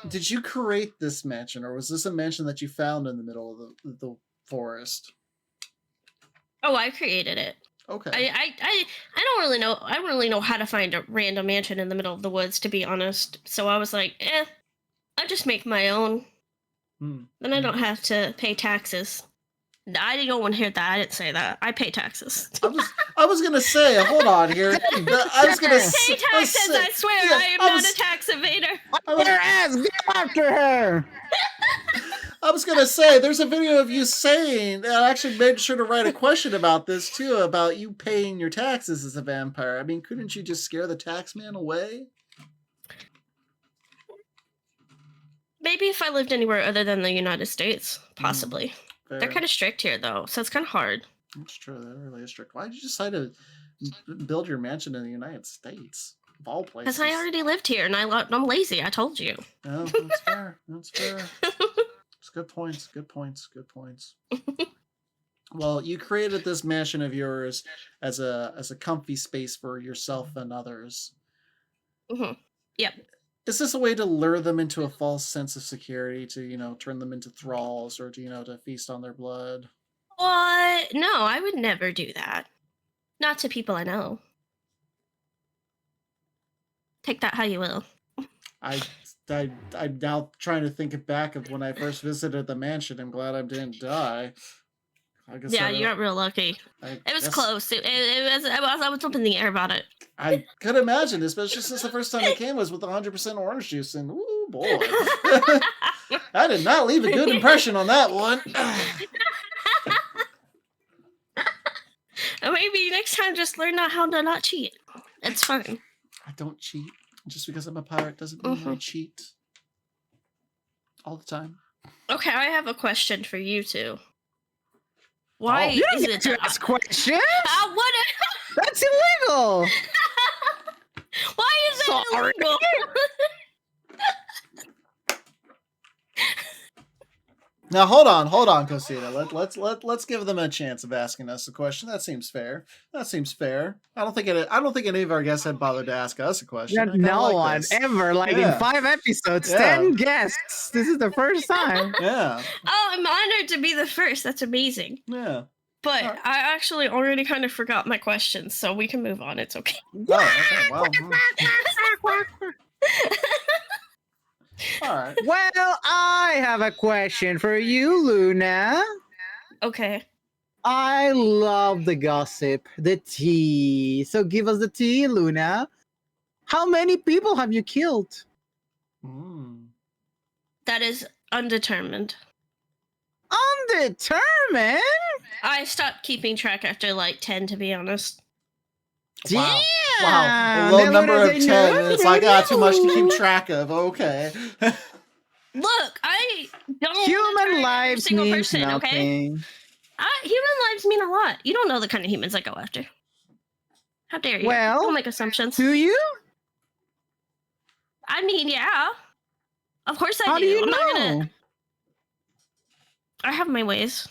did you create this mansion, or was this a mansion that you found in the middle of the forest? Oh, I created it. Okay. I don't really know. I don't really know how to find a random mansion in the middle of the woods, to be honest. So I was like, I'll just make my own. Then I don't have to pay taxes. I don't want to hear that. I didn't say that. I pay taxes. I was gonna say, hold on here. I was gonna pay taxes. I swear, yeah, I am not a tax evader. Your ass, get after her. I was gonna say, there's a video of you saying, and I actually made sure to write a question about this too, about you paying your taxes as a vampire. I mean, couldn't you just scare the tax man away? Maybe if I lived anywhere other than the United States, possibly. Fair. They're kind of strict here, though, so it's kind of hard. That's true. They're really strict. Why did you decide to build your mansion in the United States, of all places? Because I already lived here, and I'm lazy. I told you. No, that's fair. That's fair. It's good points. Good points. Good points. Well, you created this mansion of yours as a comfy space for yourself and others. Yep. Is this a way to lure them into a false sense of security, to, turn them into thralls, or to feast on their blood? What? No, I would never do that. Not to people I know. Take that how you will. I'm now trying to think back of when I first visited the mansion. I'm glad I didn't die. I guess Yeah, you got real lucky. It was close. I was up in the air about it. I could imagine, especially since the first time I came was with 100% orange juice, and ooh boy, I did not leave a good impression on that one. Maybe next time, just learn how to not cheat. It's fine. I don't cheat. Just because I'm a pirate doesn't mean I cheat. All the time. Okay, I have a question for you two. Why you don't is get it to ask questions? What? That's illegal. Why is that illegal? Now hold on, Cosita. Let's give them a chance of asking us a question. That seems fair. I don't think any of our guests had bothered to ask us a question. No one ever, in 5 episodes, 10 guests. This is the first time. Yeah. Oh, I'm honored to be the first. That's amazing. Yeah. But I actually already kind of forgot my questions, so we can move on. It's okay. Oh, okay. Well. All right. Well, I have a question for you, Luna. Okay. I love the gossip, the tea. So give us the tea, Luna. How many people have you killed? That is undetermined. Undetermined? I stopped keeping track after 10, to be honest. Damn! Wow. A low number of 10. It's too much to keep track of. Okay. Look, I don't. Human lives mean nothing. Okay? Human lives mean a lot. You don't know the kind of humans I go after. How dare you? Well, don't make assumptions. Do you? I mean, yeah. Of course I How do you I'm know? not gonna. I have my ways.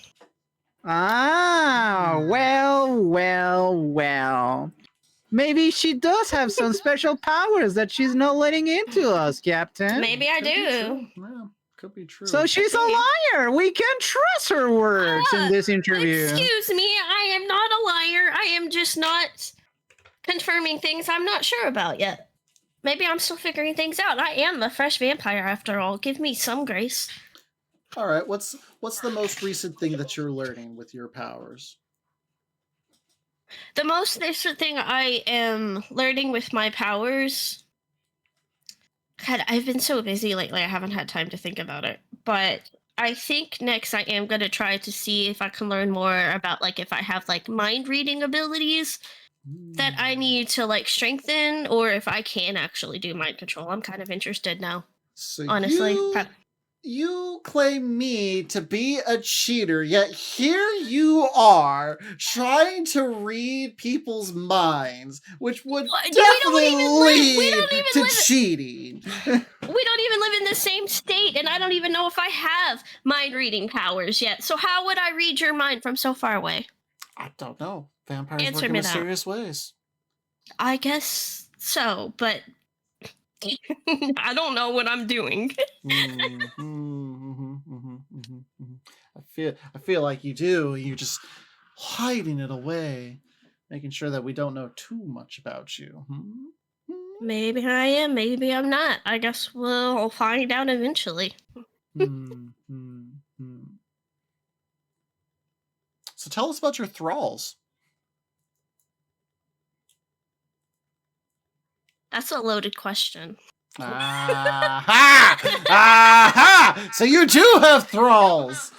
Ah, well. Maybe she does have some special powers that she's not letting into us, Captain. Maybe I do. Yeah, could be true. So she's a liar. We can trust her words in this interview. Excuse me, I am not a liar. I am just not confirming things I'm not sure about yet. Maybe I'm still figuring things out. I am a fresh vampire after all. Give me some grace. All right, what's the most recent thing that you're learning with your powers? The most recent thing I am learning with my powers... God, I've been so busy lately, I haven't had time to think about it. But I think next I am going to try to see if I can learn more about, if I have, mind-reading abilities that I need to, strengthen, or if I can actually do mind control. I'm kind of interested now, So honestly. You claim me to be a cheater, yet here you are trying to read people's minds, which would definitely lead to cheating. We don't even live in the same state, and I don't even know if I have mind-reading powers yet. So how would I read your mind from so far away? I don't know. Vampires Answer work in me that. mysterious ways. I guess so, but I don't know what I'm doing. I feel like you do. You just hiding it away, making sure that we don't know too much about you. Maybe I am, maybe I'm not. I guess we'll find out eventually. So tell us about your thralls. That's a loaded question. Aha! Aha! So you do have thralls.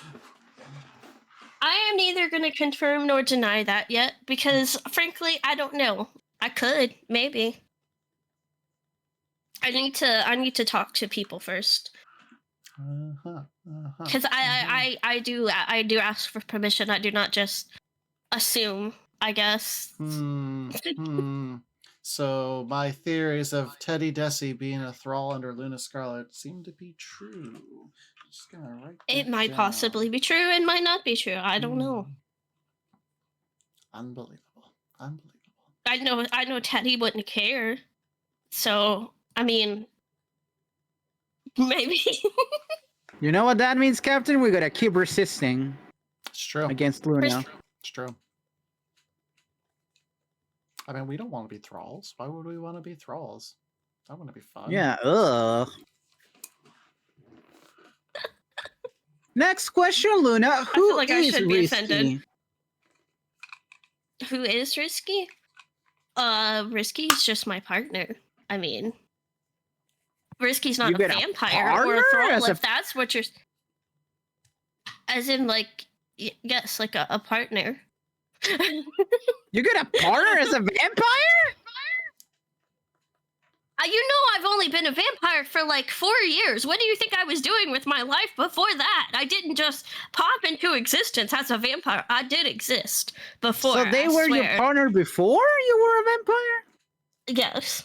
I am neither going to confirm nor deny that yet because, frankly, I don't know. I could, maybe. I need to talk to people first. Because I do ask for permission. I do not just assume, I guess. So my theories of Teddy Desi being a thrall under Luna Scarlet seem to be true. Just gonna write It that might down. possibly be true and might not be true. I don't know. Unbelievable. I know Teddy wouldn't care. So, I mean, maybe. You know what that means, Captain? We gotta keep resisting. It's true. Against Luna. It's true. I mean, we don't want to be thralls. Why would we want to be thralls? That wouldn't be fun. Yeah, ugh. Next question, Luna. Who feel like I is should be risky? offended. Who is risky? Risky is just my partner. I mean, Risky's not You a get a vampire or a partner thrall, as if a- that's what you're... As in, like, yes, like a partner. You get a partner as a vampire? You know I've only been a vampire for like 4 years. What do you think I was doing with my life before that? I didn't just pop into existence as a vampire. I did exist before. So they were your partner before you were a vampire? Yes.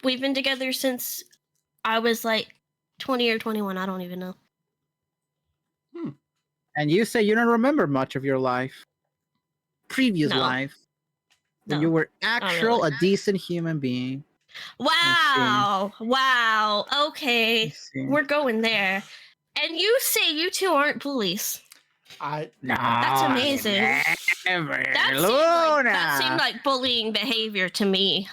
We've been together since I was like 20 or 21. I don't even know. And you say you don't remember much of your life. Previous No. life. When No, you were not actual, really. a decent human being. Wow. Wow. Okay. We're going there. And you say you two aren't bullies. That's amazing. Never. That seemed like bullying behavior to me.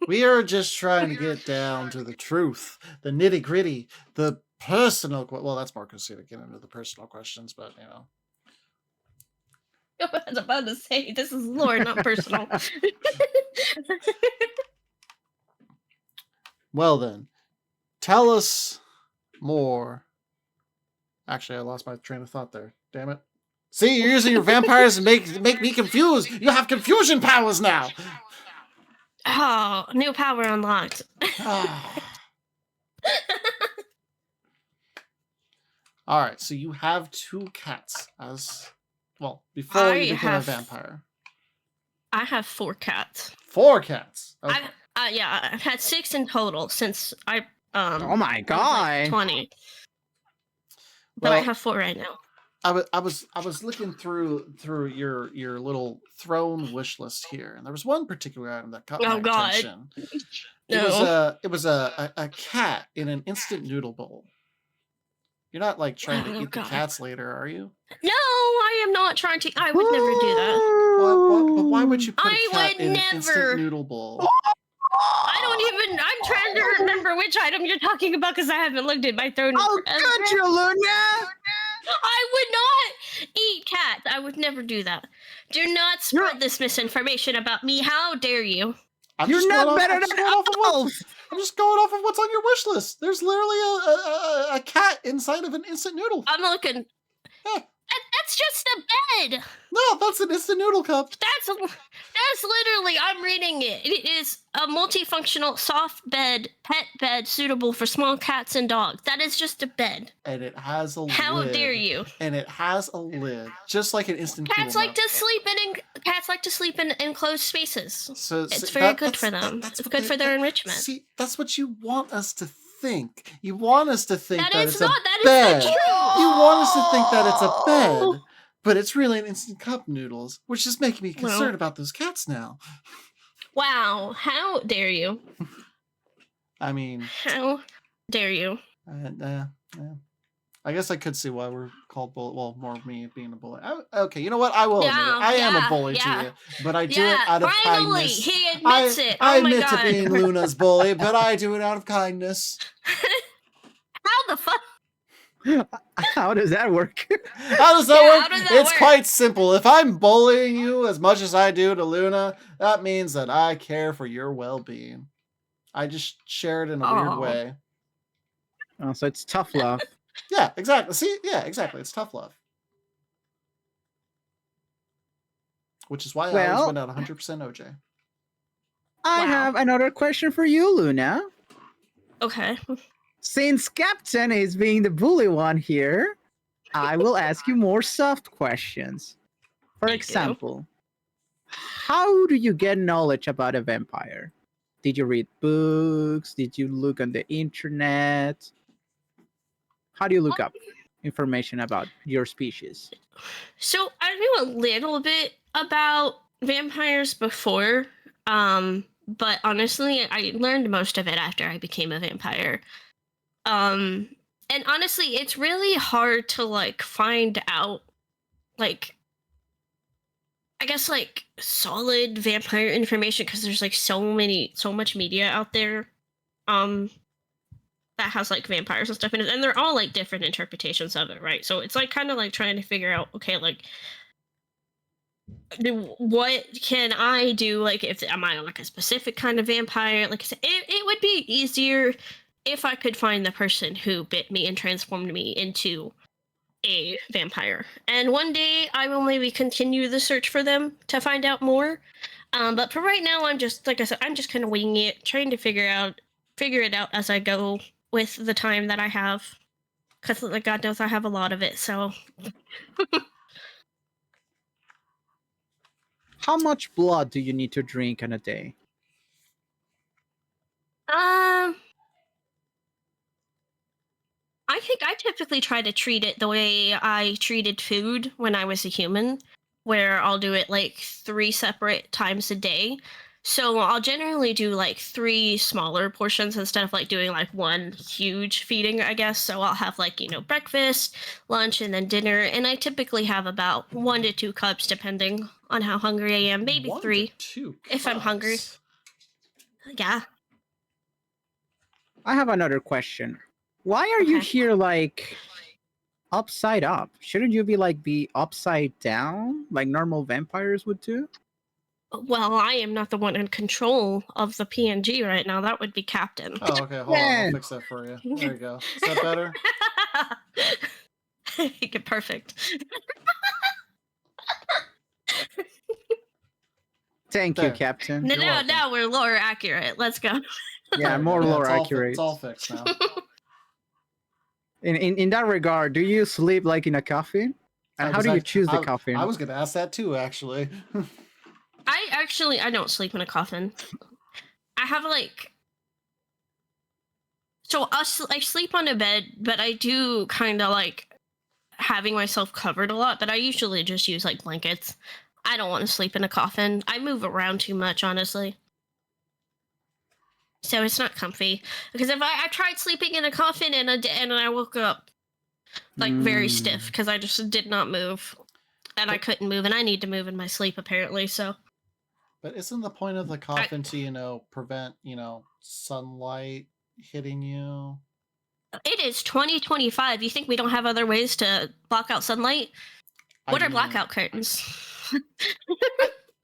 We are just trying to get down to the truth, the nitty gritty, the personal. Well, that's more Cosita get into the personal questions, but you know. I was about to say this is lore, not personal. Well then, tell us more. Actually, I lost my train of thought there. Damn it! See, you're using your vampires to make me confused. You have confusion powers now. Oh, new power unlocked. All right, so you have 2 cats as well before you became a vampire. I have 4 cats. 4 cats. Okay. I've had 6 in total since I Oh my I was, god. like, 20. But I Well, have 4 right now. I was looking through your little throne wish list here, and there was one particular item that caught my attention. It was a cat in an instant noodle bowl. You're not like trying to eat the cats later, are you? No, I am not trying to. I would never do that. But why would you put a I cat would in an never. instant noodle bowl? I don't even. I'm trying to remember which item you're talking about because I haven't looked at my throne. Oh, good, you, Luna! I would not eat cats. I would never do that. Do not spread this misinformation about me. How dare you? You're not better than elves! I'm just going off of what's on your wish list. There's literally a cat inside of an instant noodle. I'm looking. That's just a bed. No, that's an instant noodle cup. That's literally. I'm reading it. It is a multifunctional soft bed, pet bed suitable for small cats and dogs. That is just a bed. And it has a lid. How dare you? And it has a lid, just like an instant Cats noodle like to sleep in enclosed spaces. So It's very good for them. It's good for their enrichment. See, that's what you want us to think. You want us to think that That is it's not. a That is bed. not true. You want us to think that it's a bed, but it's really an instant cup noodles, which is making me concerned about those cats now. Wow! How dare you? I mean, How dare you? I guess I could see why we're called bully. Well, more me being a bully. Okay, you know what? I will admit it. I am a bully to you, but I do it out of finally, kindness. he admits it. I Oh my admit to God. being Luna's bully, but I do it out of kindness. How the fuck? How does that work? How does that Yeah, work? how does that It's work? quite simple. If I'm bullying you as much as I do to Luna, that means that I care for your well-being. I just share it in a weird Aw. way. Oh, so it's tough love. Yeah, exactly. See, yeah, exactly. It's tough love. Which is why I always Well- went out 100% OJ. I Wow. have another question for you, Luna. Okay. Since Captain is being the bully one here, I will ask you more soft questions. For Thank you. example, how do you get knowledge about a vampire? Did you read books? Did you look on the internet? How do you look up information about your species? So I knew a little bit about vampires before, but honestly, I learned most of it after I became a vampire. And honestly, it's really hard to like find out, like, I guess like solid vampire information because there's like so much media out there, that has like vampires and stuff in it, and they're all like different interpretations of it, right? So it's like kind of like trying to figure out, okay, like what can I do? Like, if am I like a specific kind of vampire? Like I said, it would be easier if I could find the person who bit me and transformed me into a vampire. And one day I will maybe continue the search for them to find out more. But for right now, I'm just, like I said, I'm just kind of winging it, trying to figure it out as I go with the time that I have. Because, like, God knows I have a lot of it, so. How much blood do you need to drink in a day? I think I typically try to treat it the way I treated food when I was a human, where I'll do it like 3 separate times a day. So I'll generally do like 3 smaller portions instead of like doing like 1 huge feeding, I guess. So I'll have like, breakfast, lunch, and then dinner. And I typically have about 1 to 2 cups depending on how hungry I am. Maybe 1 to 3 2 if I'm hungry. cups. Yeah. I have another question. Why are you Okay. here like upside up? Shouldn't you be upside down like normal vampires would do? Well, I am not the one in control of the PNG right now. That would be Captain. Oh, okay. Hold on. I'll fix that for you. There you go. Is that better? Get perfect. Thank you, There. Captain. Now we're lore accurate. Let's go. Yeah, There you more go. lore it's all accurate. It's all fixed now. In that regard, do you sleep like in a coffin? And how do you choose the coffin? I was going to ask that too, actually. I don't sleep in a coffin. I have like. So I sleep on a bed, but I do kind of like having myself covered a lot, but I usually just use like blankets. I don't want to sleep in a coffin. I move around too much, honestly. So it's not comfy. Because if I tried sleeping in a coffin and I woke up like very stiff because I just did not move. And I couldn't move, and I need to move in my sleep apparently, so. But isn't the point of the coffin to, prevent, sunlight hitting you? It is 2025. You think we don't have other ways to block out sunlight? What are blackout curtains?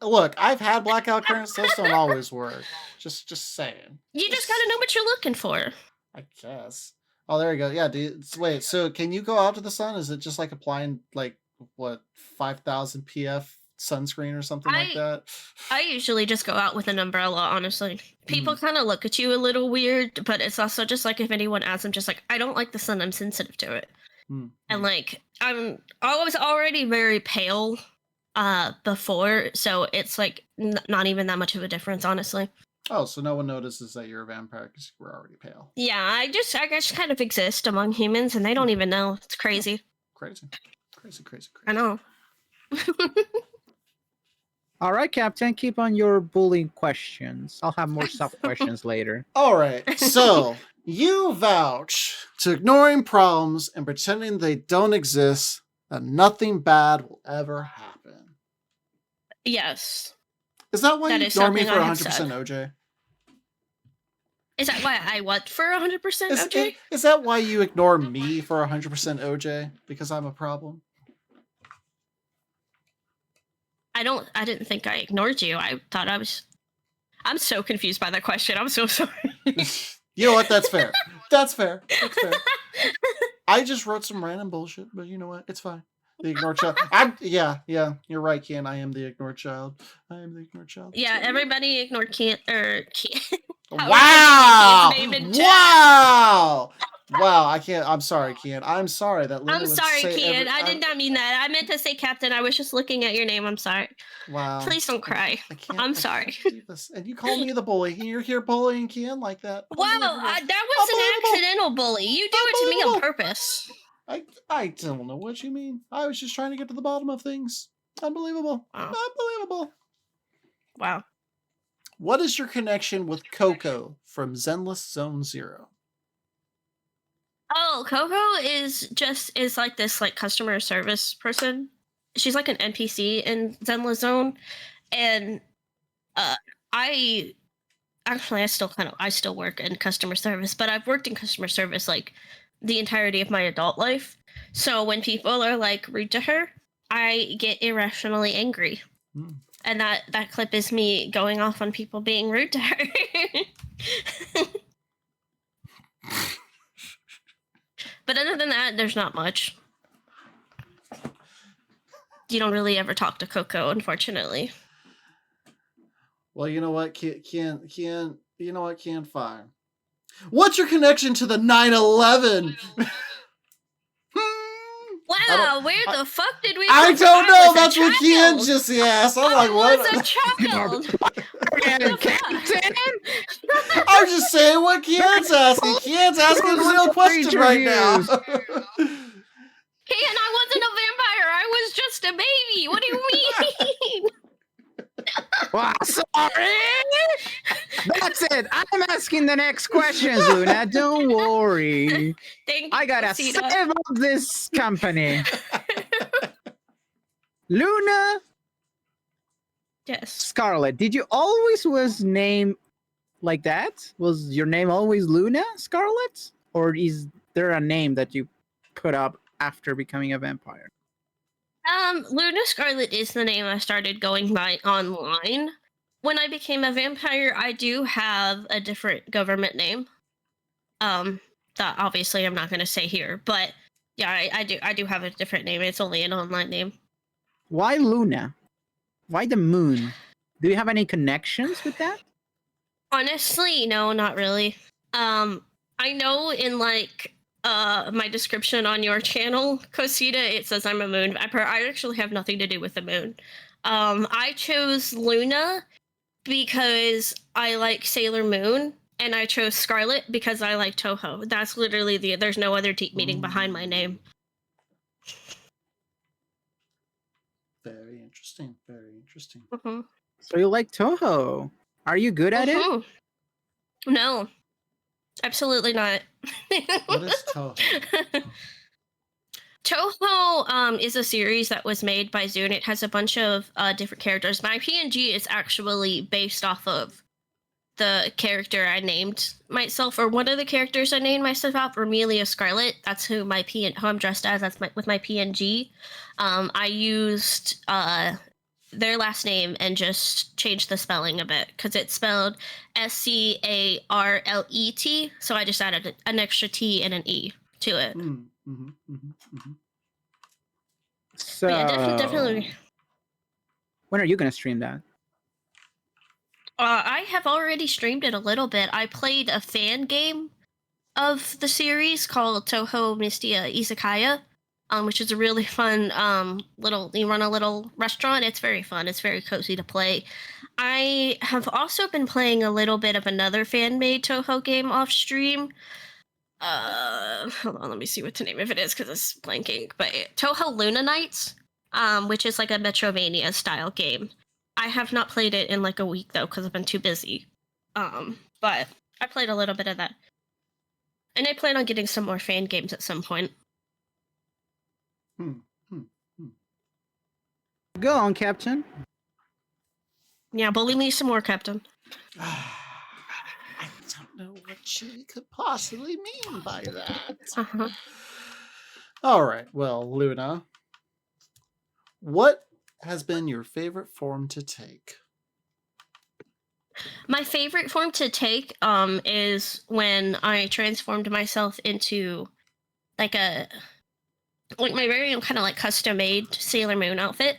Look, I've had blackout curtains. Those don't always work. Just saying. You just gotta know what you're looking for. I guess. Oh, there you go. Yeah. Wait. So, can you go out to the sun? Is it just like applying 5,000 PF sunscreen or something like that? I usually just go out with an umbrella, honestly. People kind of look at you a little weird, but it's also just like if anyone asks, I'm just like, I don't like the sun. I'm sensitive to it. And like, I was already very pale before, so it's like not even that much of a difference, honestly. Oh, so no one notices that you're a vampire because you were already pale. Yeah, I just kind of exist among humans, and they don't even know. It's crazy. Crazy. I know. All right, Captain, keep on your bullying questions. I'll have more soft questions later. All right. So, you vouch to ignoring problems and pretending they don't exist, that nothing bad will ever happen. Yes. Is that why That you is ignore me something for I have 100% said. OJ? Is that why I what for 100% OJ? Is that why you ignore me for 100% OJ? Because I'm a problem? I didn't think I ignored you. I thought I'm so confused by that question. I'm so sorry. You know what? That's fair. That's fair. That's fair. I just wrote some random bullshit, but you know what? It's fine. The ignored child. Yeah, you're right, Ken. I am the ignored child. I am the ignored child. Yeah, everybody ignored Can't. Wow! Wow! Wow! I can't. I'm sorry, Ken. I'm sorry that. Luna I'm would sorry, say Kian. I did not mean that. I meant to say Captain. I was just looking at your name. I'm sorry. Wow. Please don't cry. I'm sorry. And you call me the bully. You're here bullying Ken like that. Wow, that was an accidental bully. You do it to me on purpose. I don't know what you mean. I was just trying to get to the bottom of things. Unbelievable. Unbelievable. Wow. What is your connection with Coco from Zenless Zone Zero? Oh, Coco is like this like customer service person. She's like an NPC in Zenless Zone, and I still work in customer service, but I've worked in customer service like the entirety of my adult life. So when people are like rude to her, I get irrationally angry. And that clip is me going off on people being rude to her. But other than that, there's not much. You don't really ever talk to Coco, unfortunately. Well, you know what, Ken, you know what, Ken, fine. What's your connection to the 9/11? Wow, where the fuck did we? I don't know. That's what Ken just asked. I'm like, what? I was a child. I'm just saying what Ken's asking. Ken's asking a real question right now. Ken, I wasn't a vampire. I was just a baby. What do you mean? Well, sorry. That's it. I'm asking the next questions, Luna. Don't worry. I gotta Cosita. save up this company. Luna. Yes. Scarlet, did you always was named like that? Was your name always Luna, Scarlet? Or is there a name that you put up after becoming a vampire? Luna Scarlet is the name I started going by online. When I became a vampire, I do have a different government name. That obviously I'm not going to say here, but yeah, I do have a different name. It's only an online name. Why Luna? Why the moon? Do you have any connections with that? Honestly, no, not really. I know in like my description on your channel, Cosita, it says I'm a moon vampire. I actually have nothing to do with the moon. I chose Luna because I like Sailor Moon, and I chose Scarlet because I like Toho. That's literally there's no other meaning behind my name. Very interesting. Very interesting. Mm-hmm. So you like Toho. Are you good at it? No. Absolutely not. What is Toho? Toho is a series that was made by Zune. It has a bunch of different characters. My PNG is actually based off of the character I named myself, or one of the characters I named myself out, Romelia Scarlet. That's who who I'm dressed as. That's with my PNG. I used their last name and just changed the spelling a bit because it's spelled Scarlet, so I just added an extra T and an E to it. So But yeah, definitely. When are you gonna stream that? I have already streamed it a little bit. I played a fan game of the series called Toho Mystia Izakaya, which is a really fun you run a little restaurant. It's very fun. It's very cozy to play. I have also been playing a little bit of another fan-made Toho game off stream. Hold on, let me see what the name of it is because it's blanking. But Toho Luna Nights, which is like a Metrovania style game. I have not played it in like a week though because I've been too busy. But I played a little bit of that. And I plan on getting some more fan games at some point. Go on, Captain. Yeah, bully me some more, Captain. I don't know what she could possibly mean by that. Uh-huh. All right, well, Luna, what has been your favorite form to take? My favorite form to take is when I transformed myself into like my very own kind of like custom made Sailor Moon outfit.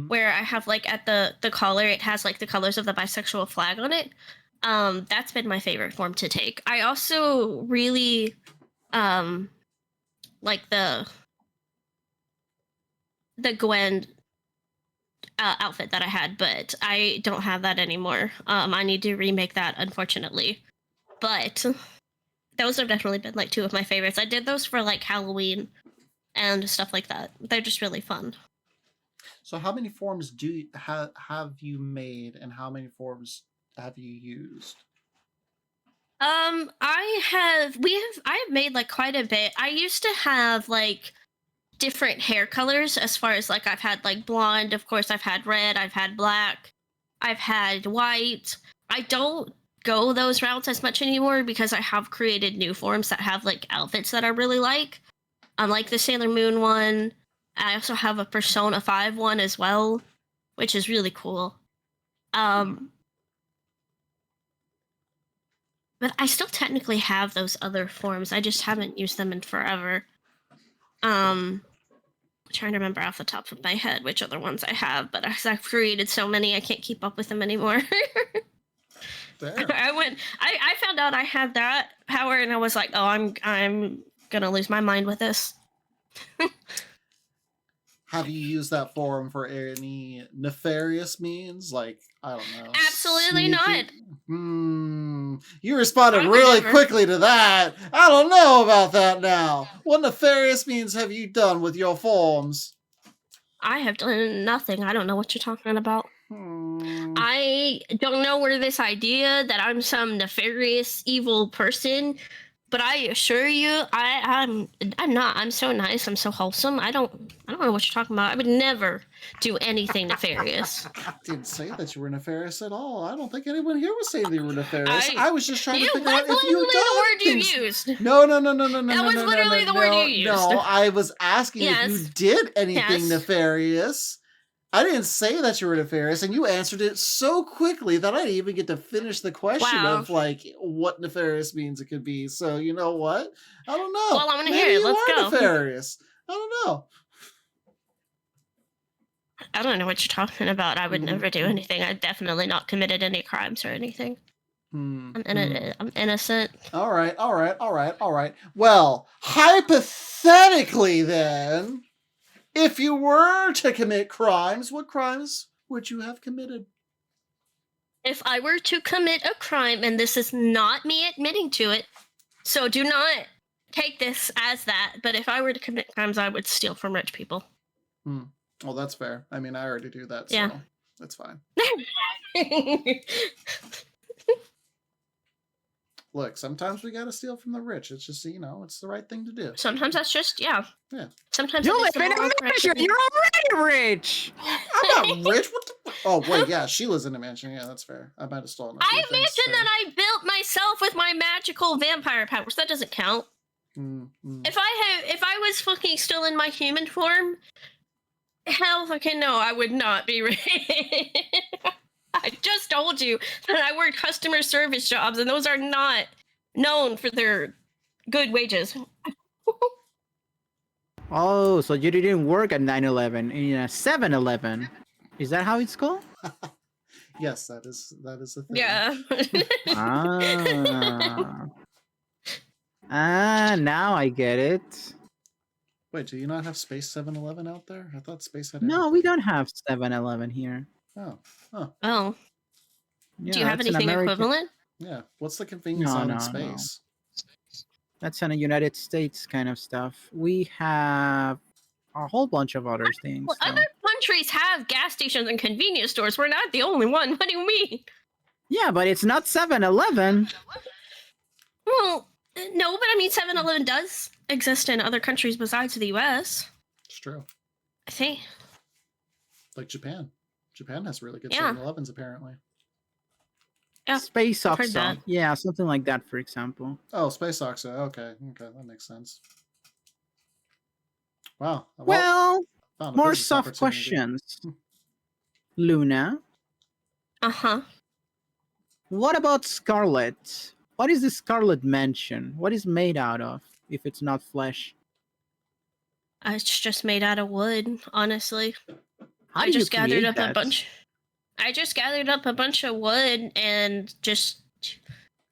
Where I have like at the collar, it has like the colors of the bisexual flag on it. That's been my favorite form to take. I also really like the Gwen outfit that I had, but I don't have that anymore. I need to remake that, unfortunately. But those have definitely been like two of my favorites. I did those for like Halloween and stuff like that. They're just really fun. So how many forms do you have you made, and how many forms have you used? I have made like quite a bit. I used to have like different hair colors as far as like I've had like blonde, of course I've had red, I've had black, I've had white. I don't go those routes as much anymore because I have created new forms that have like outfits that I really like. Like the Sailor Moon one. I also have a Persona 5 one as well, which is really cool. But I still technically have those other forms. I just haven't used them in forever. I'm trying to remember off the top of my head which other ones I have, but as I've created so many, I can't keep up with them anymore. I found out I had that power, and I was like, oh, I'm gonna lose my mind with this. Have you used that form for any nefarious means? Like, I don't know. Absolutely not. You responded really quickly to that. I don't know about that now. What nefarious means have you done with your forms? I have done nothing. I don't know what you're talking about. I don't know where this idea that I'm some nefarious evil person, but I assure you, I'm not. I'm so nice. I'm so wholesome. I don't know what you're talking about. I would never do anything nefarious. I didn't say that you were nefarious at all. I don't think anyone here was saying they were nefarious. I was just trying to figure out if you the word you used. No. That was literally the word you used. No, I was asking if you did anything nefarious. I didn't say that you were nefarious, and you answered it so quickly that I didn't even get to finish the question of like what nefarious means it could be. So you know what? I don't know. Well, I want to hear it. Let's go. Nefarious. I don't know. I don't know what you're talking about. I would never do anything. I've definitely not committed any crimes or anything. I'm innocent. All right. Well, hypothetically then, if you were to commit crimes, what crimes would you have committed? If I were to commit a crime, and this is not me admitting to it, so do not take this as that, but if I were to commit crimes, I would steal from rich people. Well, that's fair. I mean, I already do that, so yeah. That's fine. Look, sometimes we gotta steal from the rich. It's just, it's the right thing to do. Sometimes that's just, yeah. Sometimes you live in a mansion. You're already rich. I'm not rich. What the? Oh wait, yeah, she lives in a mansion. Yeah, that's fair. I might have stolen. I mentioned that I built myself with my magical vampire powers. That doesn't count. If I was fucking still in my human form, hell fucking no, I would not be rich. I just told you that I work customer service jobs, and those are not known for their good wages. Oh, so you didn't work at 9-11 in a 7-Eleven. Is that how it's called? Yes, that is a thing. Yeah. Now I get it. Wait, do you not have Space 7-Eleven out there? I thought Space had. No, we don't have 7-Eleven here. Oh. Huh. Oh. Yeah, do you have anything equivalent? Yeah. What's the convenience zone in space? No. That's in the United States kind of stuff. We have a whole bunch of other things. Well, other countries have gas stations and convenience stores. We're not the only one. What do you mean? Yeah, but it's not 7-Eleven. Well, No, but I mean 7-Eleven does exist in other countries besides the US. It's true. I think. Like Japan. Japan has really good Yeah. 7-Elevens apparently. Yeah. Space I've heard Oxa. that. Yeah, something like that, for example. Oh, Space Oxa. Okay, that makes sense. Wow. Well, found a more business soft opportunity. questions. Luna, Uh-huh. what about Scarlet? What is the Scarlet Mansion? What is made out of, if it's not flesh? It's just made out of wood, honestly. How I do you just gathered create up that? a bunch. I just gathered up a bunch of wood and just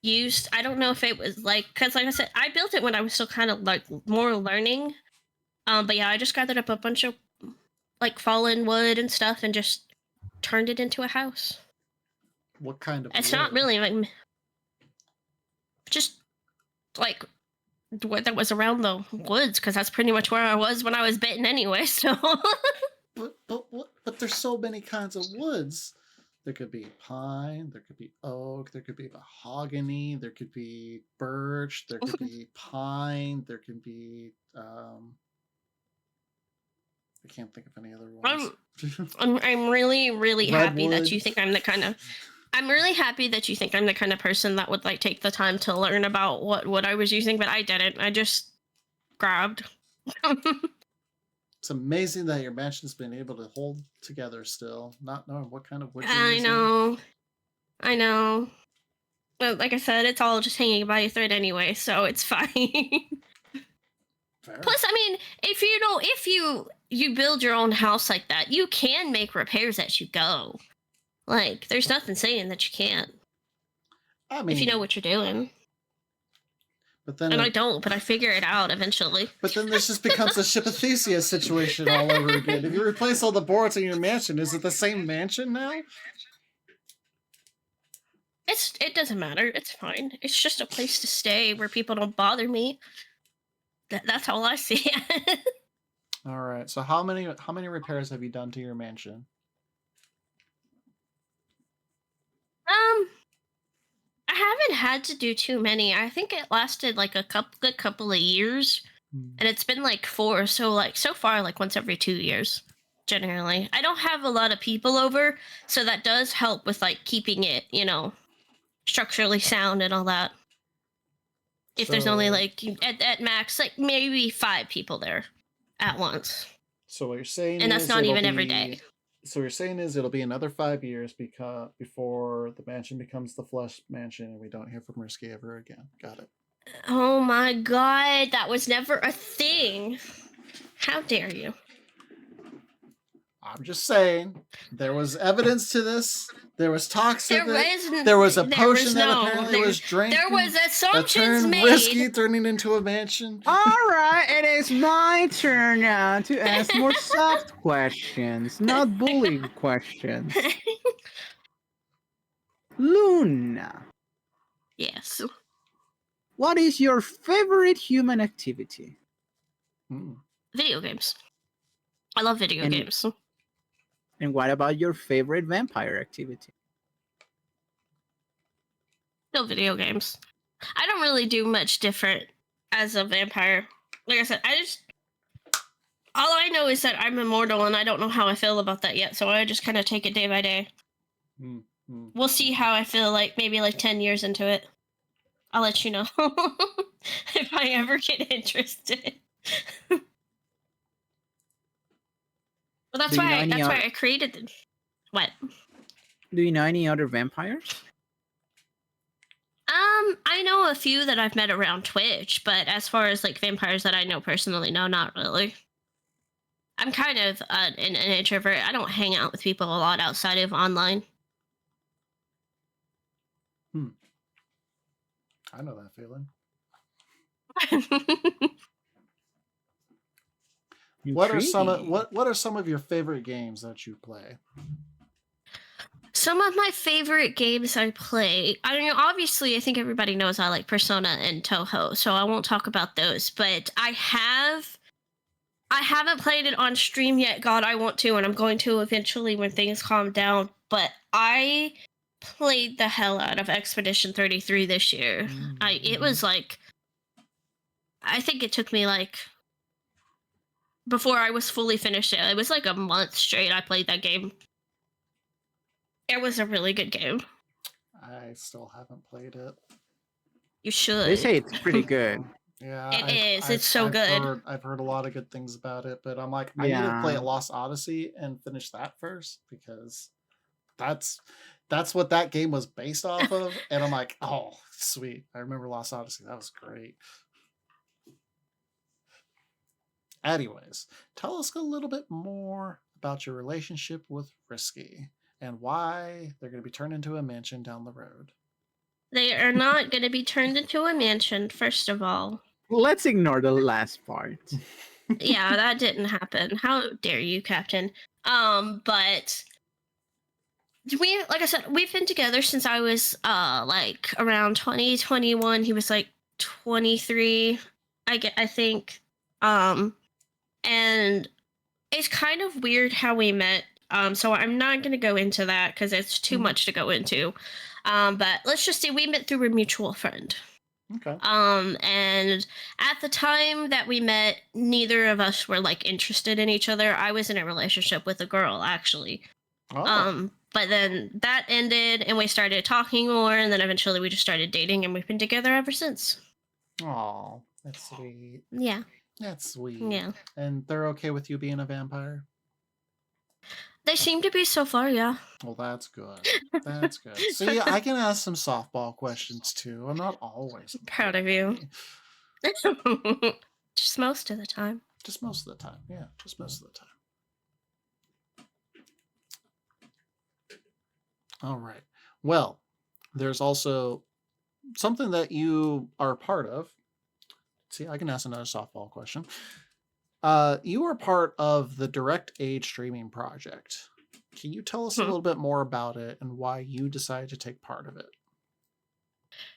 used. I don't know if it was like, because like I said, I built it when I was still kind of like more learning. But yeah, I just gathered up a bunch of like fallen wood and stuff and just turned it into a house. What kind of It's wood? not really like just like what that was around the woods, because that's pretty much where I was when I was bitten anyway. So. But there's so many kinds of woods. There could be pine, there could be oak, there could be mahogany, there could be birch, there could be pine, there could be I can't think of any other ones. I'm really, really happy that you Redwood. think I'm the kind of. I'm really happy that you think I'm the kind of person that would like take the time to learn about what I was using, but I didn't. I just grabbed. It's amazing that your mansion's been able to hold together still, not knowing what kind of wood you're I using. I know. But like I said, it's all just hanging by a thread anyway, so it's fine. Fair. Plus, I mean, if you build your own house like that, you can make repairs as you go. Like, there's nothing saying that you can't. I mean, If you know what you're doing. but then And I don't, but I figure it out eventually. But then this just becomes a Ship of Theseus situation all over again. If you replace all the boards in your mansion, is it the same mansion now? It doesn't matter. It's fine. It's just a place to stay where people don't bother me. That's all I see. All right. So how many repairs have you done to your mansion? I haven't had to do too many. I think it lasted like a good couple of years, and it's been like 4. So like so far, like once every 2 years, generally. I don't have a lot of people over, so that does help with like keeping it, structurally sound and all that. If there's only like at max like maybe 5 people there at once. So what you're saying And that's is not it'll even every be- day. So what you're saying is it'll be another 5 years before the mansion becomes the flesh mansion and we don't hear from Risky ever again. Got it. Oh my god, that was never a thing. How dare you? I'm just saying there was evidence to this. There was talks of There it. was There was a there potion was that no- apparently there- was drank. There was that assumptions turned made. Risky turning into a mansion. All right, it is my turn now to ask more soft questions, not bullying questions. Luna, Yes. what is your favorite human activity? Video games. I love video And- games. And what about your favorite vampire activity? Still video games. I don't really do much different as a vampire. Like I said, all I know is that I'm immortal and I don't know how I feel about that yet, so I just kind of take it day by day. We'll see how I feel like maybe like 10 years into it. I'll let you know if I ever get interested. Well, that's Do you know why any that's why other- I created the what? Do you know any other vampires? I know a few that I've met around Twitch, but as far as like vampires that I know personally, no, not really. I'm kind of an introvert. I don't hang out with people a lot outside of online. I know that feeling. What are some of your favorite games that you play? Some of my favorite games I play, I mean, obviously, I think everybody knows I like Persona and Toho, so I won't talk about those. But I haven't played it on stream yet. God, I want to, and I'm going to eventually when things calm down. But I played the hell out of Expedition 33 this year. It was like I think it took me like before I was fully finished it was like a month straight I played that game. It was a really good game. I still haven't played it. You should. They say it's pretty good. Yeah, It's so good. I've heard a lot of good things about it, but I'm like, I need to play Lost Odyssey and finish that first because that's what that game was based off of. And I'm like, oh, sweet. I remember Lost Odyssey. That was great. Anyways, tell us a little bit more about your relationship with Risky and why they're going to be turned into a mansion down the road. They are not going to be turned into a mansion, first of all. Let's ignore the last part. Yeah, that didn't happen. How dare you, Captain? But like I said, we've been together since I was like around 2021. He was like 23, I think. And it's kind of weird how we met. So I'm not going to go into that because it's too much to go into. But let's just say we met through a mutual friend. Okay. And at the time that we met, neither of us were like interested in each other. I was in a relationship with a girl, actually. Oh. But then that ended and we started talking more, and then eventually we just started dating, and we've been together ever since. Oh, that's sweet. Yeah. That's sweet. Yeah. And they're okay with you being a vampire? They seem to be so far, yeah. Well, that's good. That's good. See, I can ask some softball questions too. I'm not always proud of you. Just most of the time. Just most of the time. Yeah, just most of the time. All right. Well, there's also something that you are a part of. See, I can ask another softball question. You are part of the Direct Age streaming project. Can you tell us a little bit more about it and why you decided to take part of it?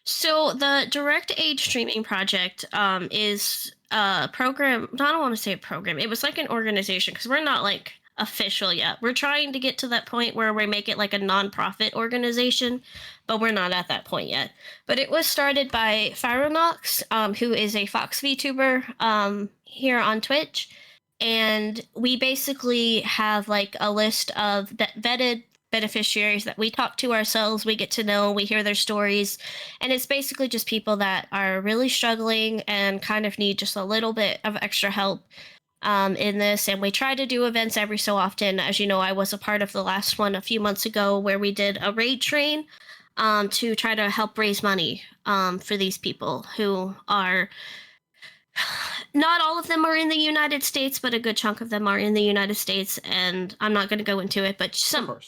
So the Direct Age streaming project is a program. I don't want to say a program. It was like an organization because we're not like official yet. We're trying to get to that point where we make it like a non-profit organization, but we're not at that point yet. But it was started by Phyronox, who is a Fox VTuber here on Twitch. And we basically have like a list of vetted beneficiaries that we talk to ourselves, we get to know, we hear their stories. And it's basically just people that are really struggling and kind of need just a little bit of extra help in this. And we try to do events every so often. As you know, I was a part of the last one a few months ago where we did a raid train to try to help raise money for these people who are... Not all of them are in the United States, but a good chunk of them are in the United States, and I'm not going to go into it, but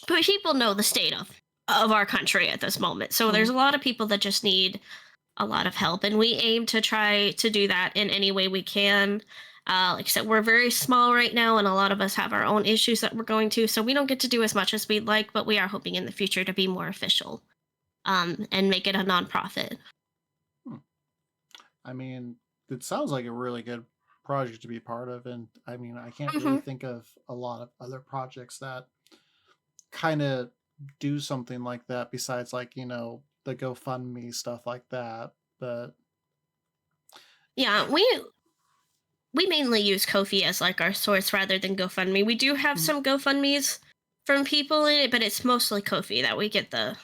but people know the state of our country at this moment. So there's a lot of people that just need a lot of help, and we aim to try to do that in any way we can. Like I said, we're very small right now, and a lot of us have our own issues that we're going to, so we don't get to do as much as we'd like, but we are hoping in the future to be more official and make it a nonprofit. I mean, it sounds like a really good project to be part of, and I mean, I can't really think of a lot of other projects that kind of do something like that besides, like, you know, the GoFundMe stuff like that. But yeah, we mainly use Ko-fi as like our source rather than GoFundMe. We do have some GoFundMes from people in it, but it's mostly Ko-fi that we get the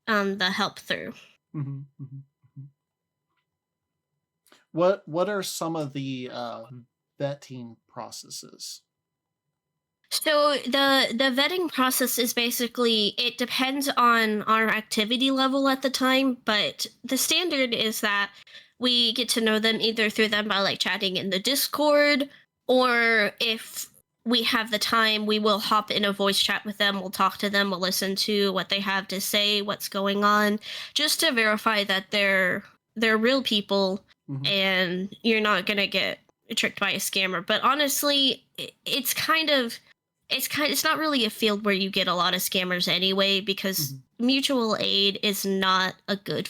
help through. What are some of the vetting processes? So the vetting process is basically, it depends on our activity level at the time, but the standard is that we get to know them either through them by like chatting in the Discord, or if we have the time, we will hop in a voice chat with them, we'll talk to them, we'll listen to what they have to say, what's going on, just to verify that they're real people. And you're not gonna get tricked by a scammer. But honestly, it's not really a field where you get a lot of scammers anyway, because mutual aid is not a good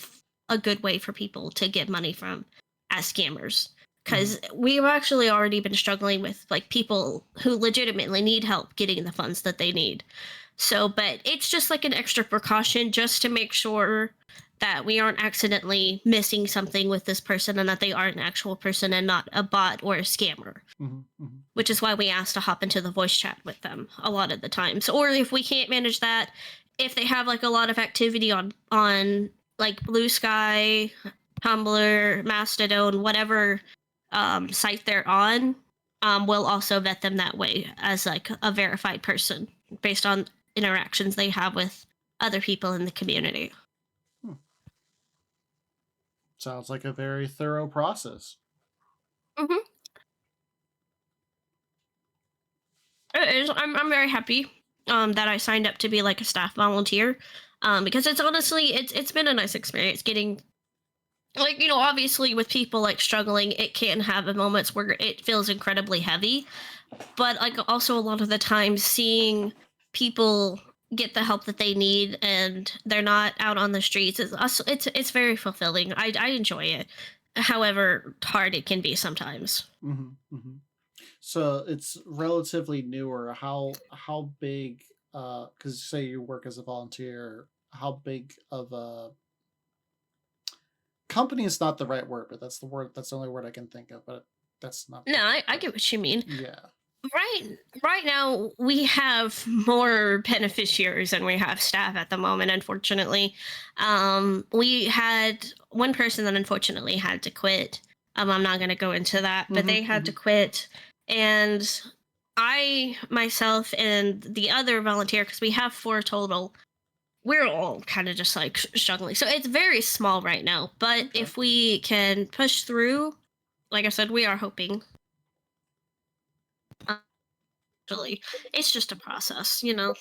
way for people to get money from as scammers. Because we've actually already been struggling with like people who legitimately need help getting the funds that they need. So, but it's just like an extra precaution just to make sure that we aren't accidentally missing something with this person and that they are an actual person and not a bot or a scammer. Which is why we ask to hop into the voice chat with them a lot of the times. Or if we can't manage that, if they have like a lot of activity on like Blue Sky, Tumblr, Mastodon, whatever site they're on, we'll also vet them that way as like a verified person based on interactions they have with other people in the community. Sounds like a very thorough process. It is. I'm very happy that I signed up to be like a staff volunteer because it's honestly it's been a nice experience getting like, you know, obviously with people like struggling, it can have moments where it feels incredibly heavy, but like also a lot of the time seeing people get the help that they need and they're not out on the streets, it's very fulfilling. I enjoy it, however hard it can be sometimes. So it's relatively newer. How big, because say you work as a volunteer, how big of a company is not the right word, but that's the only word I can think of, but that's not. No, I get what you mean. Yeah. Right now we have more beneficiaries than we have staff at the moment, unfortunately. We had one person that unfortunately had to quit. I'm not going to go into that, but they had to quit. And I, myself, and the other volunteer, because we have 4 total, we're all kind of just like struggling. So it's very small right now, but if we can push through, like I said, we are hoping. It's just a process, you know.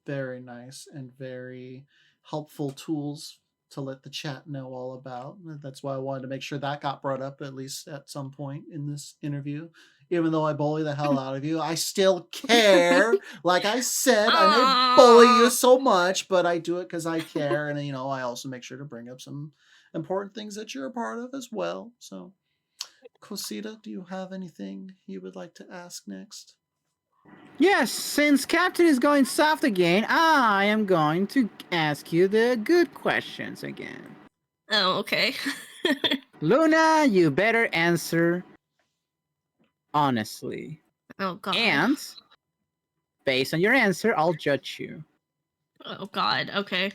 Very nice and very helpful tools to let the chat know all about. That's why I wanted to make sure that got brought up at least at some point in this interview. Even though I bully the hell out of you, I still care. Like I said, I may bully you so much, but I do it because I care. And, you know, I also make sure to bring up some important things that you're a part of as well. So, Cosita, do you have anything you would like to ask next? Yes, since Captain is going soft again, I am going to ask you the good questions again. Oh, okay. Luna, you better answer honestly. Oh, God. And based on your answer, I'll judge you. Oh, God. Okay.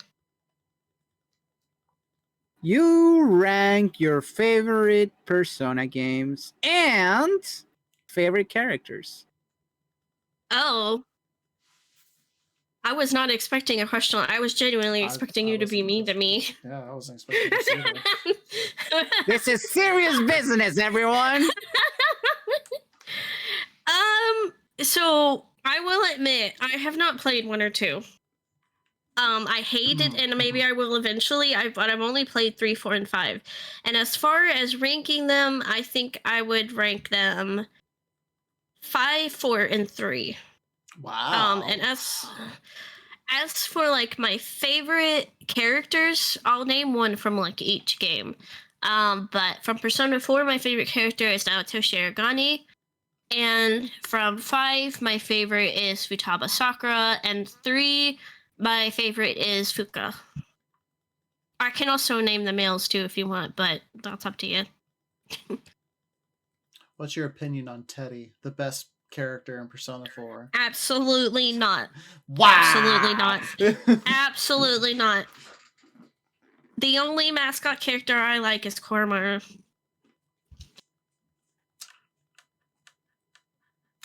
You rank your favorite Persona games and favorite characters. Oh. I was not expecting a question. I was genuinely expecting you to be mean to me. Yeah, I wasn't expecting to see that. This is serious business, everyone. So I will admit, I have not played 1 or 2. I hate it, and maybe I will eventually. But I've only played 3, 4, and 5. And as far as ranking them, I think I would rank them 5, 4, and 3. Wow. And as for like my favorite characters, I'll name one from like each game. But from Persona 4, my favorite character is Naoto Shirogane. And from 5, my favorite is Futaba Sakura. And 3, my favorite is Fuka. I can also name the males too if you want, but that's up to you. What's your opinion on Teddy, the best character in Persona 4? Absolutely not. Wow. Absolutely not. Absolutely not. The only mascot character I like is Korma.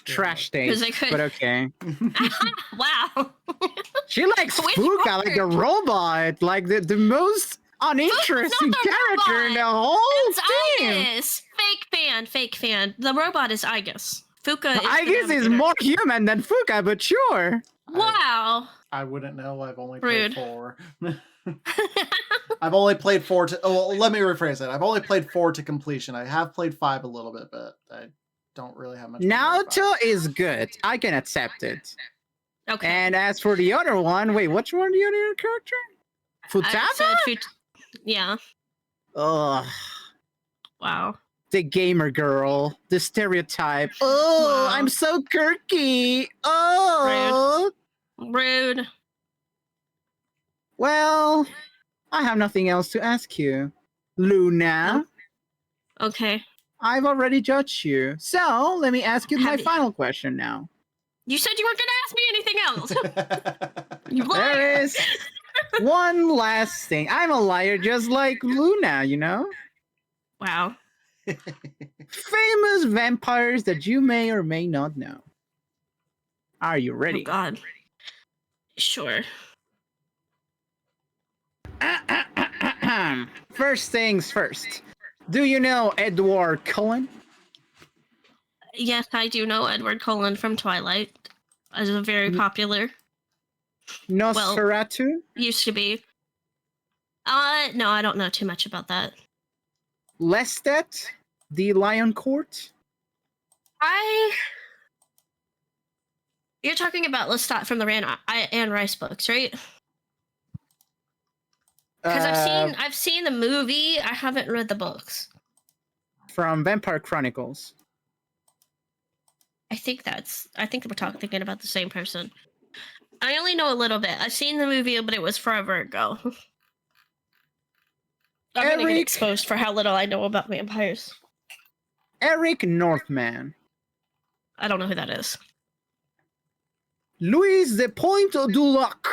Trash taste, but okay. Wow. She likes Fuka like a robot, like the most uninteresting character in the whole thing. Fake fan. The robot is Igus. Fuka is more human than Fuka, but sure. Wow. I wouldn't know. I've only played 4. I've only played 4 to... Oh, let me rephrase that. I've only played 4 to completion. I have played 5 a little bit, but I don't really have much. Naoto is good. I can accept it. Okay. And as for the other one, wait, which one? The other character? Futaba? Yeah. Ugh. Wow. The gamer girl, the stereotype. Oh, Wow. I'm so quirky. Oh, Rude. well, I have nothing else to ask you, Luna. Okay. I've already judged you, so let me ask you my Have you- final question now. You said you weren't gonna ask me anything else. You liar. There is one last thing. I'm a liar just like Luna, you know? Wow. Famous vampires that you may or may not know. Are you Oh ready? God. Sure. First things first. Do you know Edward Cullen? Yes, I do know Edward Cullen from Twilight. As a very popular. Nosferatu? Used to be. No, I don't know too much about that. Lestat? The Lion Court? You're talking about Lestat from the Anne Rice books, right? Because I've seen the movie. I haven't read the books. From Vampire Chronicles. I think we're thinking about the same person. I only know a little bit. I've seen the movie, but it was forever ago. I'm gonna get exposed for how little I know about vampires. Eric Northman. I don't know who that is. Louis de Point du Lac.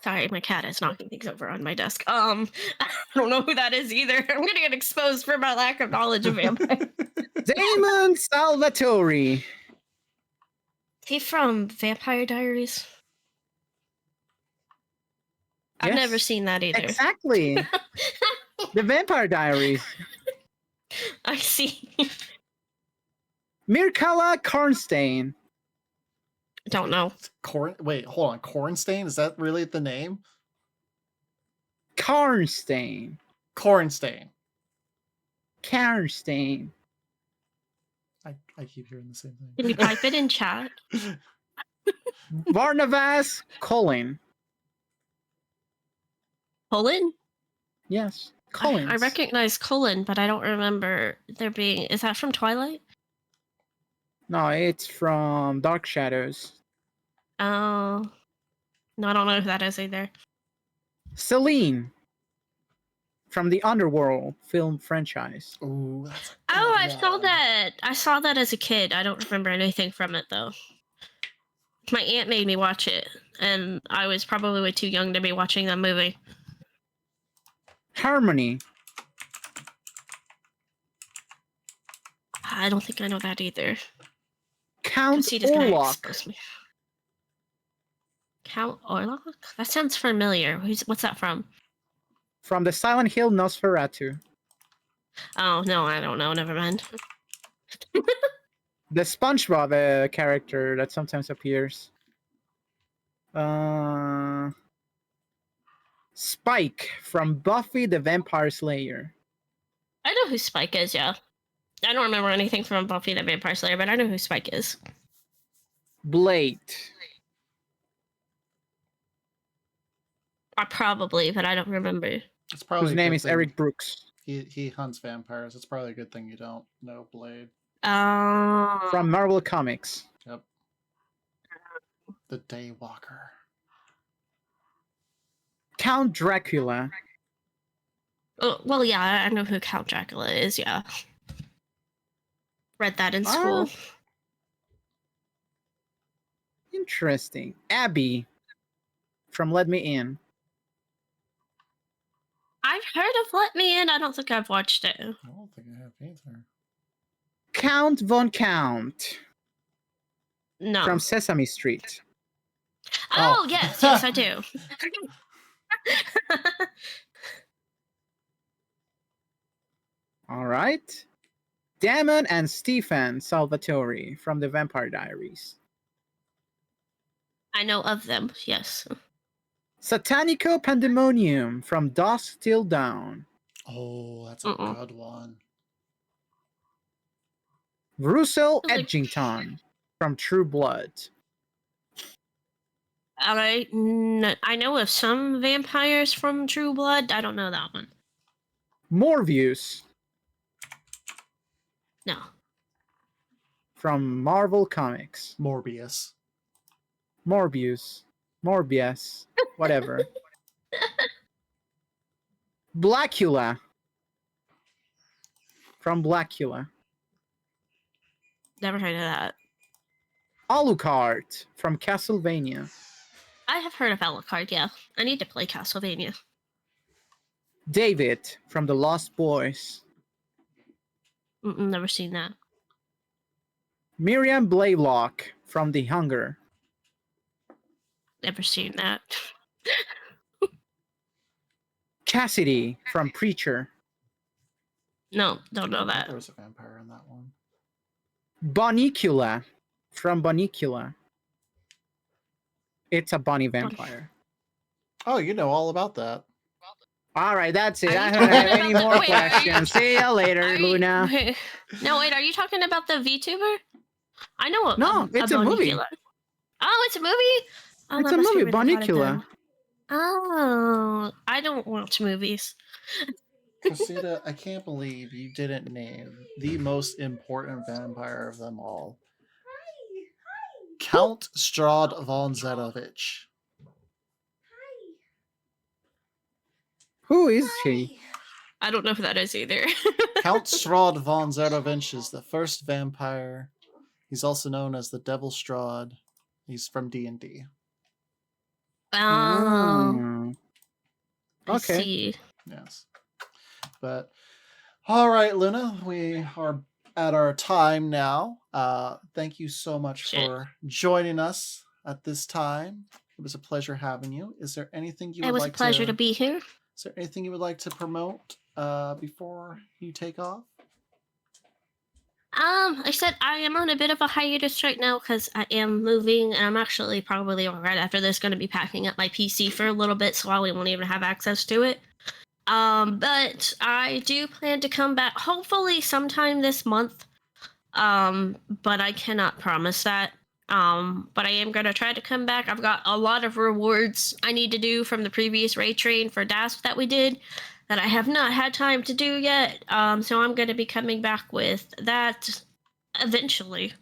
Sorry, my cat is knocking things over on my desk. I don't know who that is either. I'm gonna get exposed for my lack of knowledge of vampires. Damon Salvatore. Is he from Vampire Diaries? I've Yes, never seen that either. Exactly. The Vampire Diaries. I see. Mirkala Karnstein. Don't know. Wait, hold on. Cornstain? Is that really the name? Karnstein. Cornstain. Karnstein. I keep hearing the same thing. Can you type it in chat? Barnabas Colin. Colin? Yes. Collins. I recognize Colin, but I don't remember there being. Is that from Twilight? No, it's from Dark Shadows. Oh. No, I don't know who that is either. Celine. From the Underworld film franchise. Ooh, that's I saw that as a kid. I don't remember anything from it though. My aunt made me watch it, and I was probably way too young to be watching that movie. Harmony. I don't think I know that either. Count Cosita's gonna Orlok. expose me. Count Orlok? That sounds familiar. What's that from? From the Silent Hill Nosferatu. Oh, no, I don't know. Never mind. The SpongeBob character that sometimes appears. Spike from Buffy the Vampire Slayer. I know who Spike is, yeah. I don't remember anything from Buffy the Vampire Slayer, but I know who Spike is. Blade. Probably, but I don't remember. It's probably Whose name is Eric Brooks. He hunts vampires. It's probably a good thing you don't know Blade. From Marvel Comics. Yep. The Daywalker. Count Dracula. Oh, well, yeah, I know who Count Dracula is, yeah. Read that in school. Interesting. Abby. From Let Me In. I've heard of Let Me In. I don't think I've watched it. I don't think I have either. Count Von Count. No. From Sesame Street. Oh, yes, I do. All right. Damon and Stephen Salvatore from the Vampire Diaries. I know of them, yes. Satanico Pandemonium from Dusk Till Dawn. Oh, that's a good one. Russell Edgington from True Blood. I know of some vampires from True Blood. I don't know that one. Morbius No. from Marvel Comics. Morbius. Morbius, whatever. Blackula from Blackula. Never heard of that. Alucard from Castlevania. I have heard of Alucard, yeah. I need to play Castlevania. David from The Lost Boys. Never seen that. Miriam Blaylock from The Hunger. Never seen that. Cassidy from Preacher. No, don't know that. There was a vampire in that one. Bonicula from Bonicula. It's a bunny vampire. Oh, you know all about that. All right, that's it. I don't have any more Wait, questions. See ya later, Luna. No, wait, are you talking about the VTuber? I know. No, it's a movie. Bonicula. Oh, it's a movie? Oh, It's that a must be movie, really hot of Bonicula. them. Oh, I don't watch movies. Cosita, I can't believe you didn't name the most important vampire of them all. Count Strahd von Zedovich. Who is she? I don't know who that is either. Count Strahd von Zedovich is the first vampire. He's also known as the Devil Strahd. He's from D&D. Oh. I Okay. see. Yes. But all right, Luna, we are at our time now. Thank you so much for joining us at this time. It was a pleasure having you. Is there anything you would like to... It was a pleasure to be here. Is there anything you would like to promote before you take off? I said I am on a bit of a hiatus right now because I am moving, and I'm actually probably right after this going to be packing up my PC for a little bit, so I won't even have access to it. But I do plan to come back hopefully sometime this month. But I cannot promise that. But I am going to try to come back. I've got a lot of rewards I need to do from the previous raid train for Dask that we did that I have not had time to do yet. So I'm going to be coming back with that eventually.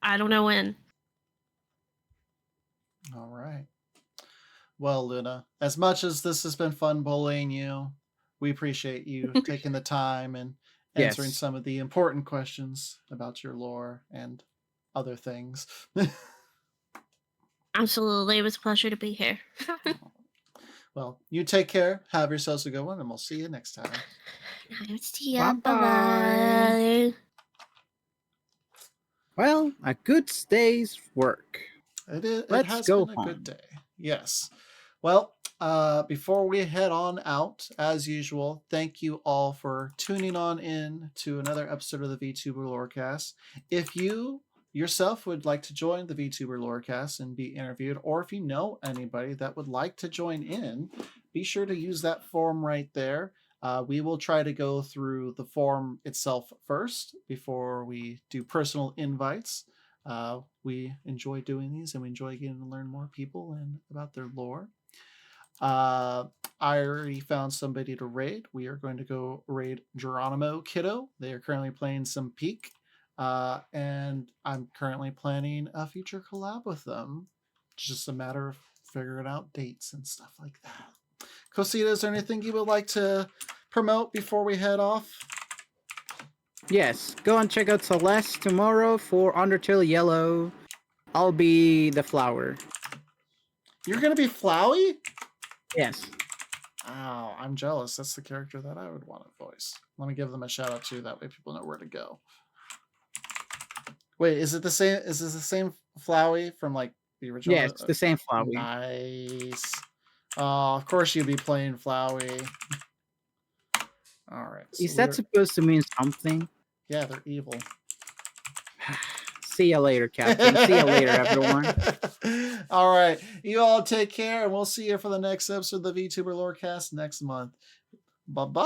I don't know when. All right. Well, Luna, as much as this has been fun bullying you, we appreciate you taking the time and answering some of the important questions about your lore and other things. Absolutely. It was a pleasure to be here. Well, you take care. Have yourselves a good one, and we'll see you next time. See ya. Bye-bye. Well, a good day's work. It Let's has go been a home. good day. Yes. Well, before we head on out, as usual, thank you all for tuning on in to another episode of the Vtuber Lorecast. If you yourself would like to join the Vtuber Lorecast and be interviewed, or if you know anybody that would like to join in, be sure to use that form right there. We will try to go through the form itself first before we do personal invites. We enjoy doing these, and we enjoy getting to learn more people and about their lore. I already found somebody to raid. We are going to go raid Geronimo Kiddo. They are currently playing some Peak. And I'm currently planning a future collab with them. It's just a matter of figuring out dates and stuff like that. Cosita, is there anything you would like to promote before we head off? Yes, go and check out Celeste tomorrow for Undertale Yellow. I'll be the flower. You're gonna be Flowey? Yes. Wow, I'm jealous. That's the character that I would want to voice. Let me give them a shout out too. That way people know where to go. Wait, is it the same? Is this the same Flowey from like the original? Yeah, it's the same Flowey. Nice. Oh, of course you'd be playing Flowey. All right. So Is that supposed to mean something? Yeah, they're evil. See you later, Captain. See you later, everyone. All right. You all take care, and we'll see you for the next episode of the VTuber Lorecast next month. Bye-bye.